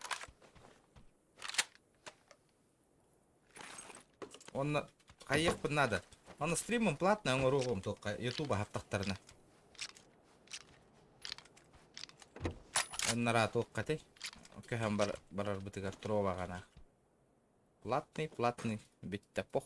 Он хаек надо. Он стримом платный, он ругом только ютуба хаптахтарна. Он нара тоққаты. Көһәм барар битигар трова гана. Платный, битте пох.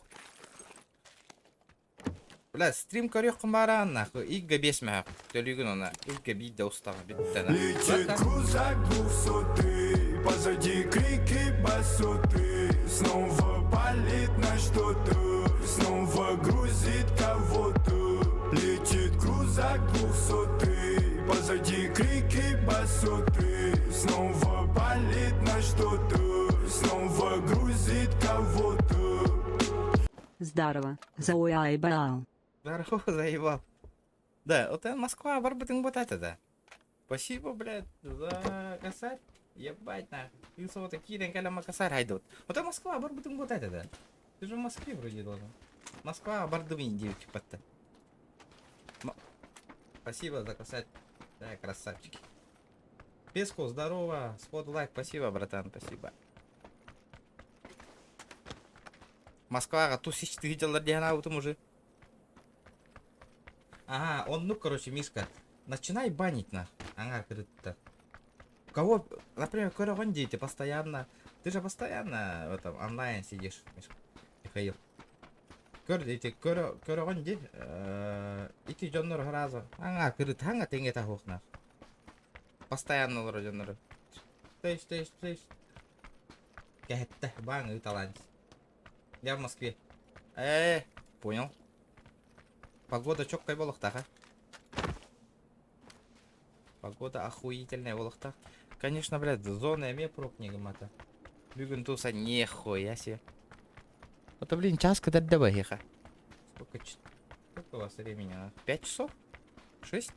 Бля, стрим көрөк кымбаран нахуй. Игга бесмә. Төлүгүн она. Игга бит да устага битте на. Летит крузак 200, позади крики басоты. Снова палит на что-то, снова грузит кого-то. Летит крузак 200, позади крики басоты. Снова палит на что-то, снова грузит кого-то. Здорово, заебал. Здорово, заебал. Да, вот это Москва, барбатың вот это, да. Спасибо, блядь, за косарь. Ебать, нахуй. Ты вот такие ренкаляма косарь хайдут. Вот это Москва, барбатың вот это, да. Ты же в Москве вроде должен. Москва, бардовин, девочки, подта. Спасибо за косарь. Да, красавчики. Песку, здорово. Спот лайк, спасибо, братан, спасибо. Москва, тусич, ты видел Лардиана, там уже. Ага, он, ну, короче, Мишка, начинай банить на. Ага, говорит-то. Кого, например, Корогонди, ты постоянно, ты же постоянно в этом онлайн сидишь, Мишка, Михаил. Корогонди, ити жоннор раза. Ага, говорит, ханга тенге тахух на. Постоянно вроде жоннор. Стоишь. Кахетта, банг и талант. Я в Москве. Понял. Погода чоккай болохтаха. Погода охуительная болохта. Конечно, блядь, зона эме прок не гамата. Бүгін туса нихуя себе. Вот, блин, час когда добавиха. Сколько у вас времени? 5 часов? 6?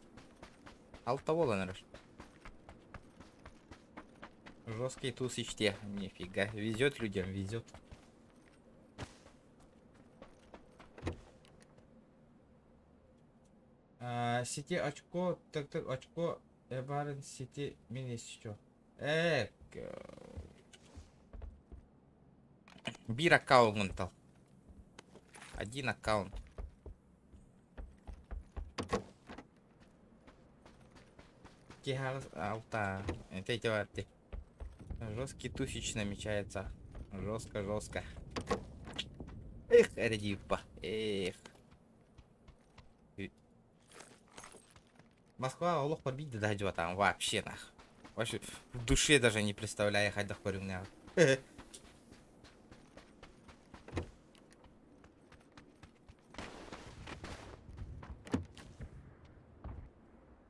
Алтовола, наверное. Жесткий туз ичте. Нифига. Везет людям, везет. Сети очко, так очко, барин сети мини что? Бир аккаунт. Один аккаунт. Тихо, алта. Это эти. Жесткий тусич намечается. Жестко. Эх, редипа. Эх. Москва, Олох побить да дойдет там вообще нах. Вообще в душе даже не представляю, хоть дохорю меня.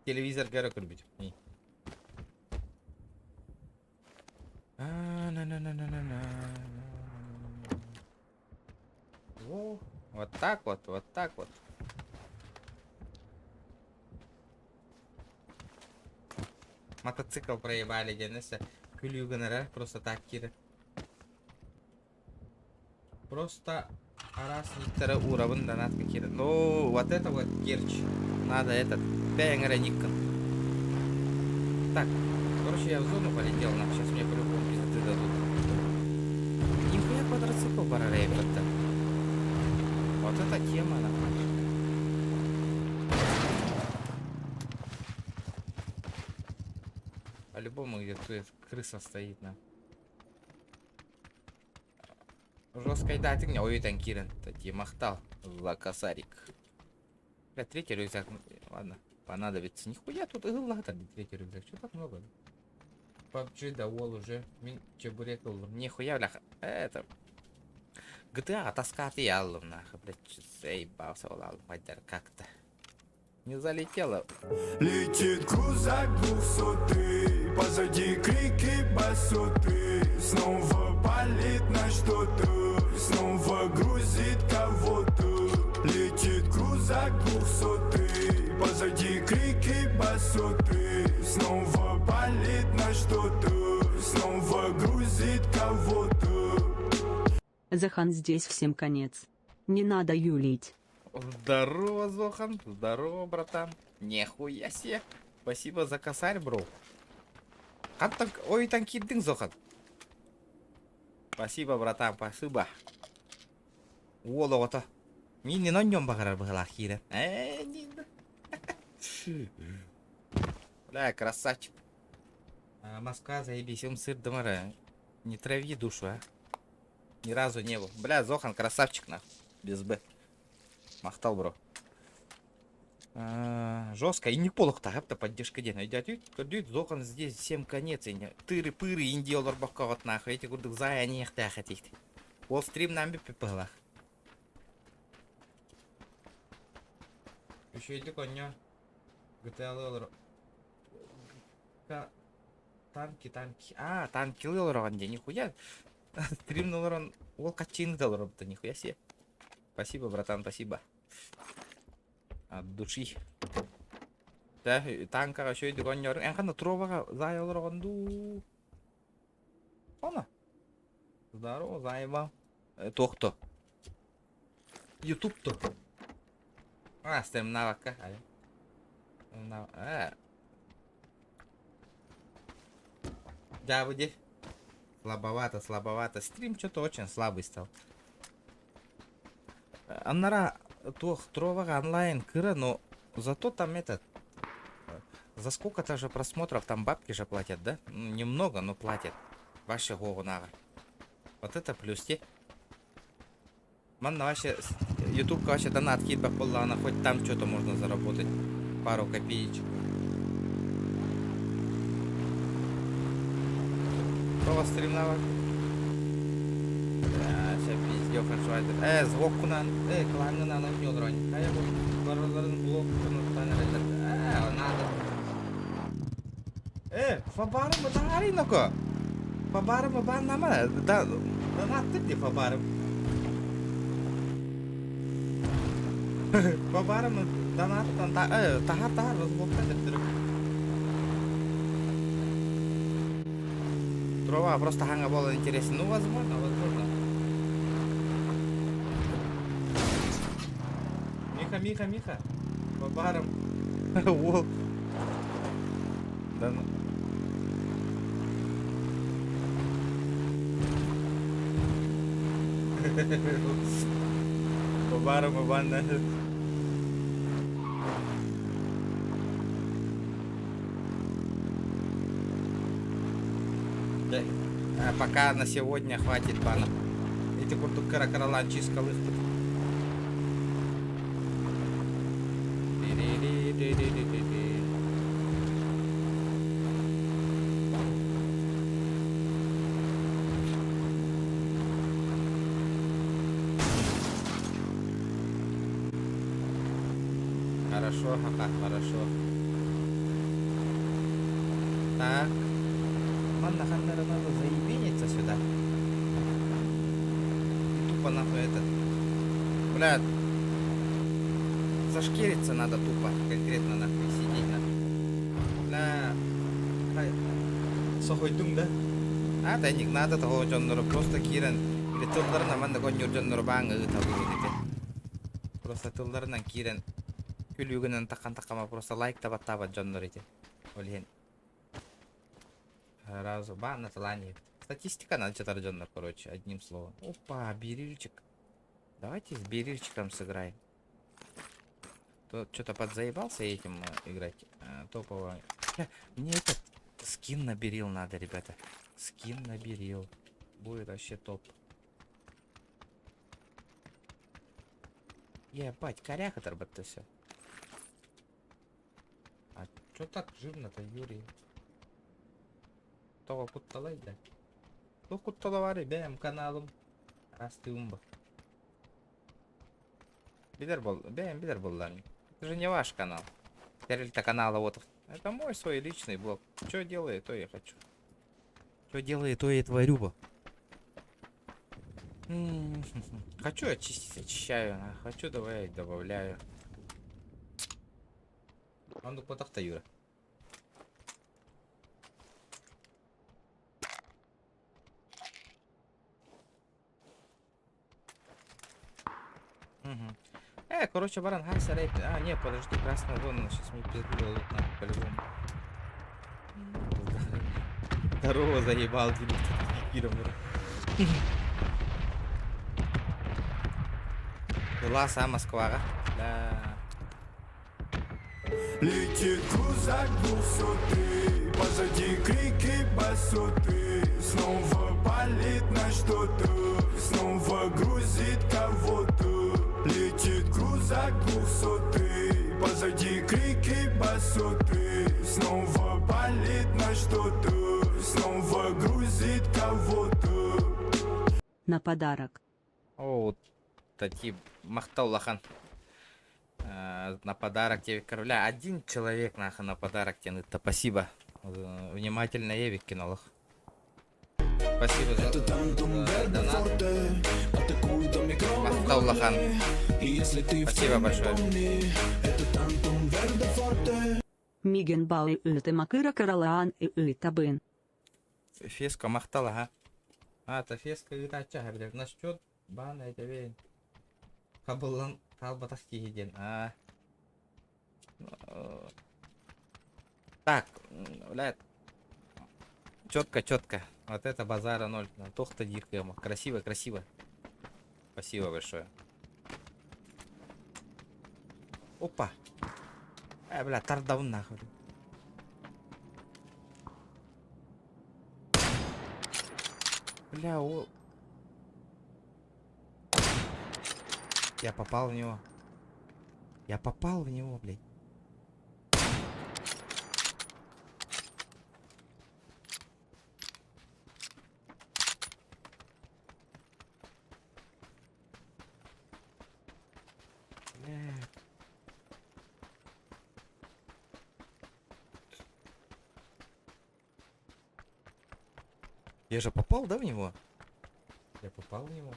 Телевизор горок любить. Вот так вот. Мотоцикл проебали, Дениса. Кулюганера, просто так кида. Просто раз Никтора уровень донат кида. Ну, вот это вот Керчь. Надо этот. Пянгера Никон. Так, короче, я в зону полетел, нам сейчас мне по-любому пизды дадут. Нихуя квадроцикл барарей, братан. Вот это тема, нахуй. По-любому где-то крыса стоит, на. Жесткой да, ты меня ой, танкирен. Таки махтал за косарик. Бля, третий рюкзак. Ладно, понадобится. Нихуя тут игла-то, третий рюкзак. Что так много? PUBG довол уже. Чебурек улым. Нихуя, бляха. Это... GTA таскать я алым, нахуй, блядь. Заебался, алым, пойдер как-то. Не залетело. Летит крузак 200, позади крики басоты. Снова палит на что-то, снова грузит кого-то. Летит крузак 200, позади крики басоты. Снова палит на что-то, снова грузит кого-то. Захан, здесь всем конец. Не надо юлить. Здорово, Зохан. Здорово, братан. Нихуя себе. Спасибо за косарь, бро. Каттан ойдан кирдиң Зохан. Спасибо, братан, спасибо. Уолото. Мен не ноньон багарар быгылах кирен. Бля, красавчик. Москва, заебись, сыр домара. Не трави душу, а. Ни разу не был. Бля, Зохан красавчик, нахуй. Без Б. Махтал, бро. Жестко. И не полох тағып та поддержка ден. Дүйт, Зохан здесь всем конец. Тыры-пыры, индиолар баққағат нахуй. Эти күрдік зая неяқты ақат ехті. Ол стрим нам біп піпығылақ. Еще иди коня. GTA лылыр. Танки. Танки лылыр оған де. Нихуя. Стрим лылырын. Ол қатчейінгі далыр обты. Нихуя се. Спасибо, братан, спасибо. От души. Да, танкаға шөйді коньорың. Әнқанда троваға зай олыр оғанду. Она. Здорово, заебал. Тоқты. Ютуб-то. Стрим навака. Да, выйди. Слабовато. Стрим что-то очень слабый стал. Аннара тровага онлайн кыра, но зато там этот... За сколько-то же просмотров там бабки же платят, да? Немного, но платят. Ваши гогунага. Вот это плюсти. Манна вообще... YouTube вообще донат кидбак была, она хоть там что-то можно заработать. Пару копеечек. Кто вас стримнава? Сейчас пиздёк отшвайдер. Звуккунан. Клангынан ойнёлдырань. Кая бұл барыларын блоккуны танырайдар. Надо. Фабарымы тағарин-око. Фабарымы баннама. Донаттыр де фабарым. Фабарымы донаттан тағар разблоктадыр. Трова просто ханга было интересно. Ну, возможно. Миха. Бабаром. Вол. Да ну. Бабаром и банда. Пока на сегодня хватит бана. Эти куртук каракаралан чистка лыхтут. Хорошо, хорошо. Так. Манна Ханнера надо заебениться сюда. И тупо нахуй этот. Бля. Зашкериться надо тупо. Конкретно нахуй сидеть нахуй. Бля. Сохой дум, да? Да не надо того Джоннора. Просто кирен. Или тылдарына манда коньюр Джоннора баңы табылы. Просто тылдарынан кирен. Күлігінен таққан-таққама просто лайк табат Джоннор еті. Олген. Разу бан на талане. Статистика надо читать Джоннор, короче, одним словом. Опа, берильчик. Давайте с берильчиком сыграем. Тот что-то подзаебался этим играть. Топово. Мне этот скин на берил надо, ребята. Скин на берил. Будет вообще топ. Ебать, коряха торбат-то все. А чё так жирно-то, Юрий? Того кутталай, да? Ну, кутталавари, бәм каналым. Расты умба. Бидер болларни. Это же не ваш канал. Теперь-то канала вот. Это мой свой личный блог. Что делаю, то я хочу. Что делаю, то я творю. Хочу очистить, очищаю. Хочу добавить, добавляю. Он тут потахта, Юра. Короче, баран, хайса рейп. Не, подожди, красная зона, сейчас мне пизду дадут, по-любому. Здорово, заебал Киром. Была сама Москва, да. Летит крузак 200, позади крики басоты. Снова палит на что-то, снова грузит кого-то. Летит крузак 200, позади крики басоты. Снова палит на что-то, снова грузит кого-то. На подарок. О, такие Махталлахан. На подарок тебе короля. Один человек нахуй на подарок тянет. Спасибо. Внимательно Евик кинул их. Спасибо за донат. Махталлахан. Спасибо большое. Миген бау ылты макыра каралаан и табын. Феска Махтал, ага. Это феска и тача, блядь. Насчет бана это верен. Кабылан калбатахки еден. Так, блядь. Четко. Вот это базара 0. Тохта дикая. Красиво. Спасибо большое. Опа. Бля, тардаун нахуй. Бля, Я попал в него. Блядь. Я же попал, да, в него? Я попал в него.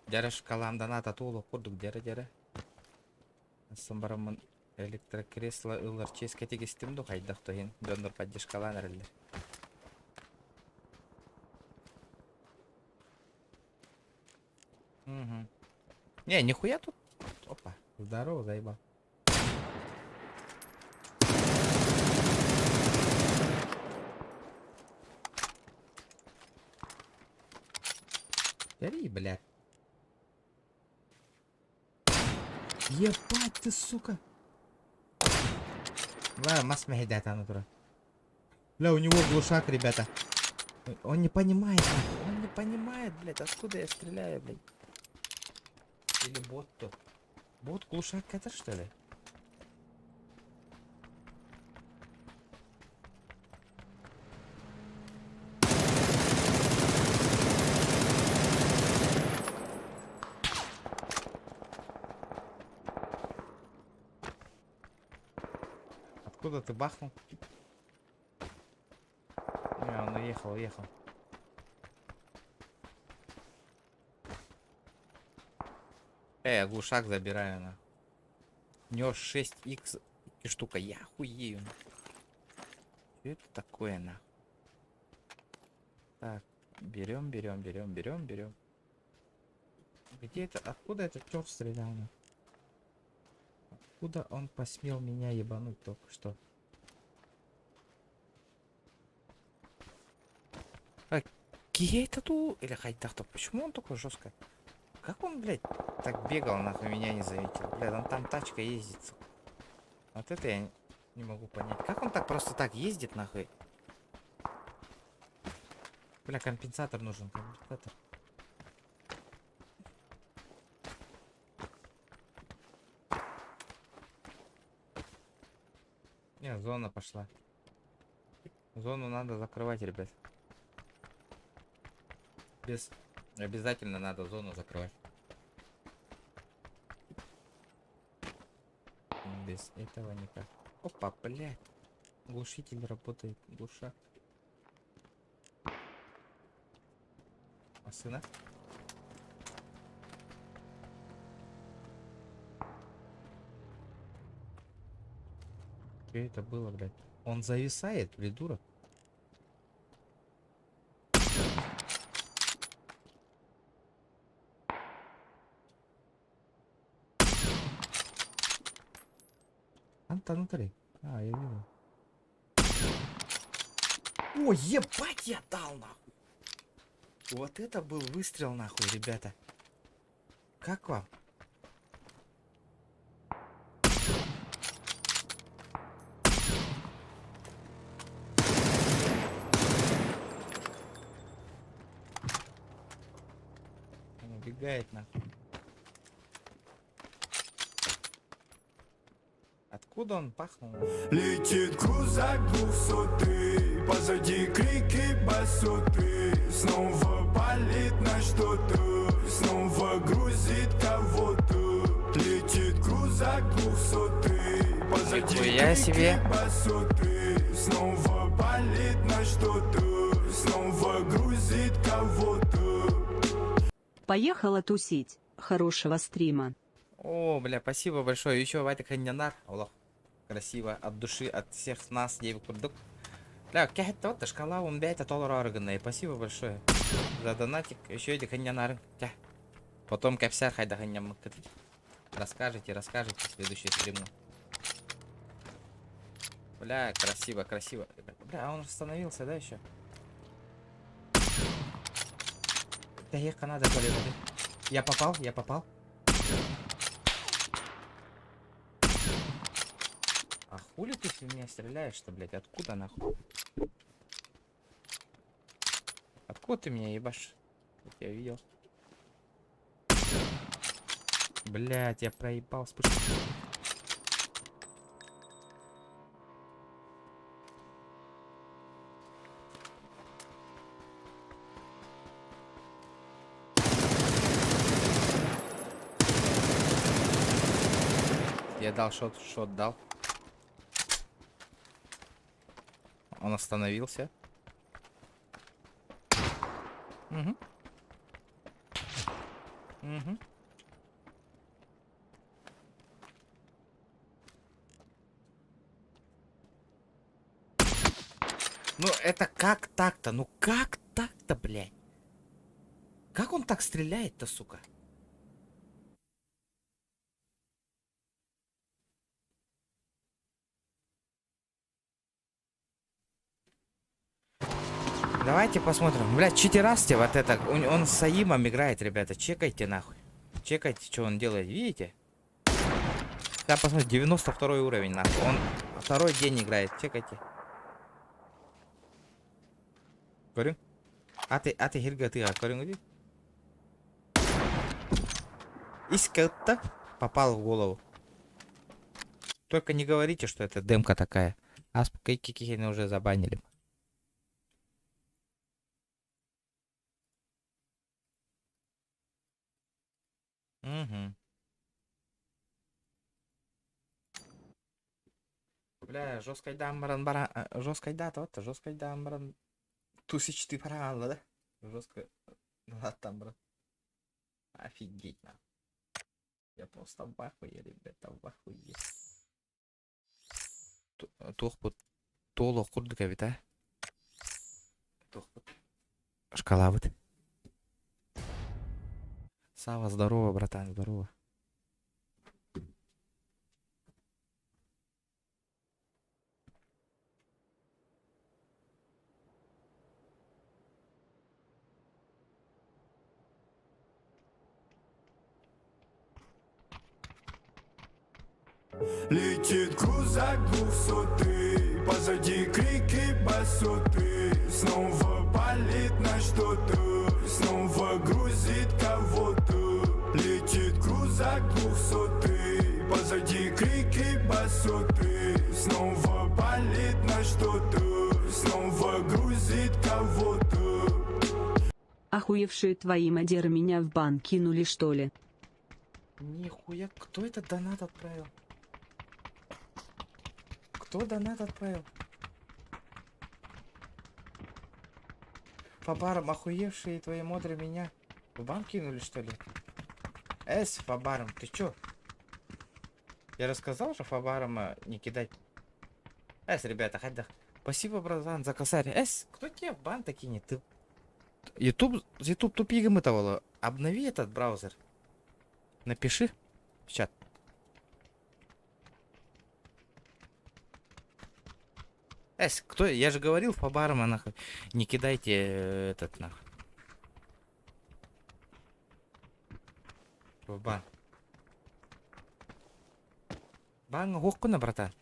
Дәріш калам доната толы құрдық дәрі. Сымбарымын электрокресло ылар ческе тегестімді қайдақ тойын. Донор поддержкалан әрілі. Не, нихуя тут. Опа, здорово, заебал. Бери, блядь. Ебать ты, сука. Ладно, масс мехидят, натура. Бля, у него глушак, ребята. Он не понимает, нахуй. Он не понимает, блядь, откуда я стреляю, блядь. Или бот тут. Бот глушак это что ли? Откуда ты бахнул? Не, он уехал. Я глушак забираю на. У него 6х и штука, я хуею. Что это такое на? Так, берем. Где это? Откуда этот черт стрелял на? Откуда он посмел меня ебануть только что? Какие это тут? Или хайдах-то? Почему он такой жестко? Как он, блядь, так бегал, нахуй меня не заметил? Блядь, он там тачка ездит. Вот это я не могу понять. Как он так просто так ездит, нахуй? Бля, компенсатор нужен, компенсатор. Не, зона пошла. Зону надо закрывать, ребят. Обязательно надо зону закрывать. Без этого никак. Опа, блядь. Глушитель работает. Глушак. А сына? Что это было, блядь? Он зависает, придурок. внутри. А, я вижу. О, ебать, я дал, нахуй. Вот это был выстрел, нахуй, ребята. Как вам? Он убегает, нахуй. Откуда он пахнул? Летит крузак 200, позади крики басоты. Снова палит на что-то, снова грузит кого-то. Летит крузак 200, позади Нихуя себе. крики басоты. Снова палит на что-то, снова грузит кого-то. Поехала тусить. Хорошего стрима. О, бля, спасибо большое. Еще Вайтек Ханьянар. Аллах. Красиво. От души, от всех нас. Девик Курдук. Бля, какая-то вот шкала умбяйта $1 органная. Спасибо большое за донатик. Еще эти Ханьянар. Потом капсяр хайда Ханьям. Расскажите следующий стриму. Бля, красиво, красиво. Бля, он остановился, да, еще? Да ехать надо, блин. Я попал. А хули ты в меня стреляешь-то, блядь? Откуда нахуй? Откуда ты меня ебашь? Я видел. Блядь, я проебал спустя. Я дал шот дал. Он остановился. Угу. Ну это как так-то? Ну как так-то, блядь? Как он так стреляет-то, сука? Давайте посмотрим. Блядь, читерасти вот это. Он с Саимом играет, ребята. Чекайте нахуй. Чекайте, что он делает. Видите? Да, посмотрите, 92 уровень нахуй. Он второй день играет. Чекайте. Говорю. А ты Хильга, ты говорю. Искал-то попал в голову. Только не говорите, что это демка такая. А Кикихина уже забанили. Угу. Бля, жесткой дамбран баран. Жесткой дата, вот жесткой дамбран. Тусичный паран, да? Жесткая. Там, брат. Офигеть, на. Я просто в ахуе, ребята, в ахуе. Тухпут. Толо курдыка ведь, а? Тухпут. Шкала вот. Сава, здорово, братан, здорово. Летит крузак 200, позади крики басоты. Снова палит на что-то, снова грузит кого-то. Летит крузак 200, позади крики басоты. Снова палит на что-то, снова грузит кого-то. Охуевшие твои мадеры меня в бан кинули, что ли? Нихуя, кто этот донат отправил? Кто донат отправил? Фабаром, охуевшие твои модры меня в бан кинули, что ли? Фабаром, ты чё? Я рассказал, что Фабаром не кидать. Ребята, хоть да. Спасибо, братан, за косарь. Кто тебе в бан-то кинет? Ты... YouTube тупик того. Обнови этот браузер. Напиши в чат. Кто? Я же говорил по барам, нахуй. Не кидайте этот нахуй. Бан. Бан гокуна, братан.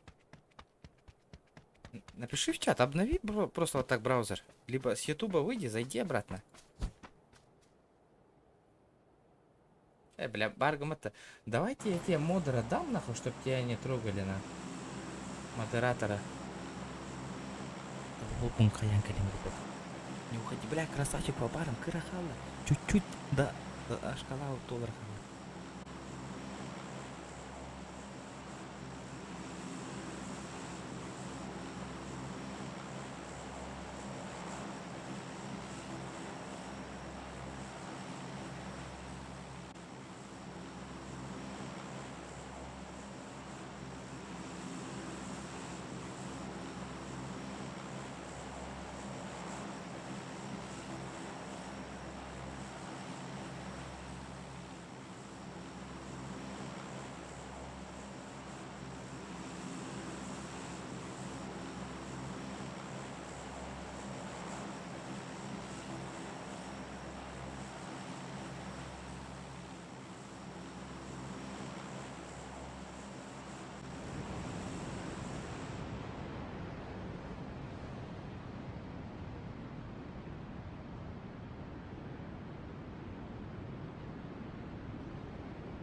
Напиши в чат, обнови просто вот так браузер. Либо с ютуба выйди, зайди обратно. Бля, Баргам это... Давайте я тебе модера дам, нахуй, чтоб тебя не трогали, на. Модератора. Не уходи, бля, красавчик по барам, кырахала. Чуть-чуть, да, шкала вот доллар.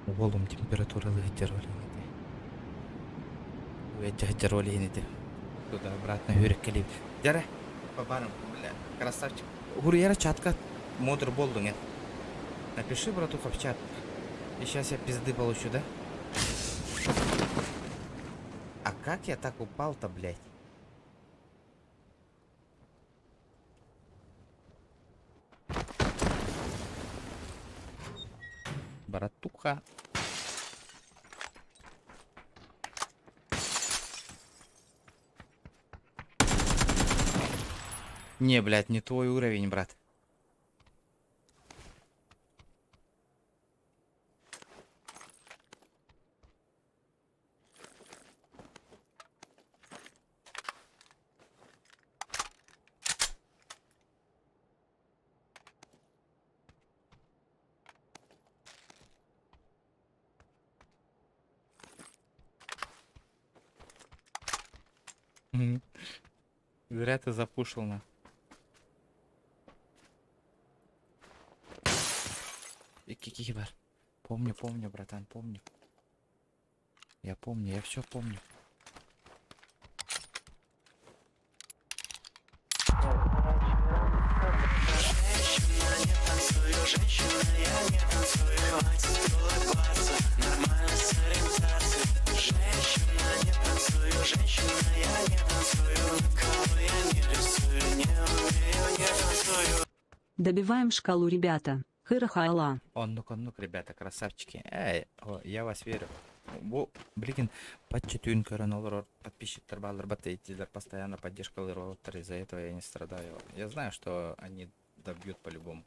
Волум температуралы гетеролейниды. Туда обратно Юрик Калиб. Дяра, по барам, бля, красавчик. Гурьера чатка, модер болдунген. Напиши, братуха, в чат. И сейчас я пизды получу, да? А как я так упал-то, блядь? Братуха. Не, блядь, не твой уровень, брат. Зря ты запушил, на. И кикибар. Помню, братан, помню. Я помню, я все помню. Добиваем шкалу, ребята. Хыра-хайла. Ну-ка, ребята, красавчики. Я вас верю. Блин, подчетюн коронолор, подписчик баллар батейтилер, постоянно поддержка лыротер, из-за этого я не страдаю. Я знаю, что они добьют по-любому.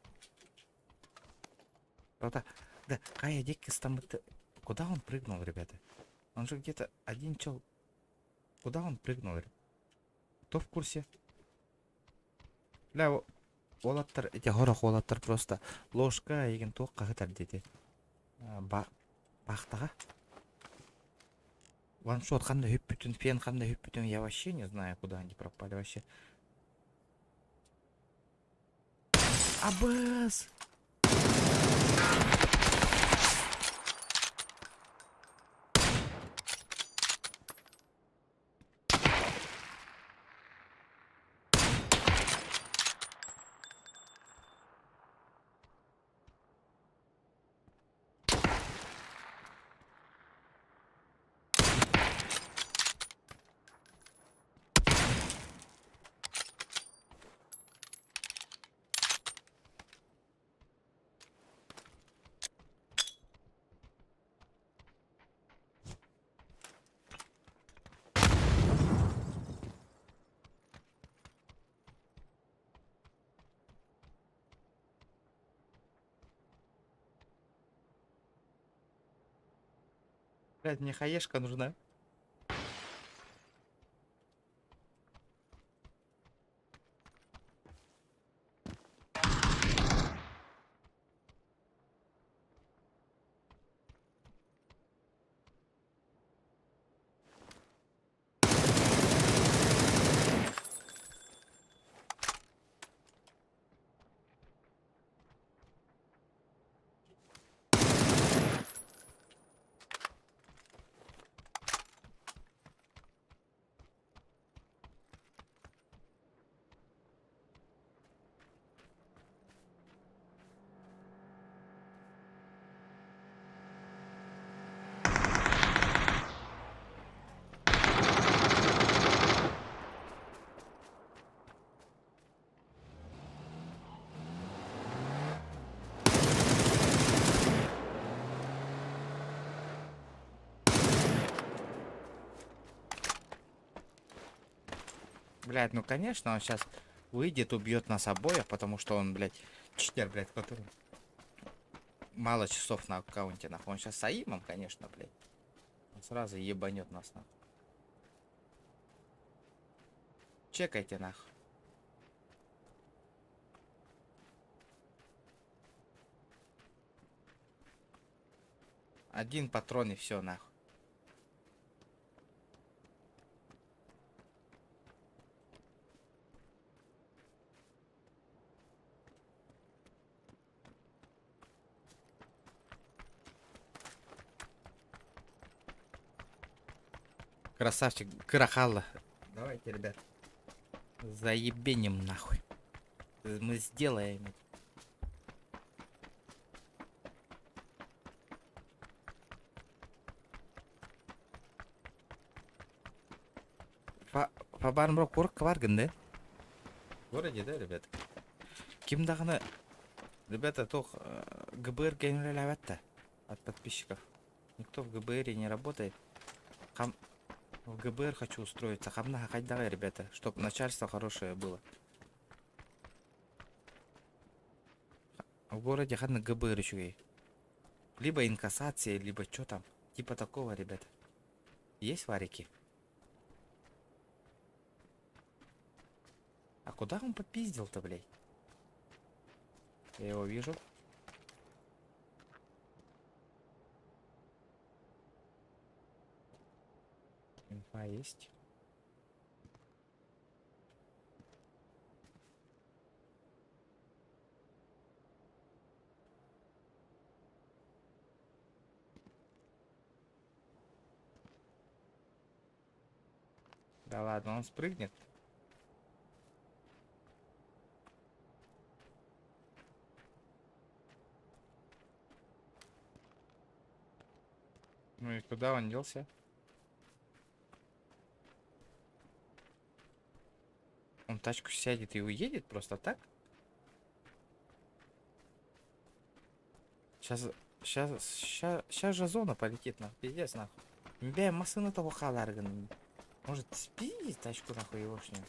Правда, да, Кая Диккис там... Куда он прыгнул, ребята? Он же где-то один чел... Куда он прыгнул? Кто в курсе? Бля, олаттар, эти горох олаттар просто ложка еген тоққа қытар деді. Бақтаға. Ваншот қандай хүп бүтін, фен қандай хүп бүтін, я вообще не знаю, куда они пропали вообще. Абаз! Блядь, мне хаешка нужна. Блядь, ну конечно, он сейчас выйдет, убьет нас обоих, потому что он, блядь, читер, блядь, который мало часов на аккаунте, нахуй. Он сейчас с Аимом, конечно, блядь. Он сразу ебанет нас, нахуй. Чекайте, нахуй. Один патрон и все, нахуй. Красавчик, Карахалла. Давайте, ребят. Заебеним нахуй. Мы сделаем это. По бармрок курк варган, да? В городе, да, ребят? Ким даганы, ребята, тох ГБР генераляват-то от подписчиков. Никто в ГБР не работает. В ГБР хочу устроиться. Хамна хакайдага, ребята, чтобы начальство хорошее было. В городе хадна ГБР еще. Либо инкассация, либо что там. Типа такого, ребята. Есть варики? А куда он попиздил-то, блядь? Я его вижу. Инфа есть. Да ладно, он спрыгнет. Ну и куда он делся? Он в тачку сядет и уедет просто так? Сейчас же зона полетит, нахуй, пиздец, нахуй. Бля, машина того халарган. Может спиздить тачку, нахуй, егошнюю?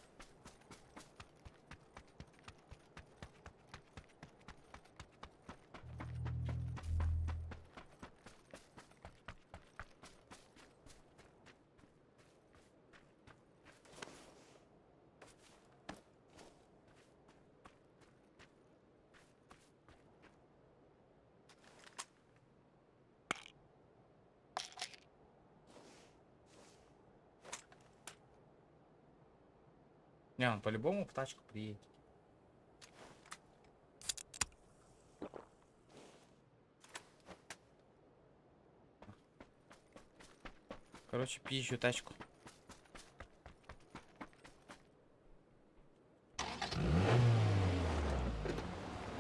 Не, он по-любому в тачку приедет. Короче, пизжу тачку.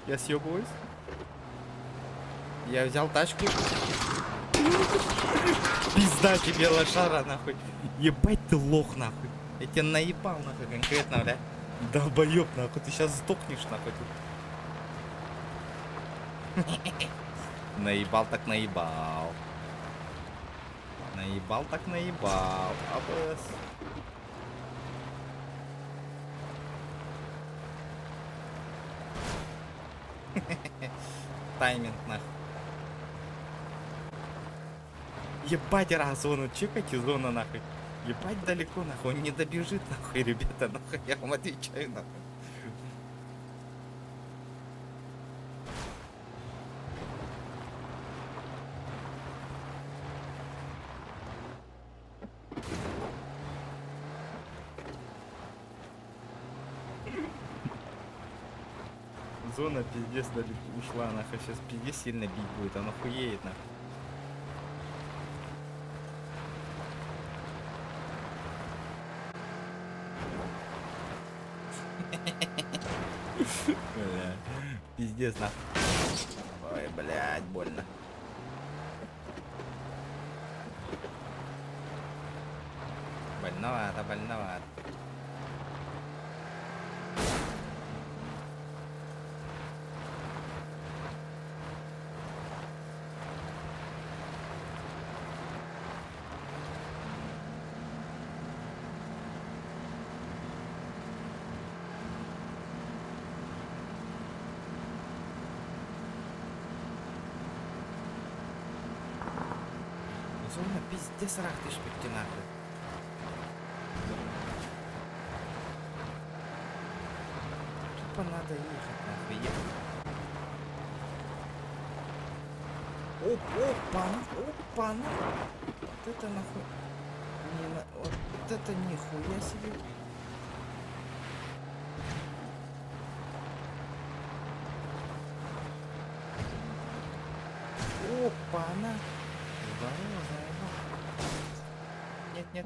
Я съебываюсь. Я взял тачку. Пизда тебе, лошара, нахуй. Ебать ты лох, нахуй. Я тебя наебал, нахуй, конкретно, бля. Долбоёб, нахуй, ты сейчас сдохнешь, нахуй. Наебал так наебал. Наебал так наебал. АБС. Тайминг, нахуй. Ебать, раз зону, чекайте зону, нахуй. Ебать далеко, нахуй, он не добежит, нахуй, ребята, нахуй, я вам отвечаю, нахуй. Зона пиздец далеко ушла, нахуй, сейчас пиздец сильно бить будет, он охуеет, нахуй. Бля, пиздец, нахуй. Ой, блядь, больно. Больновато, больновато. зона пиздец рах ты шпикти нахуй. Тупо надо ехать нахуй, ехать. Опа, ну. Вот это нахуй. Вот это нихуя себе. Опа, она. Здорово, заебал. Нет.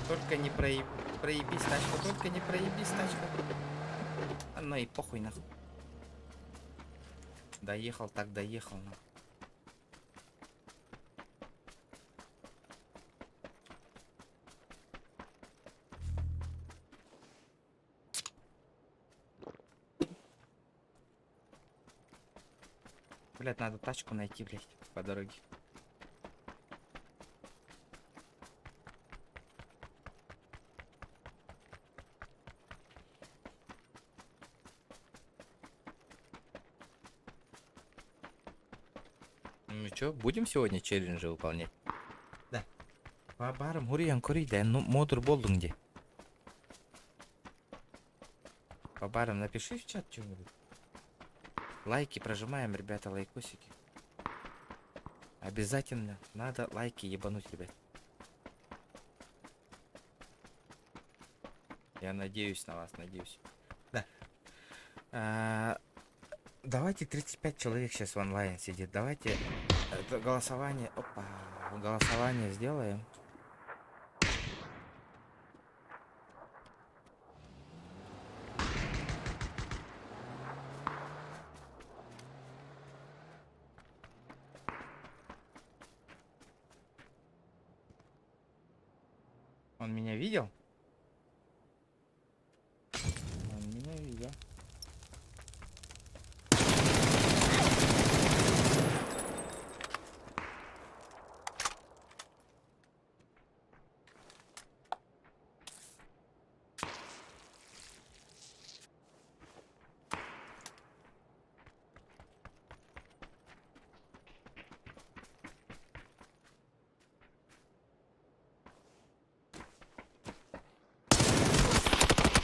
Только не проебись, тачка, только не проебись, тачка. А ну и похуй нахуй. Доехал, так доехал нахуй. Блять, надо тачку найти, блять, по дороге. Ну чё, будем сегодня челленджи выполнять? Да. По барам гуриян кури, да, ну модур болдун где. По барам напиши в чат что-нибудь. Лайки прожимаем, ребята, лайкосики. Обязательно надо лайки ебануть, ребят. Я надеюсь на вас, надеюсь. Да. Давайте 35 человек сейчас в онлайн сидит. Давайте это голосование. Опа. Голосование сделаем. Он меня видел? Он меня видел.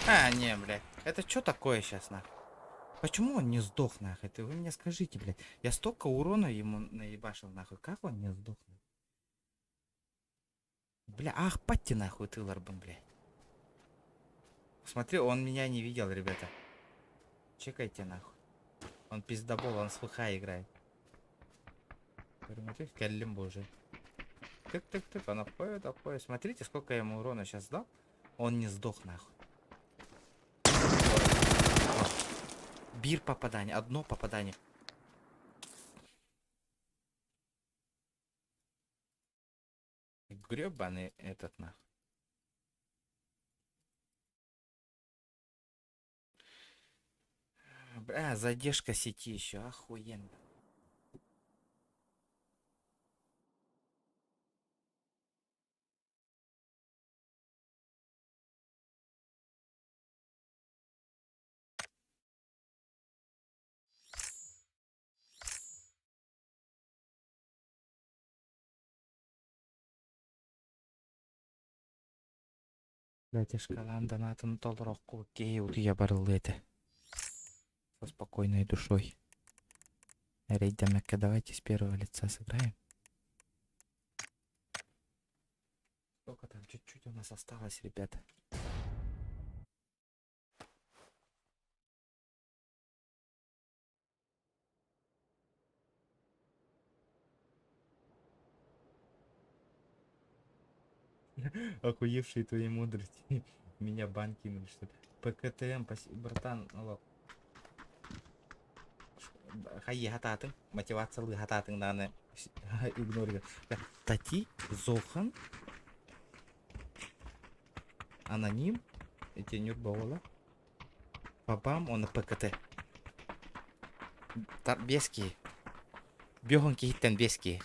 А, не, блядь. Это что такое сейчас, нахуй? Почему он не сдох, нахуй? Это вы мне скажите, блядь. Я столько урона ему наебашил, нахуй. Как он не сдох? Бля, ах, патти, нахуй, ты ларбан, блядь. Смотри, он меня не видел, ребята. Чекайте, нахуй. Он пиздобол, он с ФХ играет. Смотри, калим боже. Тык, он обходит. Смотрите, сколько я ему урона сейчас дал. Он не сдох, нахуй. Бир попадание, одно попадание. Гребаный этот нахуй. Бля, задержка сети еще, охуенно. Блять, шкалан донатын толрок кей я барыл это. Со спокойной душой. Рейдамека, давайте с первого лица сыграем. Сколько там? Чуть-чуть у нас осталось, ребята. Охуевшие твои мудрости. Меня бан кинули, что ли. ПКТМ, спасибо, братан. Хай хататын. Мотивациялы хататын, наверное. Игнорирую. Тати, Зохан. Аноним. Эти нюрбаула. Папам, он на ПКТ. Бески. Бёгонки хиттен бески.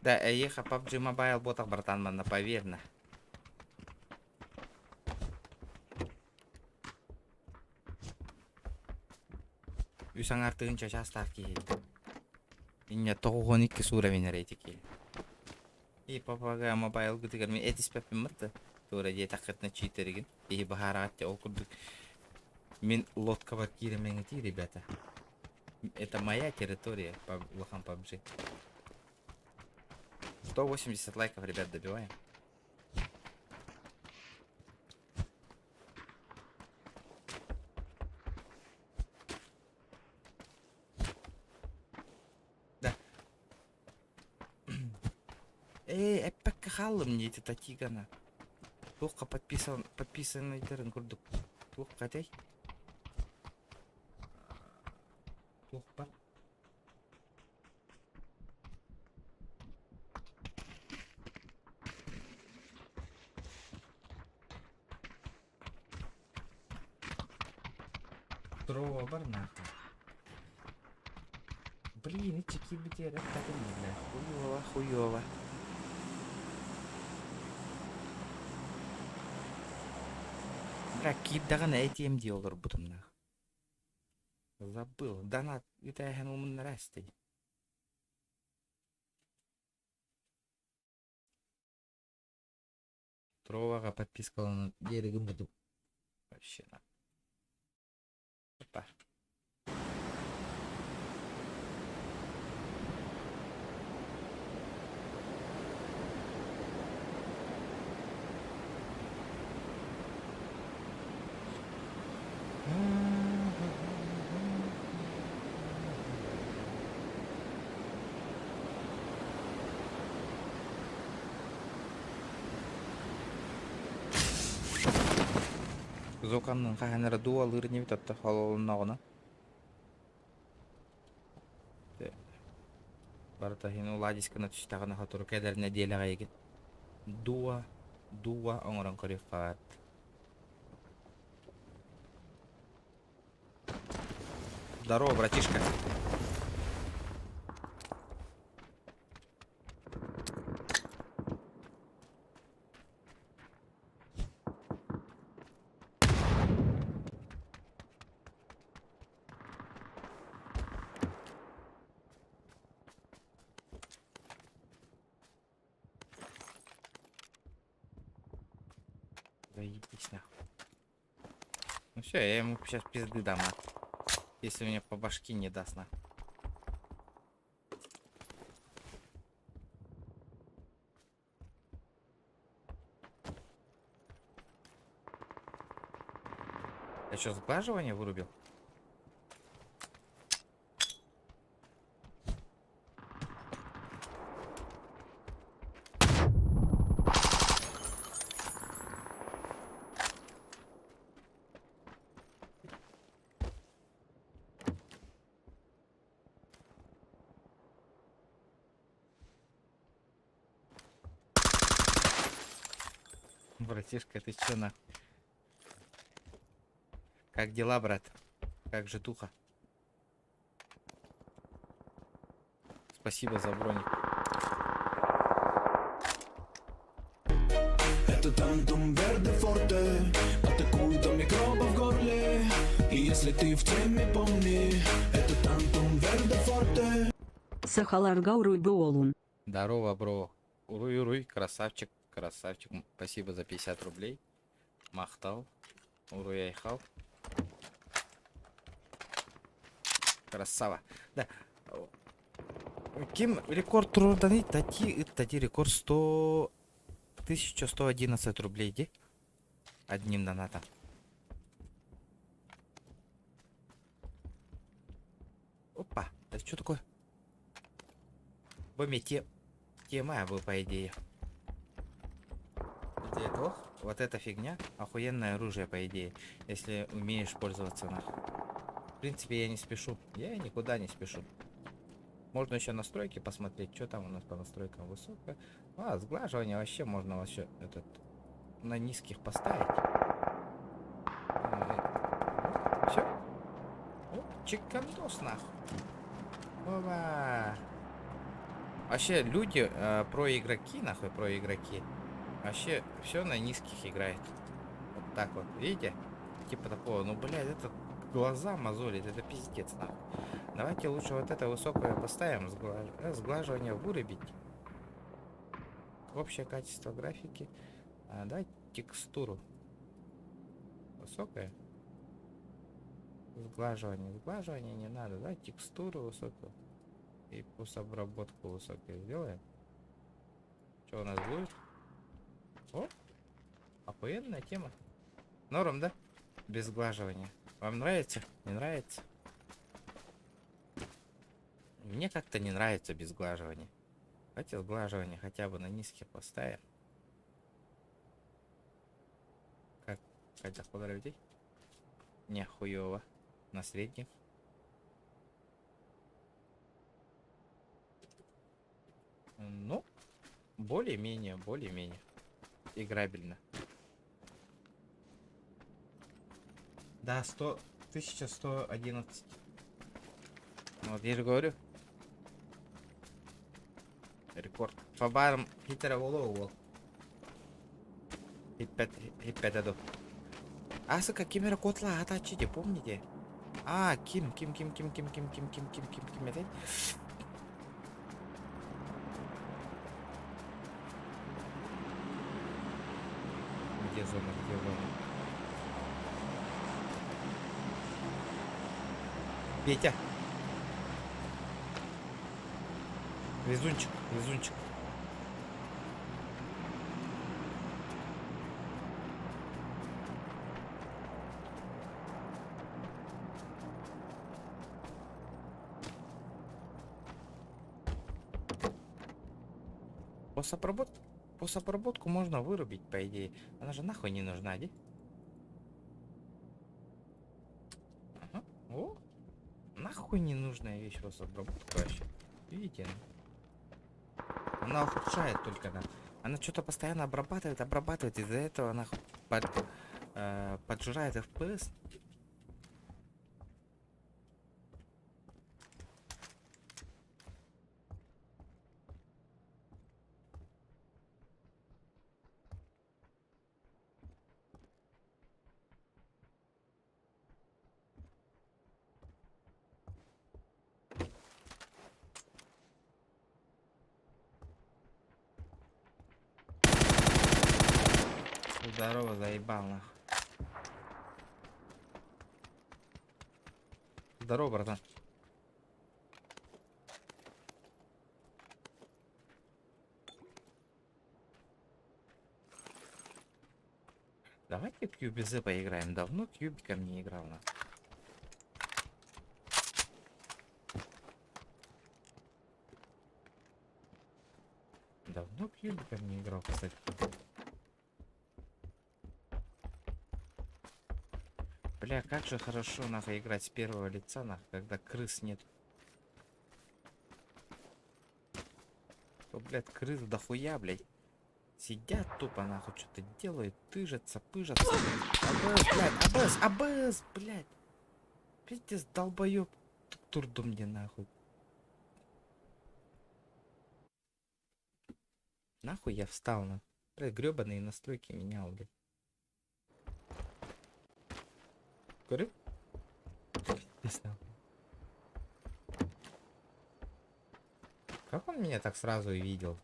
Да, ехал PUBG Mobile ботах, братан, манна, поверь на. Куйсан артыгынча жастар кейді. Инне 9-12 уровень рейті кейді. И папага мобайл гытыгар мен этиспеппин мытты. Тура дей тақытны читерген. И бахарат ол курдук. Мен лодка бар киременгити, ребята. Это моя территория, Лохан PUBG. 180 лайков, ребят, добиваем. Да. Эппекке халым дейді татигана. Тоққа подписанныйдарын көрдік. Тоқ қатай. Тоқ бар. Дрова бар нахуй. Блин, эти кибетер, это так и не, бля. Хуёво. Бля, кибдаган ATM диолар будем нахуй. Забыл. Донат, это я на расте. Дровага подписка на берегом буду. Вообще на. Опа. Зоканның қағанары дуалыр не бітатты халолына ғына. Барыта хин уладисканы түштағына қатыру кәдәріне деліға еген. Дуа оңырын қырыққат. Здорово, братишка. Заебись нахуй. Ну все, я ему сейчас пизды дам, если мне по башке не даст нахуй. Я что, сглаживание вырубил? Братишка, ты чё нахуй? Как дела, брат? Как же туха? Спасибо за броник. Это тантум верде форте, атакует микробы в горле. И если ты в теме, помни, это тантум верде форте. Сахаларга уруй болун. Здорово, бро. Уруй, красавчик. Красавчик, спасибо за 50 рублей. Махтал. Уруй айхал. Красава. Да. Ким рекорд труданы? Тати рекорд 1111 рублей, де? Одним донатом. Опа, это что такое? Боми, тема был, по идее. Вот эта фигня охуенное оружие, по идее, если умеешь пользоваться нахуй. В принципе, я не спешу. Я никуда не спешу. Можно еще настройки посмотреть, что там у нас по настройкам высокое. Сглаживание вообще можно вообще этот на низких поставить. Все. Чикандос нахуй. Опа. Вообще люди, про игроки, нахуй, про игроки. Вообще все на низких играет. Вот так вот, видите? Типа такого, ну блядь, это глаза мозолит, это пиздец, нахуй. Давайте лучше вот это высокое поставим, сглаживание вырубить. Общее качество графики. Давайте текстуру. Высокое. Сглаживание не надо, да? Текстуру высокую. И постобработку высокую сделаем. Что у нас будет? О! Охуенная тема. Норм, да? Без сглаживания. Вам нравится? Не нравится? Мне как-то не нравится без сглаживания. Давайте сглаживание хотя бы на низких поставим. Как? Хотя куда людей? Не, хуёво. На средних. Ну, более-менее играбельно. Да, 1111. Вот я же говорю. Рекорд. По барам Питера Волова. Хит 5 аду. А, сука, Кимера Котла атачите, помните? А, Ким, это? Где зона? Петя. Везунчик. Пособработку можно вырубить, по идее. Она же нахуй не нужна, да? Ага. О! Нахуй не нужная вещь пособработка вообще. Видите? Она ухудшает только, да. Она что-то постоянно обрабатывает. Из-за этого она поджирает FPS. Здорово, заебал, нахуй. Здорово, братан. Давайте в QBZ поиграем. Давно кьюбиком не играл, нахуй. Давно кьюбиком не играл, кстати. Бля, как же хорошо, нахуй, играть с первого лица, нахуй, когда крыс нет. То, блядь, крыс дохуя, блядь. Сидят тупо, нахуй, что-то делают, пыжатся. АБС, блядь. Пиздец, долбоёб. Турдом мне, нахуй. Нахуй я встал, нахуй. Блядь, грёбаные настройки менял, блядь. Говорю? Как он меня так сразу и видел?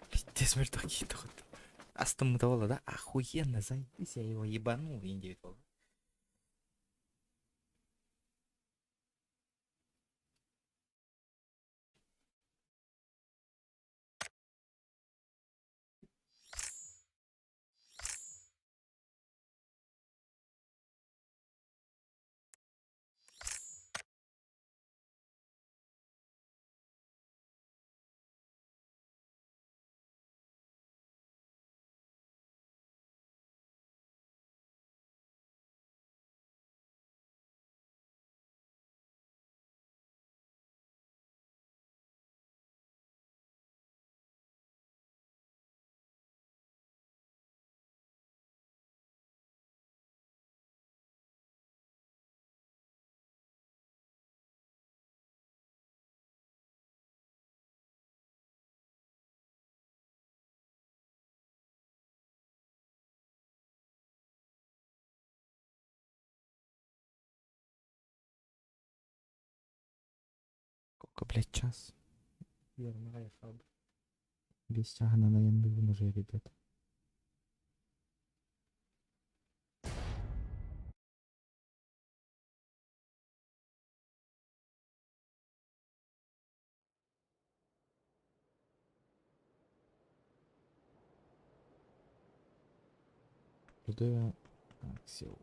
Пиздец, мертваки тут. Астамутовала, да? Охуенно, заебись, я его ебанул, индивидуал. сколько, блядь, час? Без тягана, наверное, уже, ребят. Жду я... Так, сел.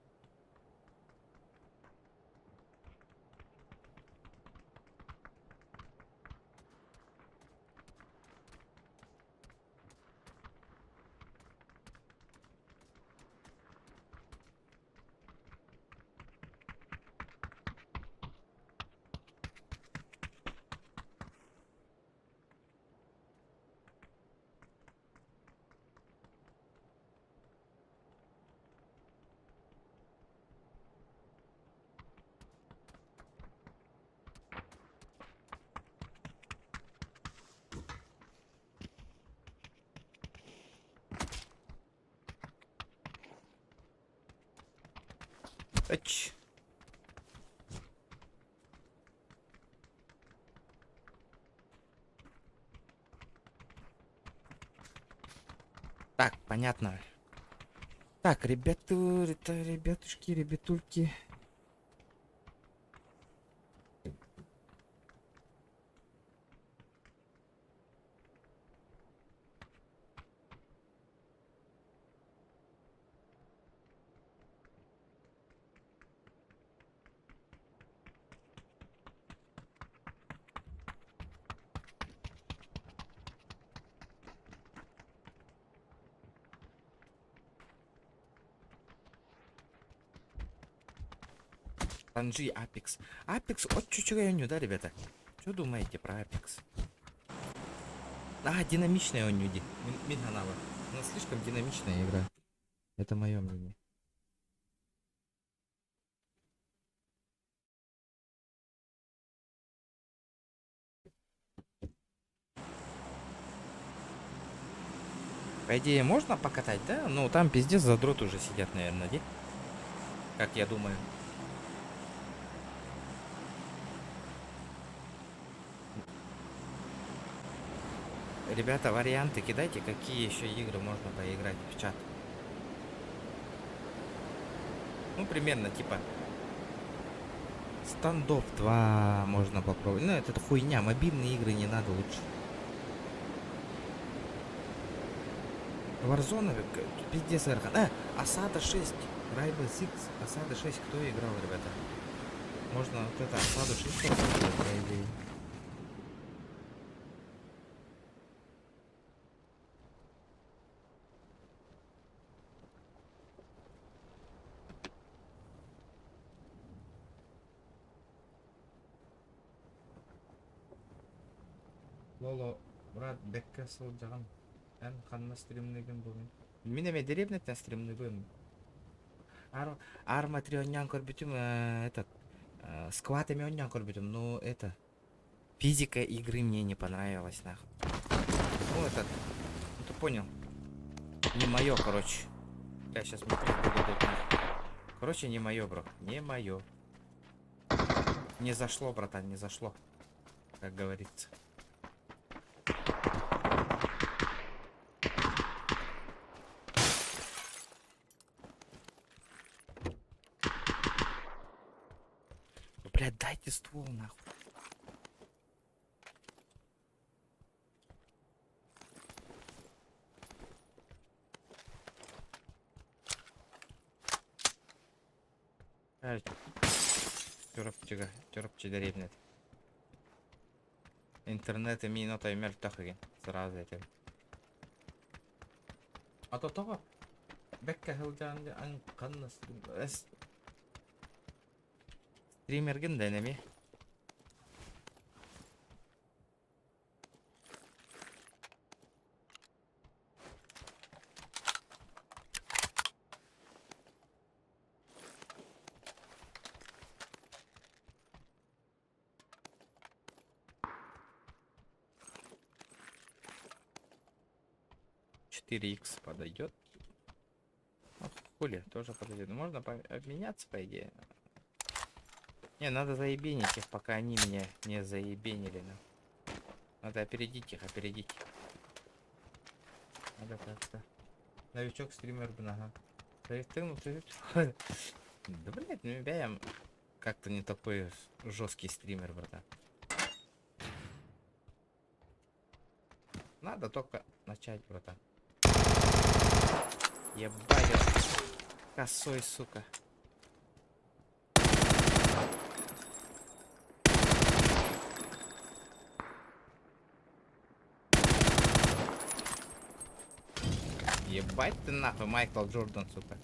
Ач. Так, понятно. Так, ребятушки, ребятульки. Панжи, Апекс. Апекс от чуть-чуть районе, да, ребята? Что думаете про Апекс? А, динамичная он люди. Минганава. Она слишком динамичная игра. Это мое мнение. По идее, можно покатать, да? Ну, там пиздец задрот уже сидят, наверное, да? Как я думаю. Ребята, варианты кидайте, какие еще игры можно поиграть в чат. Ну, примерно, типа... Standoff 2 можно попробовать. Ну, это хуйня, мобильные игры не надо лучше. Warzone, пиздец, РХ. Осада 6. Rainbow Six, Осада 6. Кто играл, ребята? Можно вот это, Осаду 6 попробовать, по идее. Лоло, брат, бекке сылжаган. Эн ханна стримнеген бүгүн. Мен эме деревнеттен стримнеген. Арма 3 оннян көрбүтүм, этот сквад эме оннян көрбүтүм, но это физика игры мне не понравилась, нахуй. Ну этот, ты понял? Не мое, короче. Я сейчас буду. Короче, не мое, бро, не мое. Не зашло, братан, не зашло, как говорится. Блядь, дайте ствол, нахуй. Чурапчы деревнет. Интернет и минута емел тахыген. Сразу этим. А то того. Бекке хылжанды ан канна стримерген денеми. X подойдет. Хули тоже подойдет. Можно обменяться, по идее. Не, надо заебенить их, пока они меня не заебенили. Надо опередить их, опередить. Надо как-то. Новичок стример, ага. Да, блядь, ну я как-то не такой жесткий стример, братан. Надо только начать, братан. Ебать, косой, сука. Ебать ты нахуй, Майкл Джордан, сука.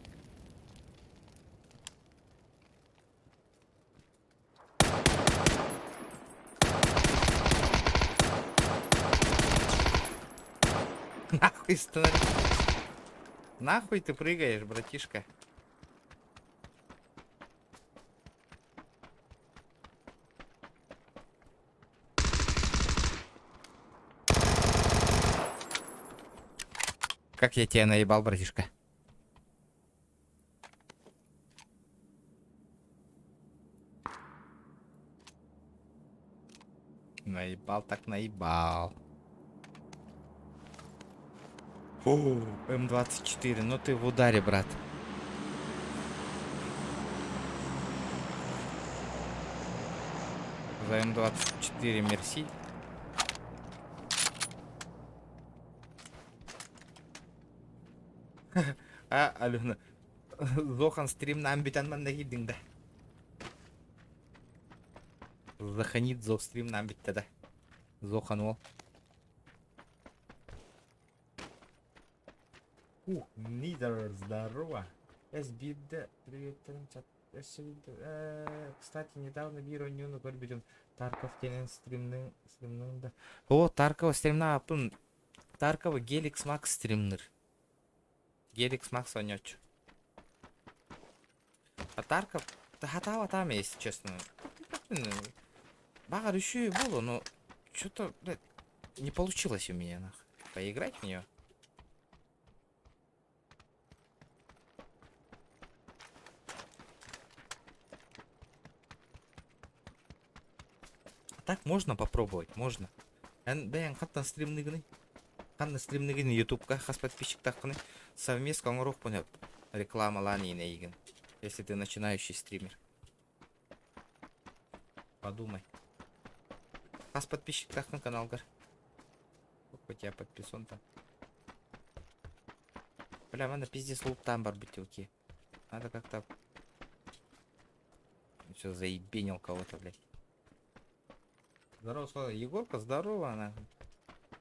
Нахуй становись. Нахуй ты прыгаешь, братишка. Как я тебя наебал, братишка? Наебал так наебал. О, М24, ну ты в ударе, брат. За М24 мерси. Алена. Зохан стримнан битанман нагидин да. Заханит зов стримнан битта да. Зохан ол. Нидер, здорово. SBD, привет, кстати, недавно Бiro Нюну көрбедім. Тарков кенен стримнің да. О, Таркова стримна апын. Таркова Геликс Макс стримнер. Геликс Макс онёчу. А Тарков, хатава там, если честно. Багар еще и было, но что-то, блядь, не получилось у меня, нахуй. Поиграть в нее. Так можно попробовать, можно. Бәян қаттан стримнігіні. Қанна стримнігіні ютубқа қас подписчиктақыны совместно қоңырық бұнып рекламаланы егін. Если ты начинающий стример. Подумай. Қас подписчиктақын каналгар. Сколько у тебя подписан там? Бля, надо пиздец луптан бар бутылки. Надо как-то... Все, заебенил кого-то, блядь. Здорово, слава. Егорка, здорово, она.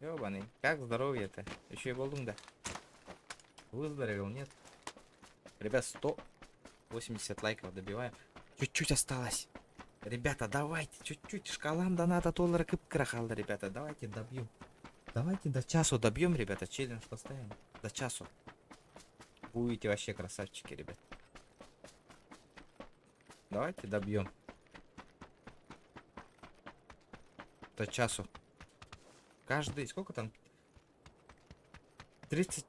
Ёбаный. Как здоровье-то? Еще и болдун, да? Выздоровел, нет? Ребят, 180 лайков добиваем. Чуть-чуть осталось. Ребята, давайте, чуть-чуть. Шкалам доната $1 кыпкырахалды, ребята. Давайте добьем. Давайте до часу добьем, ребята. Челлендж поставим. До часу. Будете вообще красавчики, ребят. Давайте добьем. До часу. Каждый, сколько там? 30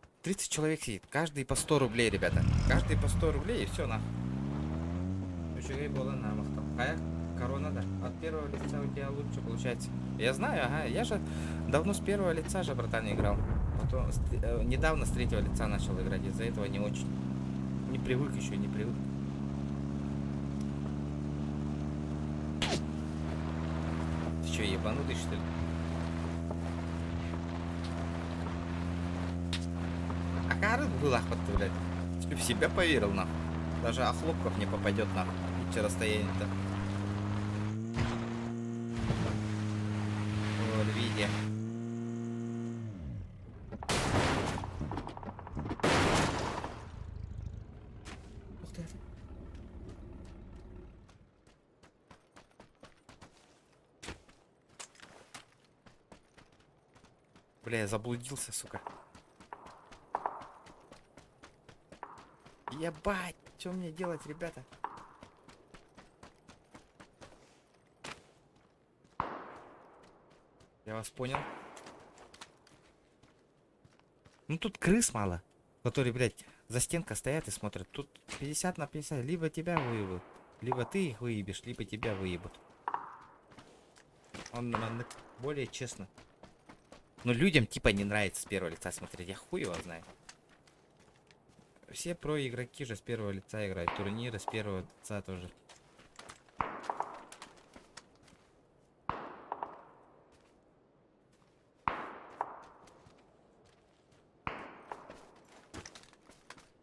человек сидит. Каждый по 100 рублей, ребята. Каждый по 100 рублей и все, нахуй. Еще было намахтал. А корона, да. От первого лица у тебя лучше получается. Я знаю, ага. Я же давно с первого лица же, братан, играл. Потом недавно с третьего лица начал играть. Из-за этого не очень. Не привык еще, не привык. Ты что, ебанутый, что ли? А кары был охват, блядь. Ты в себя поверил, нахуй. Даже охлопков не попадет, нахуй. Че расстояние-то. О, Львиде. Ух ты. Бля, я заблудился, сука. Ебать, что мне делать, ребята? Я вас понял. Ну тут крыс мало, которые, блядь, за стенкой стоят и смотрят. Тут 50 на 50. Либо тебя выебут, Либо ты их выебешь, либо тебя выебут. Он более честно. Но людям типа не нравится с первого лица смотреть. Я хуй его знаю. Все про игроки же с первого лица играют. Турниры с первого лица тоже.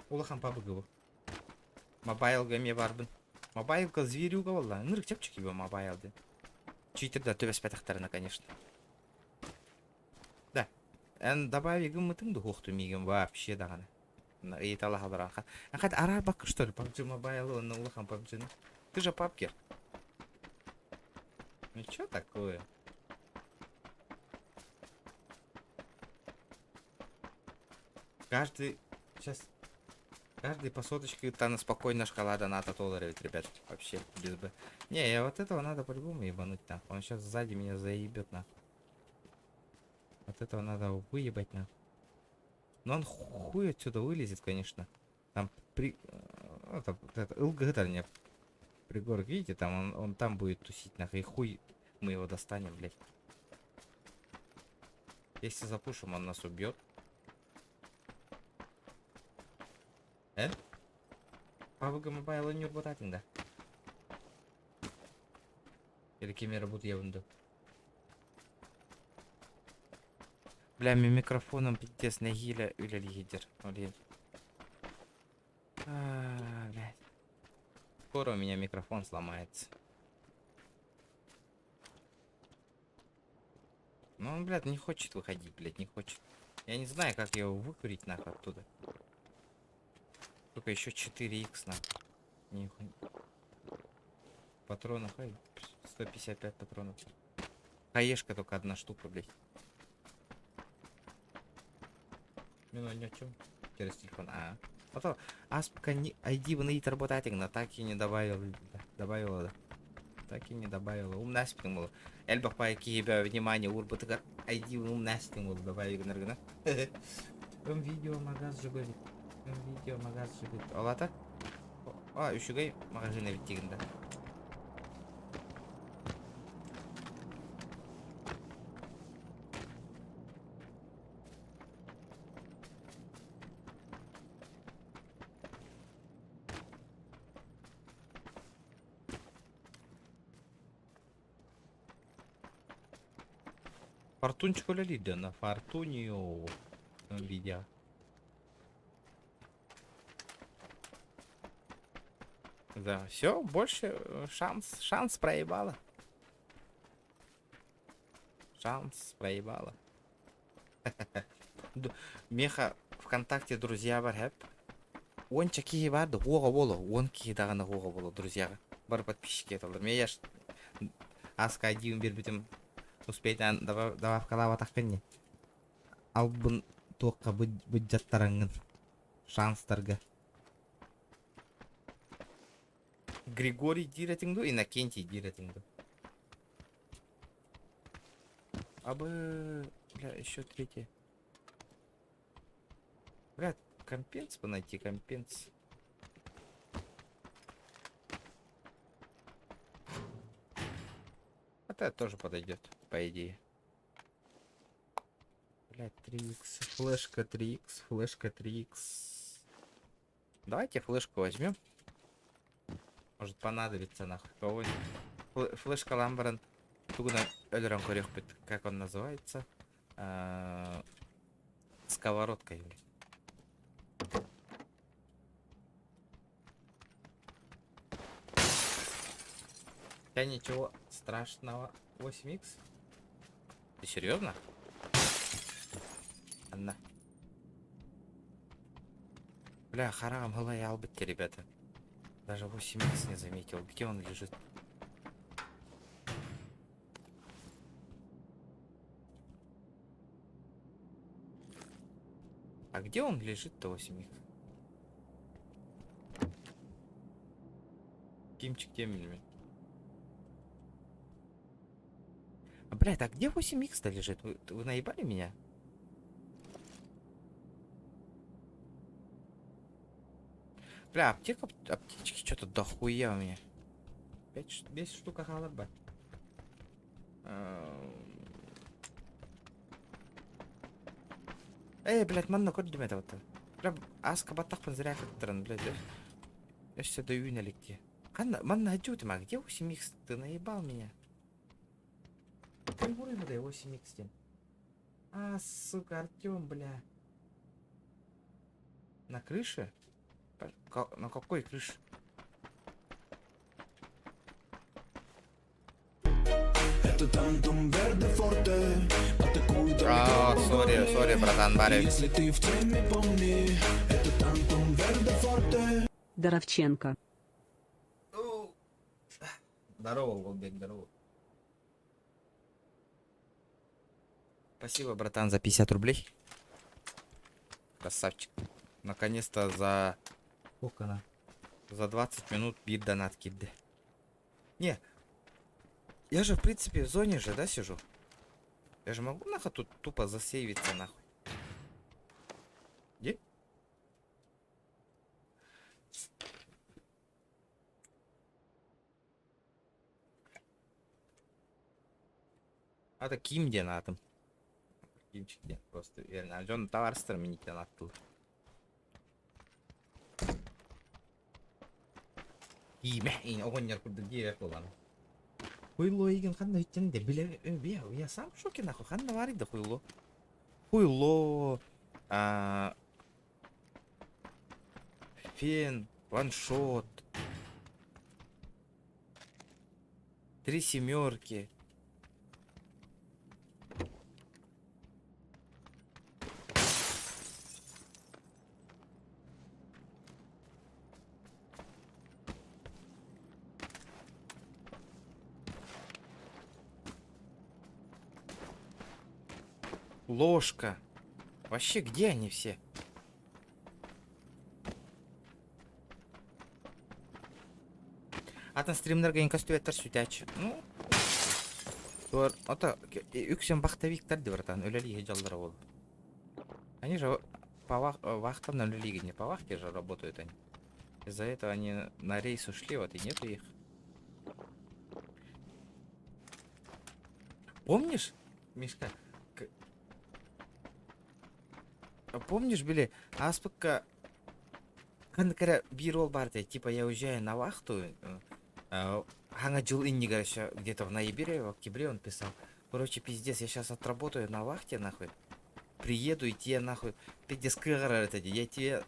Улахан пабыгы. Мобайлга ме барбын. Мобайлга зверюга валла. Нырк тепчик его мобайлды. Читерда төбес пятахтарына, конечно. Да. Добавим мы тыңды хохту мигем вообще даганы. И талаха бараха. Хад арабак что ли? PUBG Mobile на улахан PUBG. Ты же папкер. Ну чё такое? Каждый сейчас. Каждый по соточке там спокойно шкала доната толерит, ребят. Вообще, без бы. Не, я вот этого надо по-любому ебануть, нахуй. Он сейчас сзади меня заебет, нахуй. Вот этого надо выебать, нахуй. Но он хуй отсюда вылезет, конечно. Там при... Это ЛГ-то пригорок, видите, там он там будет тусить, нахуй. И хуй мы его достанем, блядь. Если запушим, он нас убьет. PUBG Mobile не работает, да? Или кем я работаю, я вынду. Бля, микрофоном пиздец на гиля или лидер. Блин. Блядь. Скоро у меня микрофон сломается. Ну он, блядь, не хочет выходить, блядь, не хочет. Я не знаю, как его выкурить нахуй оттуда. Только еще 4х на. Нихуя. Патронов, 155 патронов. Хаешка только одна штука, блядь. Ну ни о чем. Через телефон. А то аспка не ID в нейт работать, но так и не добавил. Добавила, да. Так и не добавила. Умнастик был. Эльбах по кибе внимание, урбатыгар ID умнастик был добавил энергона. Видео магаз же говорит. Видео магаз же говорит. Алата? Üşügey magazine bittiğinde. Фортунчик лидер на Фортунио видео. Да, все, больше шанс проебала. Шанс проебала. Меха ВКонтакте друзья бар хэп. Он чаки барды, ого боло, он ки дагана ого боло друзья. Бар подписчики это. Мен яш аска один бирбитим успеть добавкалап атаккан не. Албын тоққа бүджаттараңын шанстарга. Григорий диретингду, Иннокентий диретингду. Бля, еще третье. Бля, компенс бы найти, компенс. Это тоже подойдет, по идее. Бля, 3х, флешка 3х, флешка 3х. Давайте флешку возьмем. Может понадобится нахуй кого-нибудь. Флешка Ламбарен. Тугна Эльрон Корехпит. Как он называется? Сковородка. Я ничего страшного. 8х? Ты серьезно? Анна. Бля, харам, голая албытте, ребята. Даже 8х не заметил. Где он лежит? А где он лежит-то, 8х? Кимчик темными. Блядь, а где 8х-то лежит? Вы наебали меня? Бля, аптечки что-то дохуя у меня. 5 штука қалар ба. Блядь, манна көрдім это вот. Прям аска баттақпын зря кіттірін, блядь. Я сейчас даю налегте. Манна, где ты, где 8х? Ты наебал меня. Ты уровень дай 8х. А, сука, Артем, бля. На крыше? На какой крыше? А, сори, братан, барик. Доровченко. Здорово, Голбек, здорово. Спасибо, братан, за 50 рублей. Красавчик. Наконец-то за... Сколько она? За 20 минут бит донат кидды. Не. Я же, в принципе, в зоне же, да, сижу? Я же могу, нахуй, тут тупо засейвиться, нахуй. Где? А это кимде надо. Кимчик где? Просто верно. Альон товарство минить надо тут. Киме, и огонь куда где было. Хуйло иген ханна иттенде биле я сам в шоке нахуй ханна варит да хуйло. Хуйло, фен, ваншот, 3 семерки. Ложка. Вообще, где они все? Атын стримдерге инкастуеттер сүтәч. Ну, ата үксен бақтавиктер деп братан, өлелиге жалдары ол. Они же по вахтам на өлелиге, не по вахте же работают они. Из-за этого они на рейс ушли, вот и нету их. Помнишь, Мишка? Помнишь, были аспекка конкретно бирол барте, типа я уезжаю на вахту, хана жил инни, где-то в ноябре, в октябре он писал, короче, пиздец, я сейчас отработаю на вахте, нахуй, приеду и тебе, нахуй, я тебе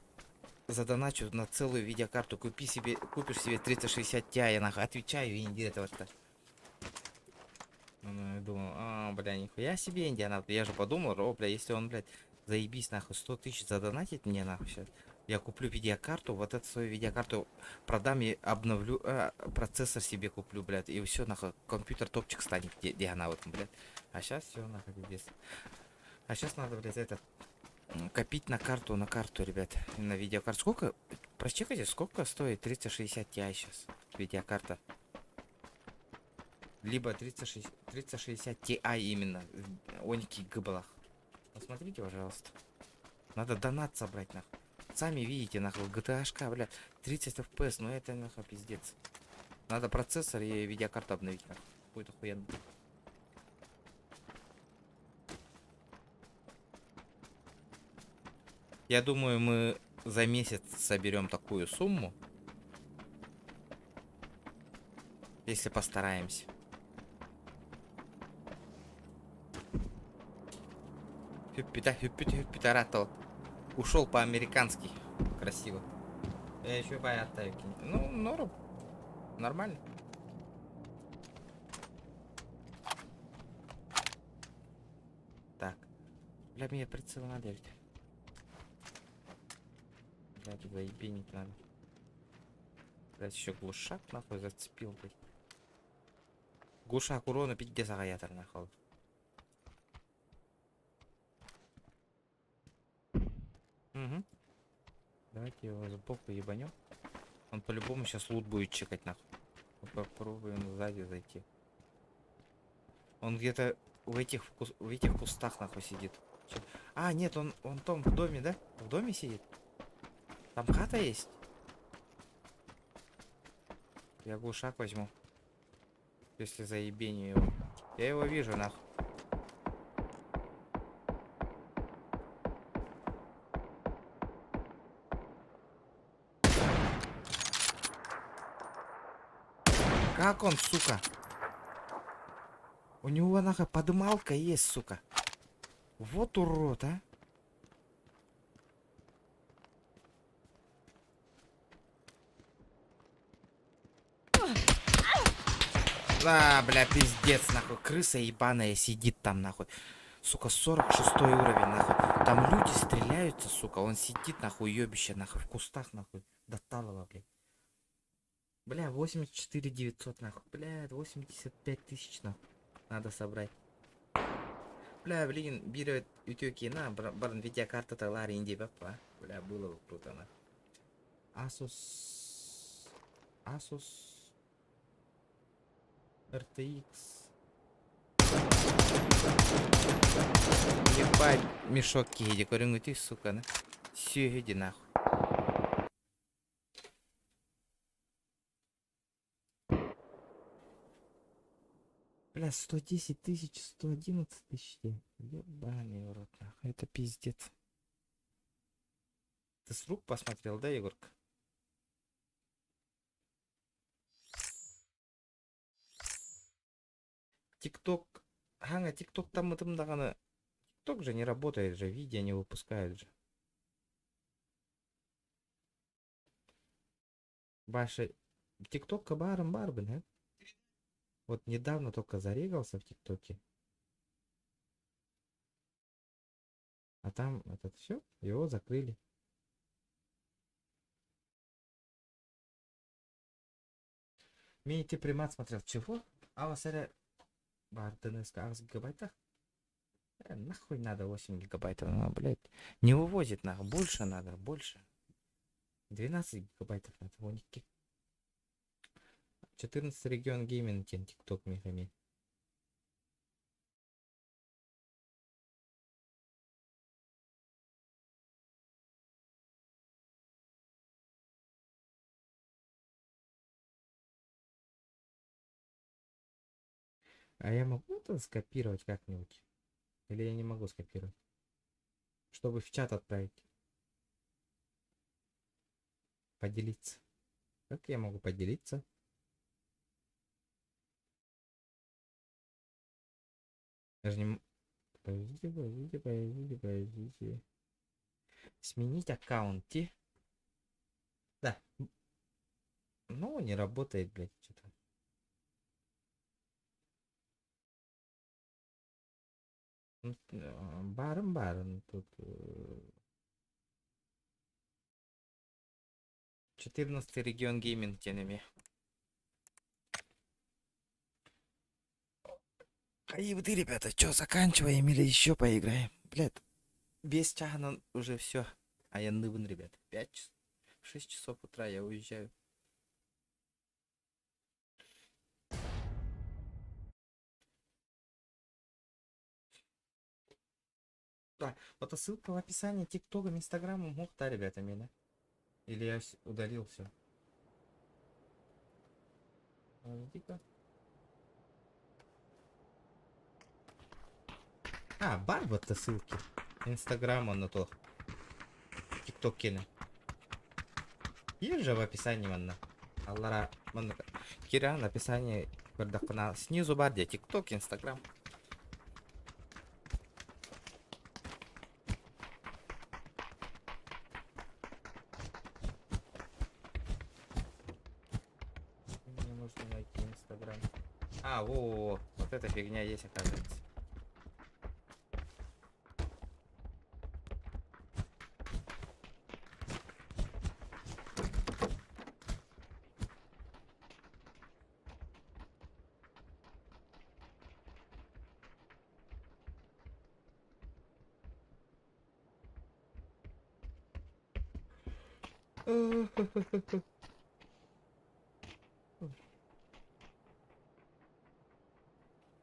задоначу на целую видеокарту, купишь себе 3060 Ti, я, нахуй, отвечаю и где-то вот так. Ну, я думал, бля, нихуя себе индиана, я же подумал, бля, если он, блядь, заебись, нахуй, 100 тысяч задонатить мне, нахуй, сейчас. Я куплю видеокарту, вот эту свою видеокарту продам и обновлю, процессор себе куплю, блядь, и все, нахуй, компьютер топчик станет, где она вот, блядь. А сейчас все, нахуй, здесь. А сейчас надо, блядь, этот, копить на карту, ребят, на видеокарту. Сколько, прочекайте, сколько стоит 3060 Ti сейчас, видеокарта? Либо 3060 Ti именно, оники гыблах. Посмотрите, пожалуйста. Надо донат собрать, нахуй. Сами видите, нахуй, GTA-шка, бля, 30 FPS, ну это, нахуй, пиздец. Надо процессор и видеокарту обновить, нахуй. Будет охуенно. Я думаю, мы за месяц соберем такую сумму. Если постараемся. Хюппитаратал. Ушел по-американски. Красиво. Я еще оттаю. Ну, норм. Нормально. Так. Бля, мне прицел надо ведь. Бля, тут заебенить надо. Блять, еще глушак нахуй зацепил, блядь. Глушак урона 50 гаятор нахуй. Угу. Давайте его сбоку ебанем. Он по-любому сейчас лут будет чекать, нахуй. Попробуем сзади зайти. Он где-то в этих кустах, нахуй, сидит. А, нет, он там в доме, да? В доме сидит? Там хата есть? Я глушак возьму. Если заебение его. Я его вижу, нахуй. Как он, сука? У него, нахуй, подымалка есть, сука. Вот урод, а. А, бля, пиздец, нахуй. Крыса ебаная сидит там, нахуй. Сука, 46 уровень, нахуй. Там люди стреляются, сука. Он сидит, нахуй, ёбище, нахуй, в кустах, нахуй. До талого, блядь. Бля, 84 900, нахуй. Бля, 85 тысяч, нахуй. Надо собрать. Бля, блин, бирет утюки, на, барн, видеокарта талар инди, папа. Бля, было бы круто, нахуй. Asus RTX. Ебать, мешок киди, корюнгути, сука, на. Все, иди нахуй. Бля, 110 тысяч, 111 тысяч. Ебаный урод, нахуй. Это пиздец. Ты с рук посмотрел, да, Егорка? ТикТок. Ага, ТикТок там дагана. ТикТок же не работает же, видео не выпускают же. Баша, ТикТок баром барбен, а? Вот недавно только зарегался в ТикТоке. А там этот все, его закрыли. Ты примат смотрел. Чего? А вас это бар ДНС 8 гигабайтах? Нахуй надо 8 гигабайтов, ну, блядь. Не вывозит нахуй. Больше надо, больше. 12 гигабайтов надо. У них 14 регион гейминг, ТикТок мехами. А я могу это скопировать как-нибудь? Или я не могу скопировать? Чтобы в чат отправить. Поделиться. Как я могу поделиться? Даже не... Подождите. Сменить аккаунте. Да. Ну, не работает, блядь, что-то. Баром тут 14 регион гейминг тенами. И вы, ребята, что, заканчиваем или еще поиграем? Блядь, без чана уже все. А я нывен, ребят. 6 часов утра я уезжаю. Да, вот ссылка в описании ТикТоком, Инстаграмом, мухта, ребята, меня. Или я удалил все. Подожди-ка. А, барба-то ссылки. Инстаграма на то. ТикТок кене. Есть же в описании, манна. Аллара, манна. Кира, в описании канал. Снизу барде. ТикТок, Инстаграм. Мне нужно найти Инстаграм. А, во-во-во. Вот эта фигня есть, оказывается.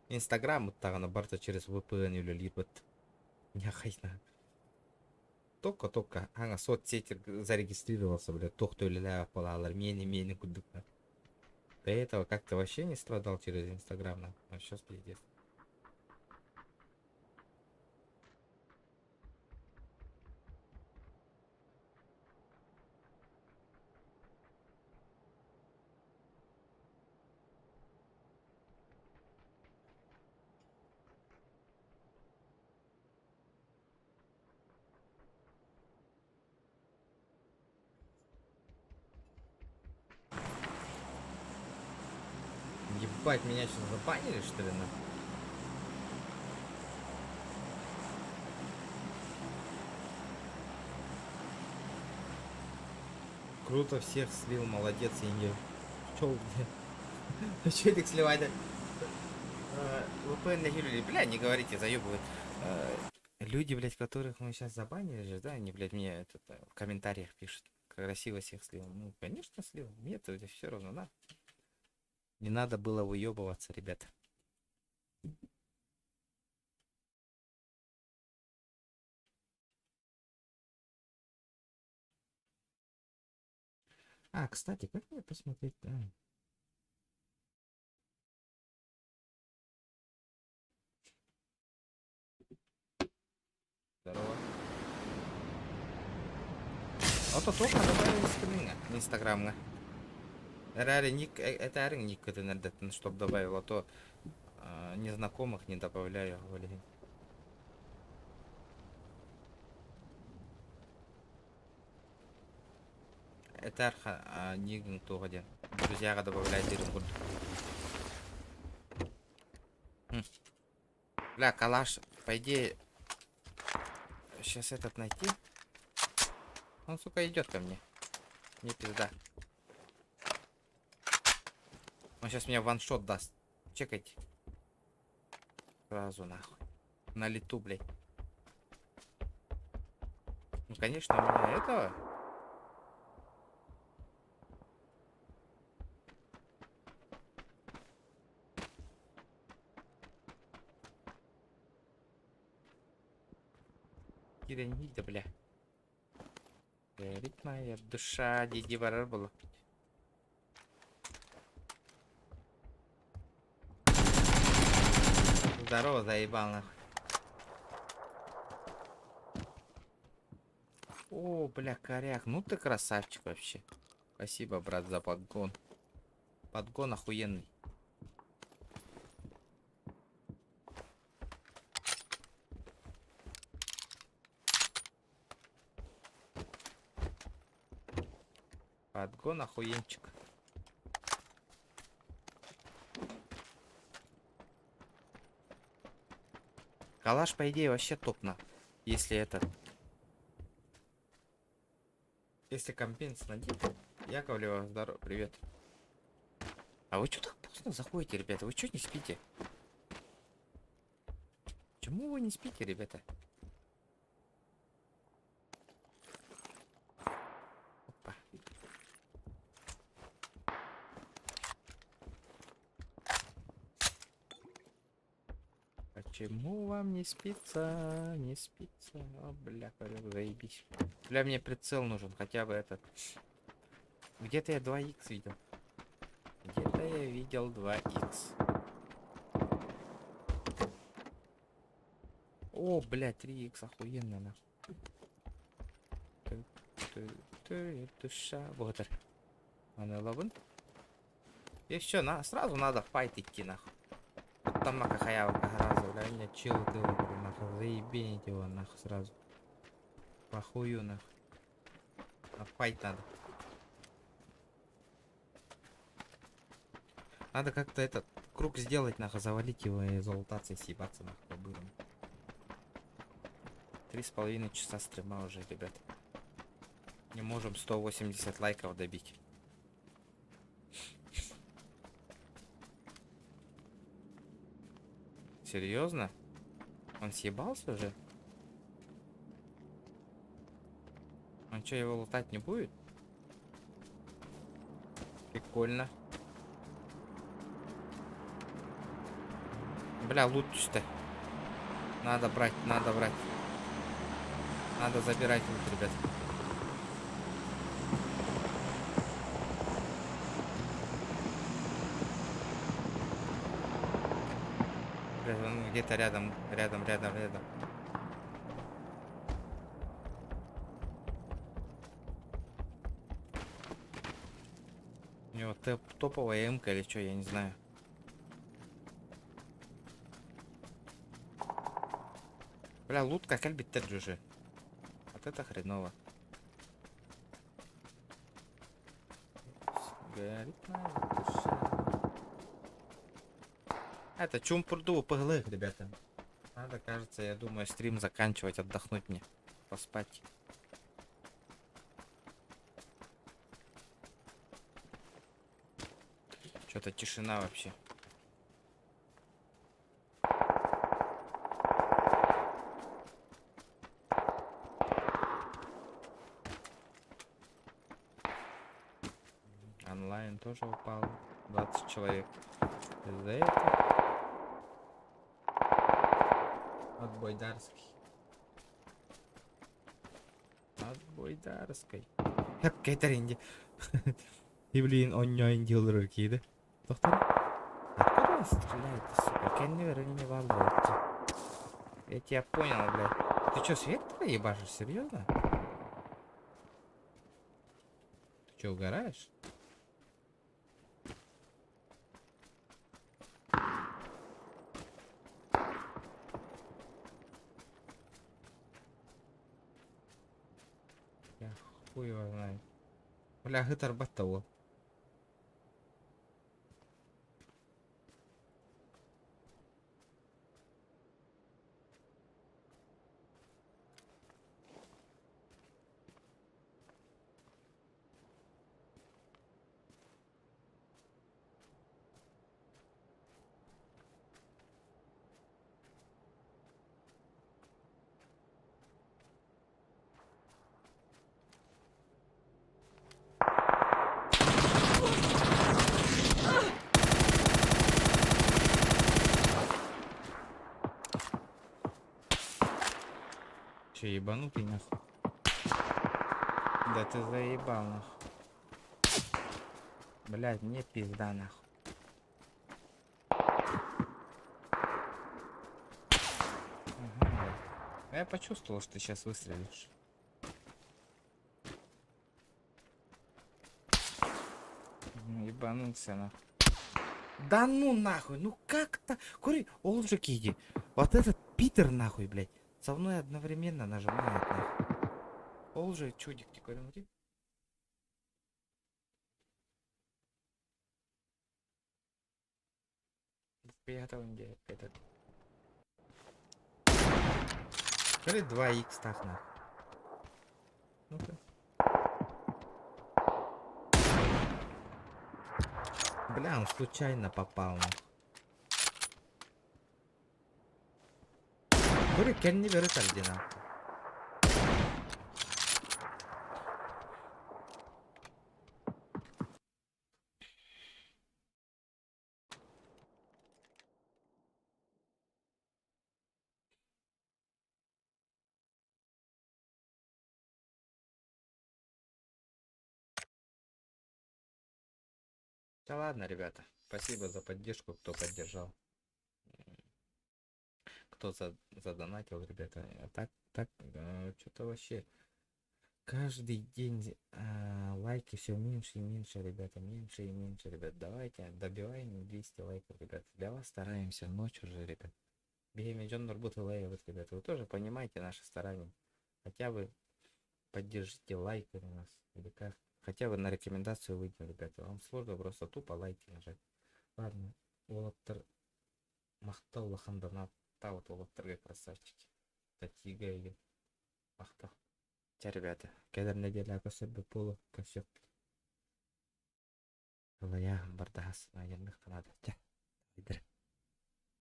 Инстаграм тағаны барда через VPN или либо няхайна. Только аңа соцсеть зарегистрировался, блядь, тоқты өлелі апалалар, мені күдік. До этого как-то вообще не страдал через Инстаграм, а сейчас пиздец. Ебать, меня сейчас забанили, что ли, на? Круто, всех слил, молодец, Инги. Чё, где? Чё этих сливать? VPN нахилили, бля, не говорите, заебывают. Люди, блядь, которых мы сейчас забанили же, да, они, блядь, мне это, в комментариях пишут. Красиво всех слил. Ну, конечно, слил. Мне-то все равно, да. Не надо было выебываться, ребята. А, кстати, как мне посмотреть? Здорово. Вот то только добавили скрининга, инстаграмга. Реально ник, это арин ник, это надо, чтобы добавил, а то незнакомых не добавляю, блин. Это арха, ник то один. Друзья добавляют ирин. Бля, калаш, по идее, сейчас этот найти. Он, сука, идет ко мне. Не пизда. Он сейчас мне ваншот даст. Чекайте. Сразу нахуй. На лету, блядь. Ну, конечно, у меня этого. Киреньида, бля. Горит моя душа, диди варар была. Здорово, заебал нахуй. О, бля, коряк, ну ты красавчик вообще. Спасибо, брат, за подгон. Подгон охуенный. Подгон охуенчик. Калаш, по идее, вообще топно. Если это... Если компенс надет. Яковлева, здорово, привет. А вы что так поздно заходите, ребята? Вы что не спите? Почему вы не спите, ребята? Опа. Почему вам не спится? Не спится. О, бля, заебись. Бля, мне прицел нужен, хотя бы этот. Где-то я 2х видел. Где-то я видел 2х. О, бля, 3х охуенно, нахуй. Душа. Вот. Она лавын. И все, сразу надо в файт идти, нахуй. Там на хаява гораздо, бля, меня чел ты, нахуй, заебенить его, нахуй, сразу. Похую, нахуй. А файт надо. Надо как-то этот круг сделать, нахуй, завалить его и залутаться и съебаться, нахуй, по-бырому. 3,5 часа стрима уже, ребят. Не можем 180 лайков добить. Серьезно? Он съебался уже? Он что, его лутать не будет? Прикольно. Бля, лут-то. Надо брать, надо брать. Надо забирать лут, ребят. Он где-то рядом. У него топовая МК или что, я не знаю. Бля, лутка кальбит уже. Вот это хреново. Горит на душе. Это чумпурду поглых, ребята. Надо, кажется, я думаю, стрим заканчивать, отдохнуть мне. Поспать. Что-то тишина вообще. Онлайн тоже упал. 20 человек. Из-за этого. Отбой Дарский. Отбой Дарской. Кейтеринги. И блин, он не индилдер киды. Доктор? Откуда он стреляет, сука? Кеннивер не волнуется. Я тебя понял, блядь. Ты чё, с вектора ебашишь? Серьезно? Ты чё, угораешь? Я хуй его знаю. Бля, гитар батого. Че, ебанутый нахуй? Да ты заебал нахуй. Блядь, мне пизда нахуй. Ага. Я почувствовал, что ты сейчас выстрелишь. Ебанулся нахуй. Да ну нахуй, ну как-то. Кури, он же киди. Вот этот Питер нахуй, блядь. Со мной одновременно нажимает нахуй. Ол же чудик, ты говори. Приготовлен этот. Говорит 2х так нахуй. Ну-ка. Бля, он случайно попал нахуй. Говорит, Кен не берет ордена. Да ладно, ребята. Спасибо за поддержку, кто поддержал. Кто задонатил, ребята. Так, что-то вообще каждый день лайки все меньше и меньше, ребята. Меньше и меньше, ребят. Давайте добиваем 200 лайков, ребят. Для вас стараемся ночью же, ребят. Беймеджон работы лайвит, ребята. Вы тоже понимаете наши старания. Хотя бы поддержите лайками нас. Или как. Хотя бы на рекомендацию выйдем, ребята. Вам сложно просто тупо лайки нажать. Ладно. Олаттар мақтау лахандана вот олаттарга красавчики. Татига еген. Мақтау. Ча, ребята. Кедер неделя көсөбү полу көсөп. Лая бардагас на ермих канады.